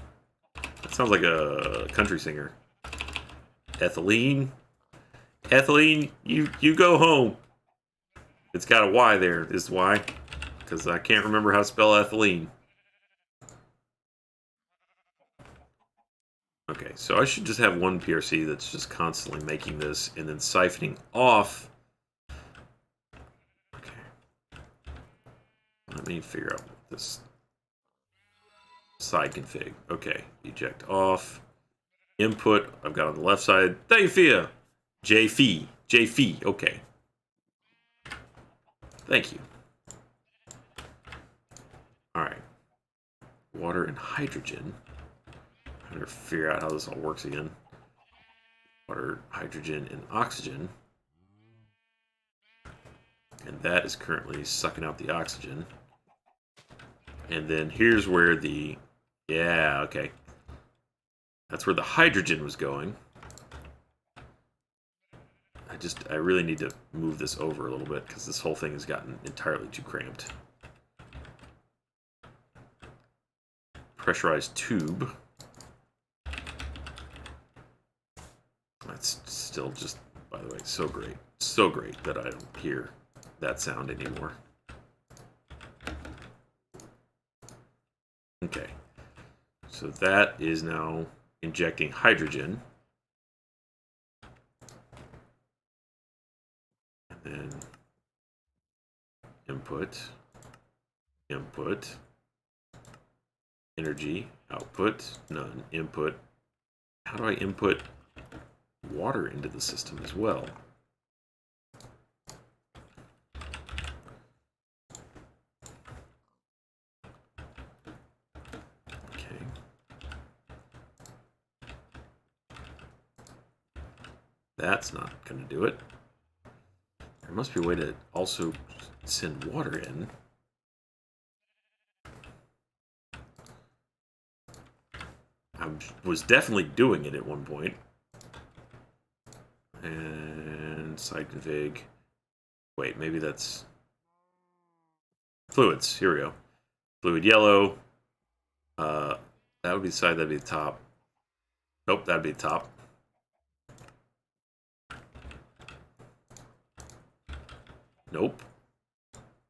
That sounds like a country singer. Ethylene. Ethylene, you go home. It's got a Y there. Is why? Because I can't remember how to spell ethylene. Okay, so I should just have one PRC that's just constantly making this and then siphoning off. Okay. Let me figure out this side config. Okay, eject off. Input, I've got on the left side. Thank you, Fia. JFE. Okay. Thank you. Alright. Water and hydrogen. I'm trying to figure out how this all works again. Water, hydrogen, and oxygen. And that is currently sucking out the oxygen. And then here's where the... Yeah, okay. That's where the hydrogen was going. I really need to move this over a little bit, because this whole thing has gotten entirely too cramped. Pressurized tube. That's still just, by the way, so great. So great that I don't hear that sound anymore. Okay. So that is now injecting hydrogen. And then input, energy, output, none, input, how do I input water into the system as well? Okay. That's not going to do it. There must be a way to also send water in. I was definitely doing it at one point. And side config. Wait, maybe that's fluids. Here we go. Fluid yellow. That would be the side, that'd be the top. Nope, that'd be the top. Nope.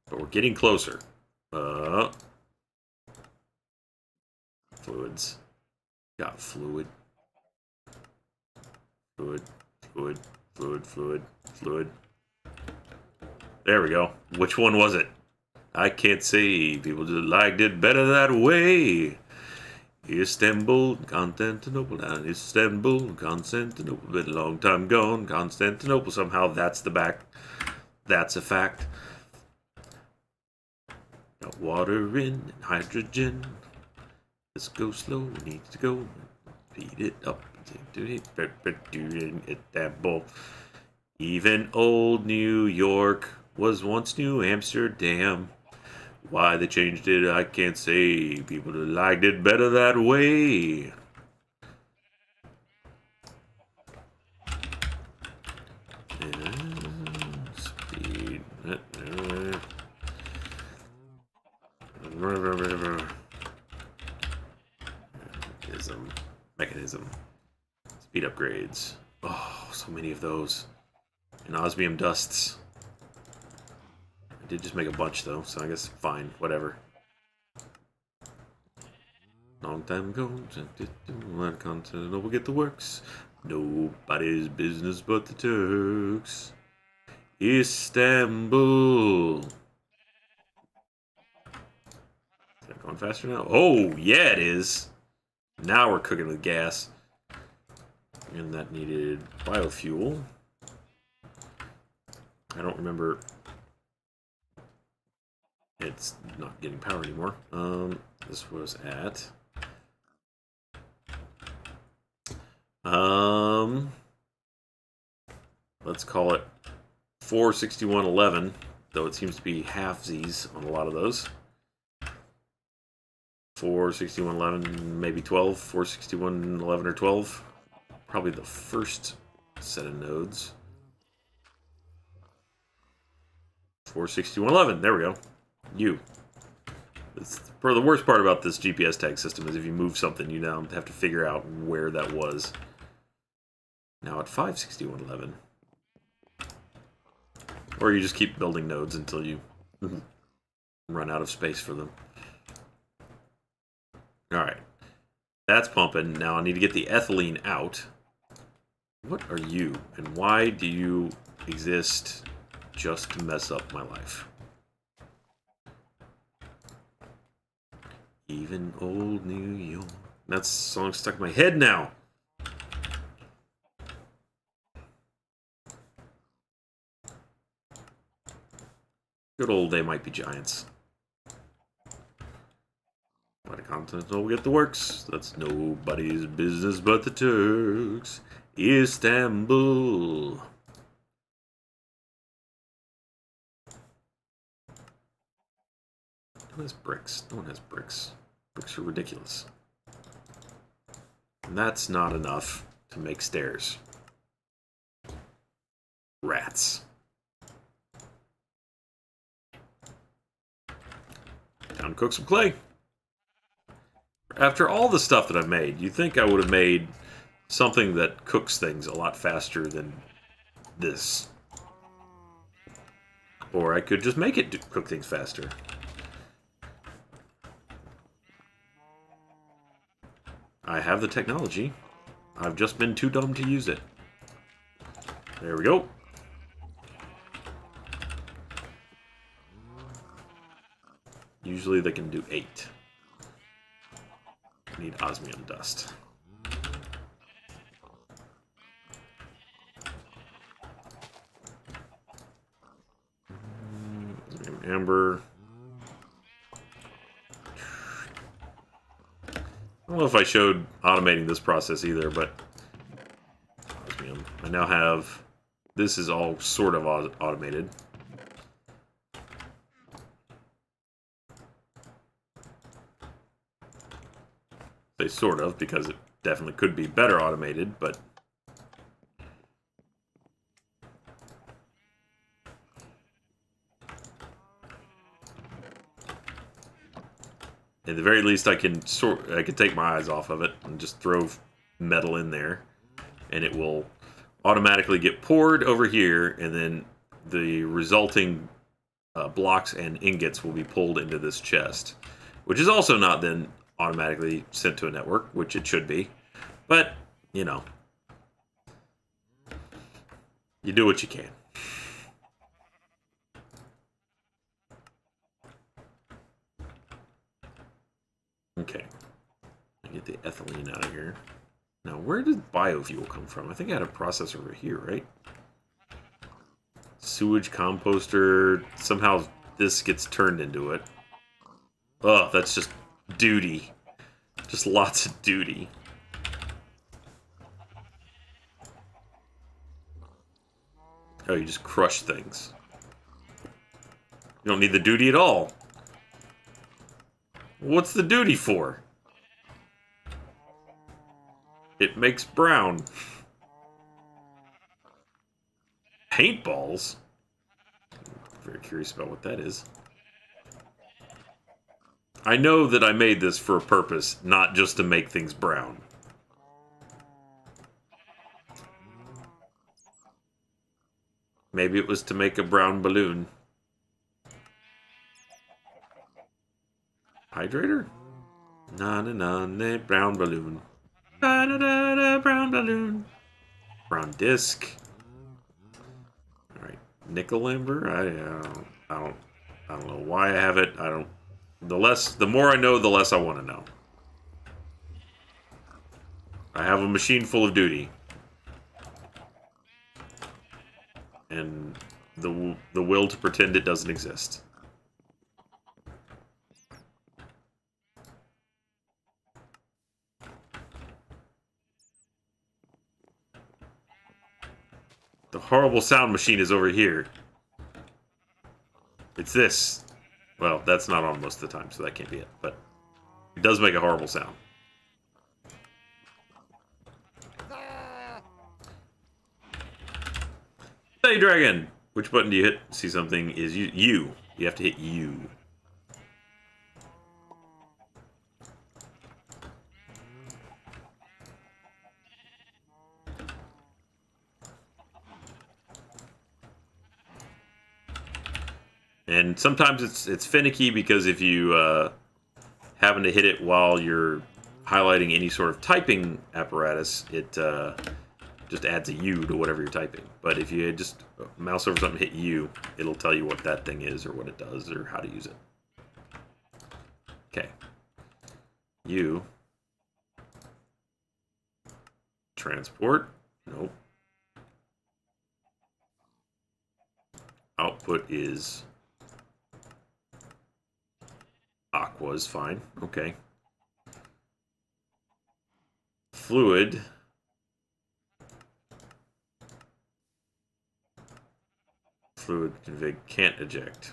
But we're getting closer. Fluids. Got fluid. Fluid. Fluid. Fluid. Fluid. Fluid. There we go. Which one was it? I can't say. People just liked it better that way. Istanbul, Constantinople, down Istanbul, Constantinople, been a long time gone, Constantinople. Somehow that's the back. That's a fact. Got water in, hydrogen. Let's go slow, we need to go. Speed it up. Istanbul. Even old New York was once New Amsterdam. Why they changed it, I can't say. People liked it better that way. Speed. Mechanism. Speed upgrades. Oh, so many of those. And osmium dusts. I did just make a bunch though, so I guess fine, whatever. Long time ago, Constantinople get the works. Nobody's business but the Turks. Istanbul. Is that going faster now? Oh, yeah, it is. Now we're cooking with gas. And that needed biofuel. I don't remember. It's not getting power anymore. This was at let's call it 461.11, though it seems to be halfsies on a lot of those. 461.11, maybe 12, 461.11 or 12. Probably the first set of nodes. 461.11, there we go. For the worst part about this GPS tag system is if you move something, you now have to figure out where that was. Now at 561.11. Or you just keep building nodes until you run out of space for them. Alright. That's pumping. Now I need to get the ethylene out. What are you? And why do you exist just to mess up my life? Even old New York. That song stuck in my head now. Good old They Might Be Giants. By the continental will get the works. That's nobody's business but the Turks. Istanbul. Who has bricks? No one has bricks. Bricks are ridiculous. And that's not enough to make stairs. Rats. Time to cook some clay. After all the stuff that I've made, you'd think I would have made something that cooks things a lot faster than this. Or I could just make it cook things faster. I have the technology. I've just been too dumb to use it. There we go. Usually they can do 8. Need osmium dust. amber. I don't know if I showed automating this process either, but I now have, this is all sort of automated. Say sort of, because it definitely could be better automated, but at the very least, I can take my eyes off of it and just throw metal in there, and it will automatically get poured over here, and then the resulting blocks and ingots will be pulled into this chest, which is also not then automatically sent to a network, which it should be. But, you know, you do what you can. Okay. I get the ethylene out of here. Now, where did biofuel come from? I think I had a process over here, right? Sewage composter. Somehow this gets turned into it. Ugh, that's just duty. Just lots of duty. Oh, you just crush things. You don't need the duty at all. What's the duty for? It makes brown. Paintballs? I'm very curious about what that is. I know that I made this for a purpose, not just to make things brown. Maybe it was to make a brown balloon. Hydrator? Na brown balloon. Brown balloon. Brown disc. All right, nickel amber. I don't know why I have it. The more I know, the less I want to know. I have a machine full of duty, and the will to pretend it doesn't exist. The horrible sound machine is over here. It's this. Well, that's not on most of the time, so that can't be it. But it does make a horrible sound. Hey, Dragon! Which button do you hit? See something is U. You have to hit U. And sometimes it's finicky because if you happen to hit it while you're highlighting any sort of typing apparatus, it just adds a U to whatever you're typing. But if you just mouse over something, hit U, it'll tell you what that thing is or what it does or how to use it. Okay. U. Transport. Nope. Output is aqua's fine. Okay. Fluid. Fluid config can't eject.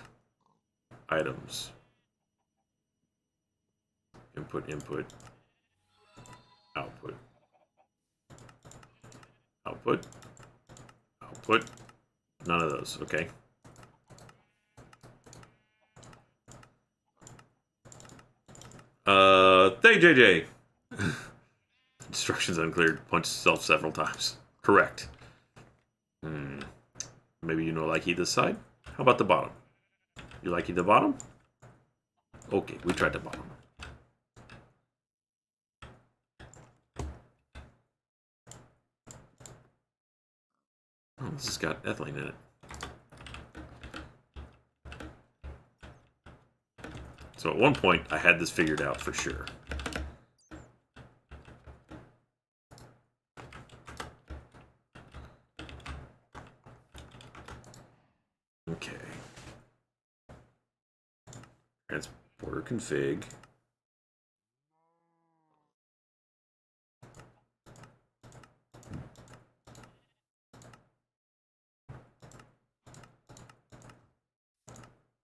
Items. Input. Output. Output. None of those. Okay. Thank JJ. Instructions unclear. Punch self several times. Correct. Maybe you know likey this side? How about the bottom? You likey the bottom? Okay, we tried the bottom. Oh, this has got ethylene in it. So at one point, I had this figured out for sure. Okay. Transporter config.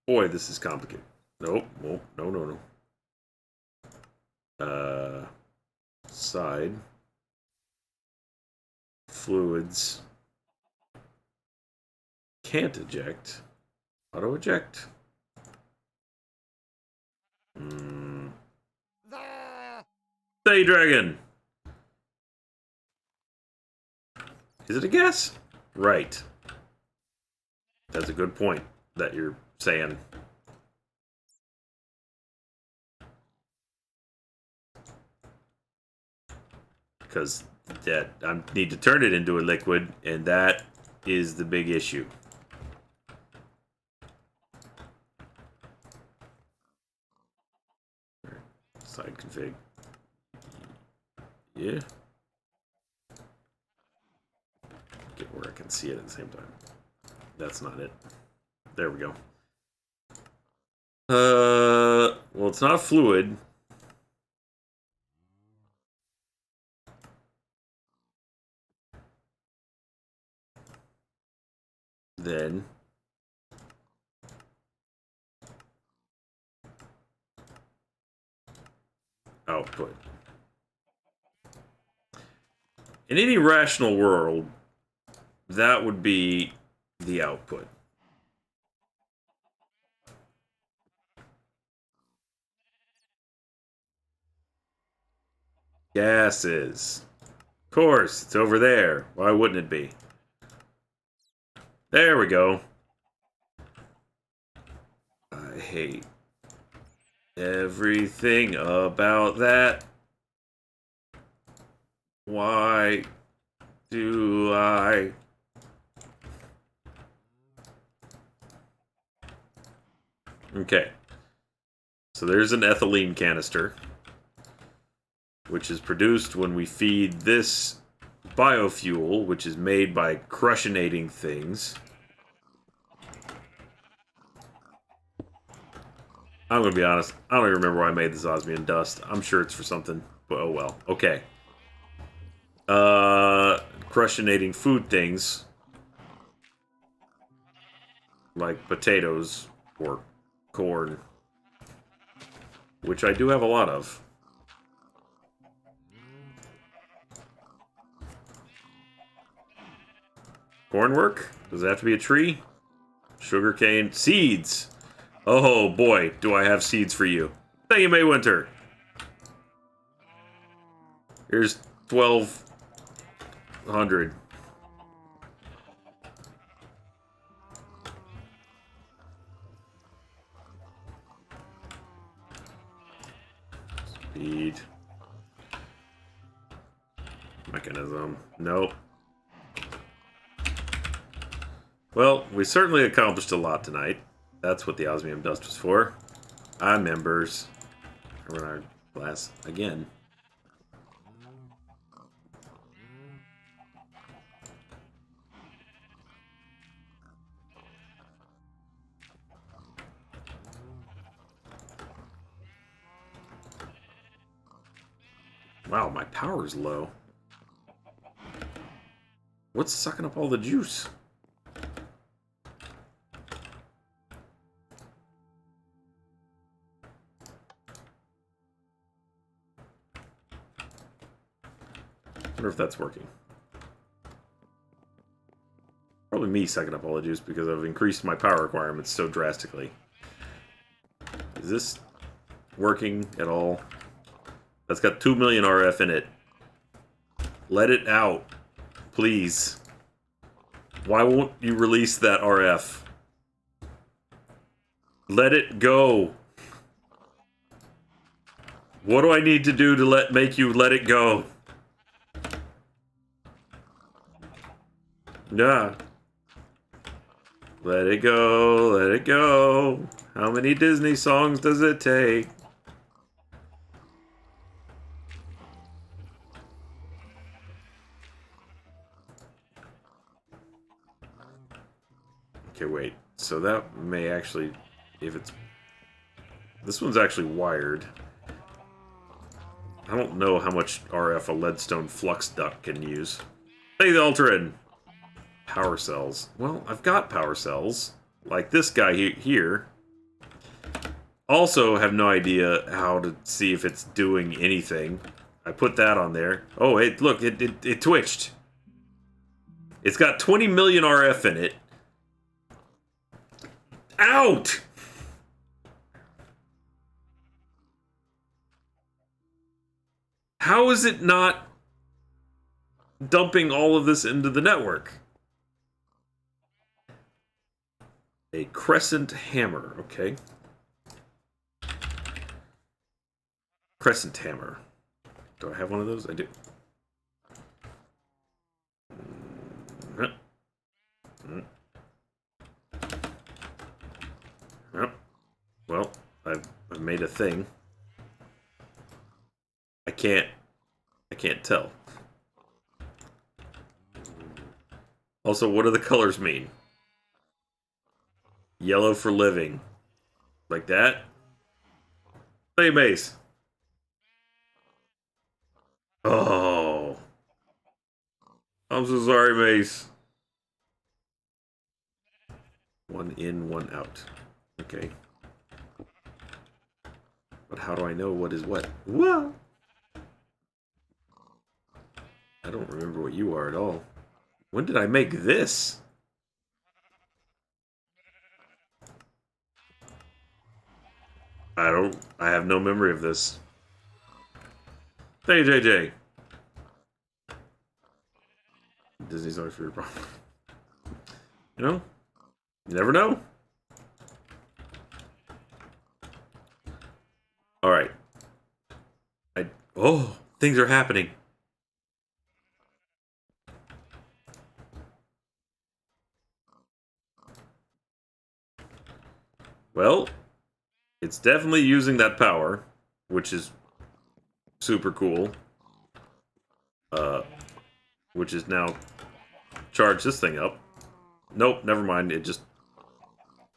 Boy, this is complicated. Nope. Well, no. Side. Fluids. Can't eject. Auto eject. Day Dragon. Is it a guess? Right. That's a good point that you're saying. Because that I need to turn it into a liquid, and that is the big issue. Side config. Yeah. Get where I can see it at the same time. That's not it. There we go. Well, it's not a fluid. Then output. In any rational world, that would be the output. Gases. Of course, it's over there. Why wouldn't it be? There we go. I hate everything about that. Why do I? Okay. So there's an ethylene canister, which is produced when we feed this biofuel, which is made by crushinating things. I'm gonna be honest, I don't even remember why I made this osmium dust. I'm sure it's for something, but oh well. Okay. Crushinating food things like potatoes or corn, which I do have a lot of. Corn work? Does it have to be a tree? Sugarcane. Seeds! Oh boy, do I have seeds for you. Thank you, Maywinter. Here's 1,200. Speed. Mechanism. Nope. Well, we certainly accomplished a lot tonight. That's what the osmium dust was for. I'm members. Run our glass again. Wow, my power's low. What's sucking up all the juice? I wonder if that's working. Probably me sucking up all the juice because I've increased my power requirements so drastically. Is this working at all? That's got 2 million RF in it. Let it out, please. Why won't you release that RF? Let it go. What do I need to do to make you let it go? Nah. Let it go, let it go. How many Disney songs does it take? Okay, wait. So that may actually, if it's This one's actually wired. I don't know how much RF a leadstone flux duct can use. Hey, the Ultran! Power cells. Well, I've got power cells. Like this guy here. Also have no idea how to see if it's doing anything. I put that on there. Oh, look, it twitched. It's got 20 million RF in it. Out! How is it not dumping all of this into the network? A crescent hammer, okay. Crescent hammer. Do I have one of those? I do. Well, I've made a thing. I can't tell. Also, what do the colors mean? Yellow for living. Like that? Hey, Mace. Oh. I'm so sorry, Mace. One in, one out. Okay. But how do I know what is what? Whoa! I don't remember what you are at all. When did I make this? I have no memory of this. Hey, JJ. Disney's always for your problem. You know? You never know. Alright. Oh, things are happening. Well, it's definitely using that power, which is super cool. Which is now charge this thing up. Nope, never mind. It just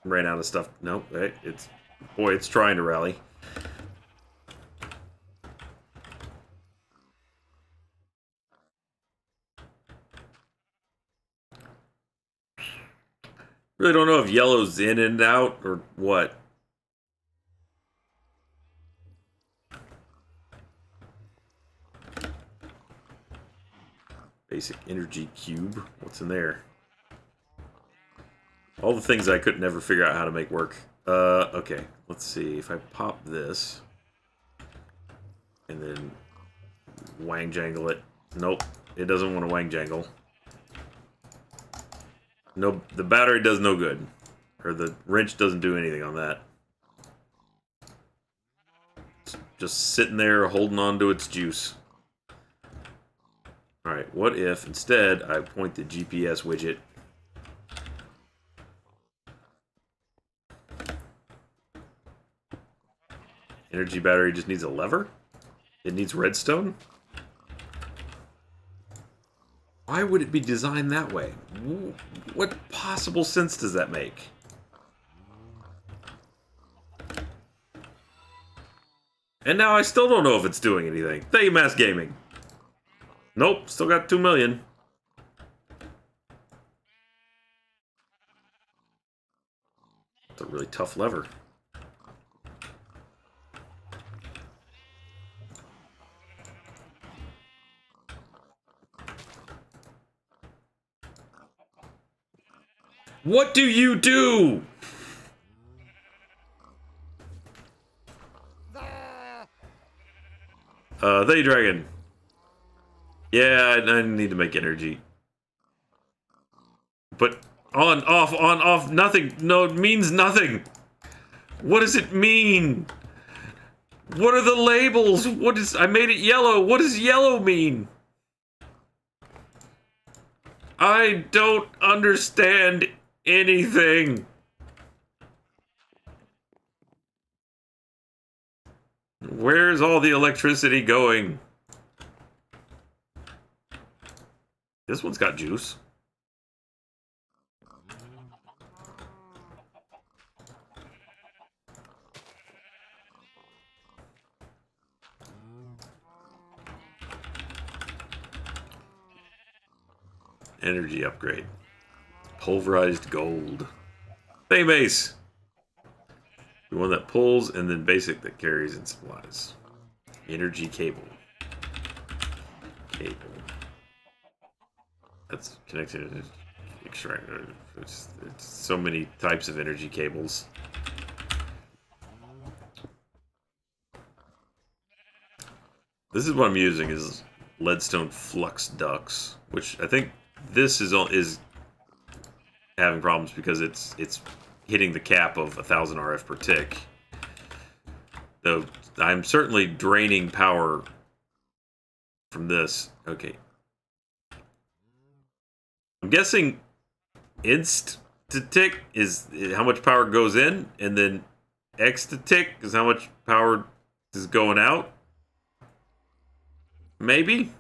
ran out of stuff. Nope, hey, it's trying to rally. Really don't know if yellow's in and out or what. Basic energy cube. What's in there? All the things I could never figure out how to make work. Okay. Let's see. If I pop this and then wang jangle it. Nope. It doesn't want to wang jangle. No, the battery does no good. Or the wrench doesn't do anything on that. It's just sitting there holding on to its juice. Alright, what if instead I point the GPS widget energy battery just needs a lever? It needs redstone? Why would it be designed that way? What possible sense does that make? And now I still don't know if it's doing anything. Thank you, Mass Gaming. Nope, still got 2 million. It's a really tough lever. What do you do? They dragon. Yeah, I need to make energy. But on, off, nothing. No, it means nothing. What does it mean? What are the labels? What is... I made it yellow. What does yellow mean? I don't understand anything. Where's all the electricity going? This one's got juice. energy upgrade. Pulverized gold. Hey, base. The one that pulls, and then basic that carries and supplies. Energy cable. Cable. That's connected to extract. It's so many types of energy cables. This is what I'm using is leadstone flux ducts, which I think this is having problems because it's hitting the cap of 1,000 RF per tick. Though I'm certainly draining power from this. Okay. I'm guessing inst to tick is how much power goes in, and then X to tick is how much power is going out. Maybe?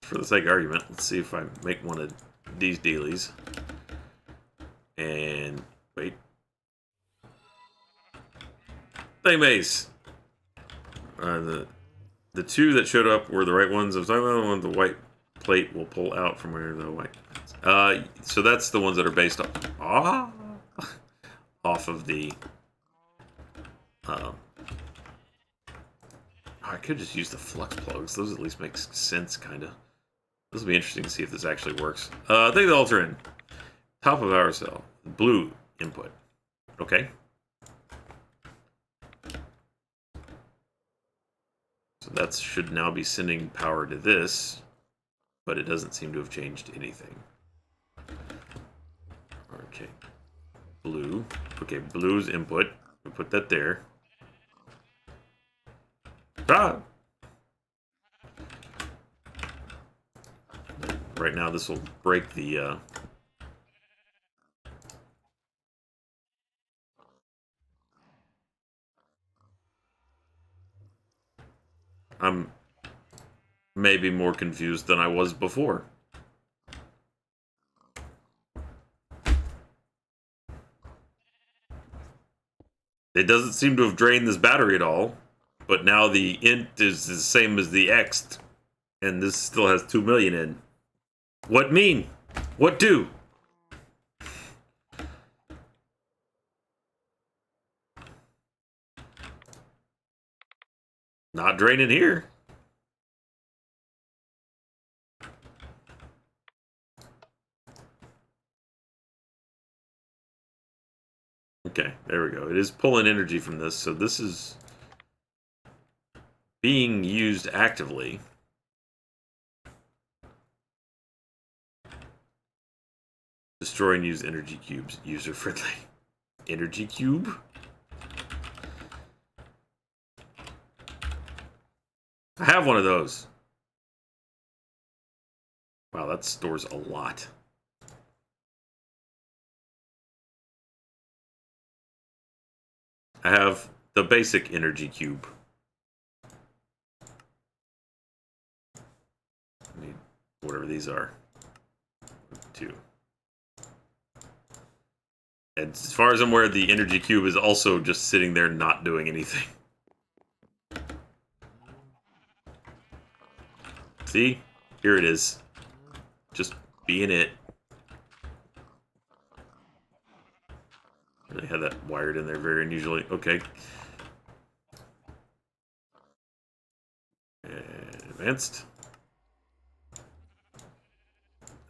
For the sake of argument, let's see if I make one of these dealies. And wait. Hey, Mace. The two that showed up were the right ones. I was talking about the one the white plate will pull out from where the white. So that's the ones that are based off of the. I could just use the flux plugs. Those at least make sense, kind of. This will be interesting to see if this actually works. Take the altar in. Top of our cell. Blue input. Okay. So that should now be sending power to this, but it doesn't seem to have changed anything. Okay. Blue. Okay, blue's input. We put that there. Ah! Right now this will break the I'm maybe more confused than I was before. It doesn't seem to have drained this battery at all, but now the int is the same as the ext, and this still has 2 million in. What mean? What do? Not draining here. Okay, there we go. It is pulling energy from this, so this is being used actively. Destroy and use energy cubes. User-friendly. Energy cube? I have one of those. Wow, that stores a lot. I have the basic energy cube. I need whatever these are. 2. And as far as I'm aware, the energy cube is also just sitting there not doing anything. See? Here it is. Just being it. They had that wired in there very unusually. Okay. And advanced.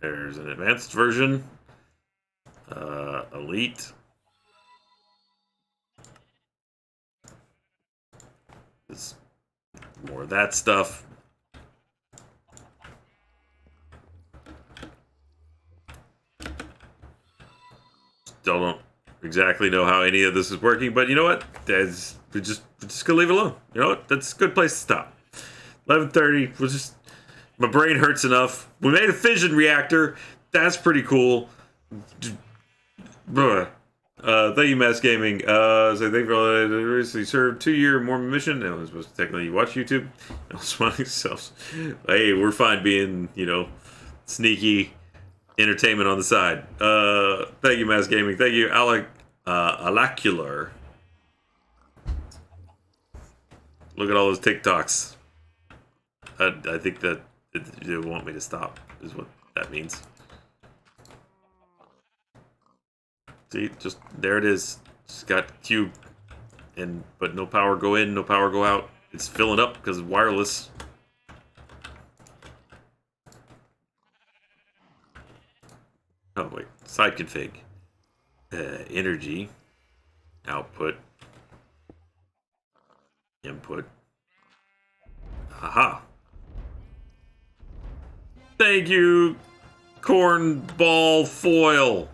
There's an advanced version. Elite. There's more of that stuff. Still don't exactly know how any of this is working, but you know what? We're just gonna leave it alone. You know what? That's a good place to stop. 11:30. We'll just. My brain hurts enough. We made a fission reactor. That's pretty cool. Thank you, Mass Gaming. So thank you for recently served 2-year Mormon mission. And I was supposed to technically watch YouTube. I was smiling myself. Hey, we're fine being, sneaky entertainment on the side. Thank you, Mass Gaming. Thank you, Alacular. Look at all those TikToks. I think that They want me to stop, is what that means. See, just there it is. Just got cube, but no power go in, no power go out. It's filling up because it's wireless. Oh wait, side config. Energy, output, input. Aha. Thank you, cornball foil.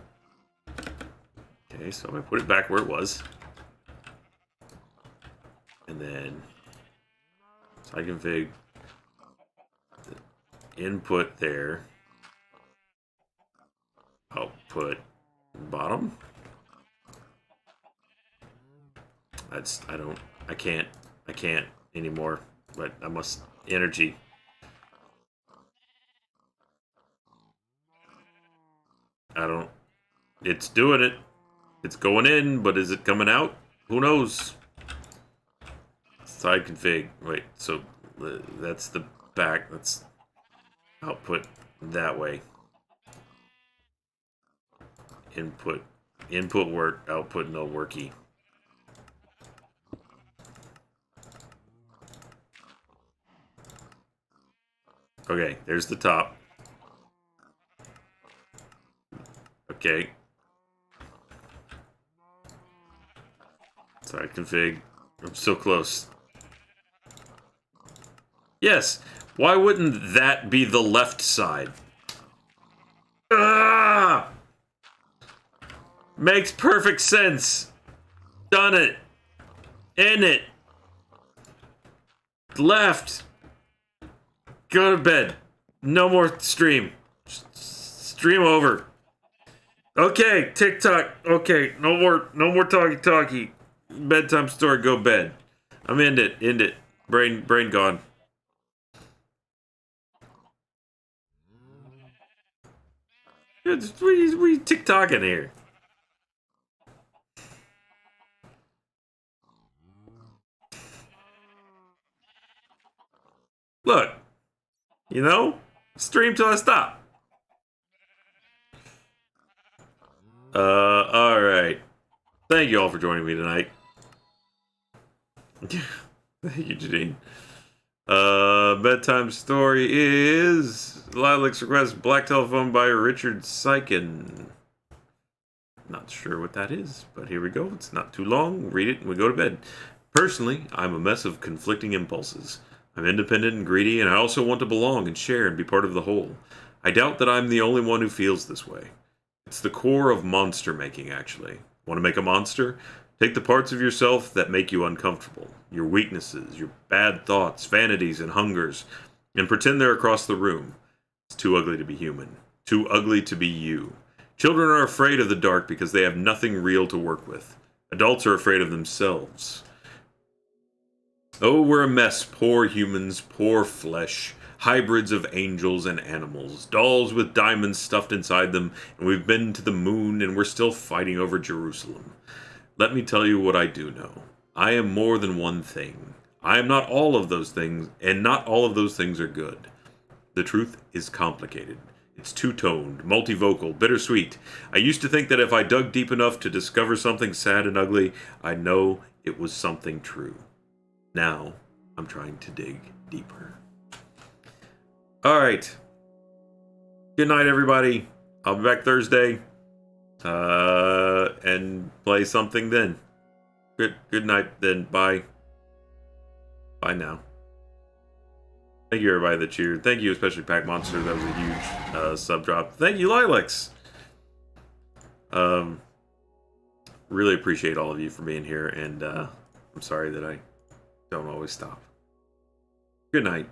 Okay, so I'm gonna put it back where it was. And then side config, input there, output bottom. I can't anymore, but I must energy. It's doing it. It's going in, but is it coming out? Who knows? Side config. Wait, so that's the back. That's output that way. Input work, output no worky. Okay, there's the top. Okay. Side config. I'm so close. Yes. Why wouldn't that be the left side? Ah! Makes perfect sense. Done it. In it. Left. Go to bed. No more stream. Stream over. Okay, TikTok. Okay, no more talkie. Bedtime story, go bed. I'm end it. Brain gone. We TikToking here. Look, stream till I stop. All right. Thank you all for joining me tonight. Thank you, Janine. Bedtime story is Lilac's request, Black Telephone by Richard Siken. Not sure what that is, but here we go. It's not too long. Read it and we go to bed. Personally, I'm a mess of conflicting impulses. I'm independent and greedy, and I also want to belong and share and be part of the whole. I doubt that I'm the only one who feels this way. It's the core of monster making, actually. Want to make a monster? Take the parts of yourself that make you uncomfortable, your weaknesses, your bad thoughts, vanities, and hungers, and pretend they're across the room. It's too ugly to be human. Too ugly to be you. Children are afraid of the dark because they have nothing real to work with. Adults are afraid of themselves. Oh, we're a mess, poor humans, poor flesh, hybrids of angels and animals, dolls with diamonds stuffed inside them, and we've been to the moon and we're still fighting over Jerusalem. Let me tell you what I do know. I am more than one thing. I am not all of those things, and not all of those things are good. The truth is complicated. It's two-toned, multivocal, bittersweet. I used to think that if I dug deep enough to discover something sad and ugly, I'd know it was something true. Now, I'm trying to dig deeper. Alright. Good night, everybody. I'll be back Thursday. And play something then. Good night then. Bye. Bye now. Thank you everybody that cheered. Thank you especially Pack Monster. That was a huge sub drop. Thank you Lilacs. Really appreciate all of you for being here, and I'm sorry that I don't always stop. Good night.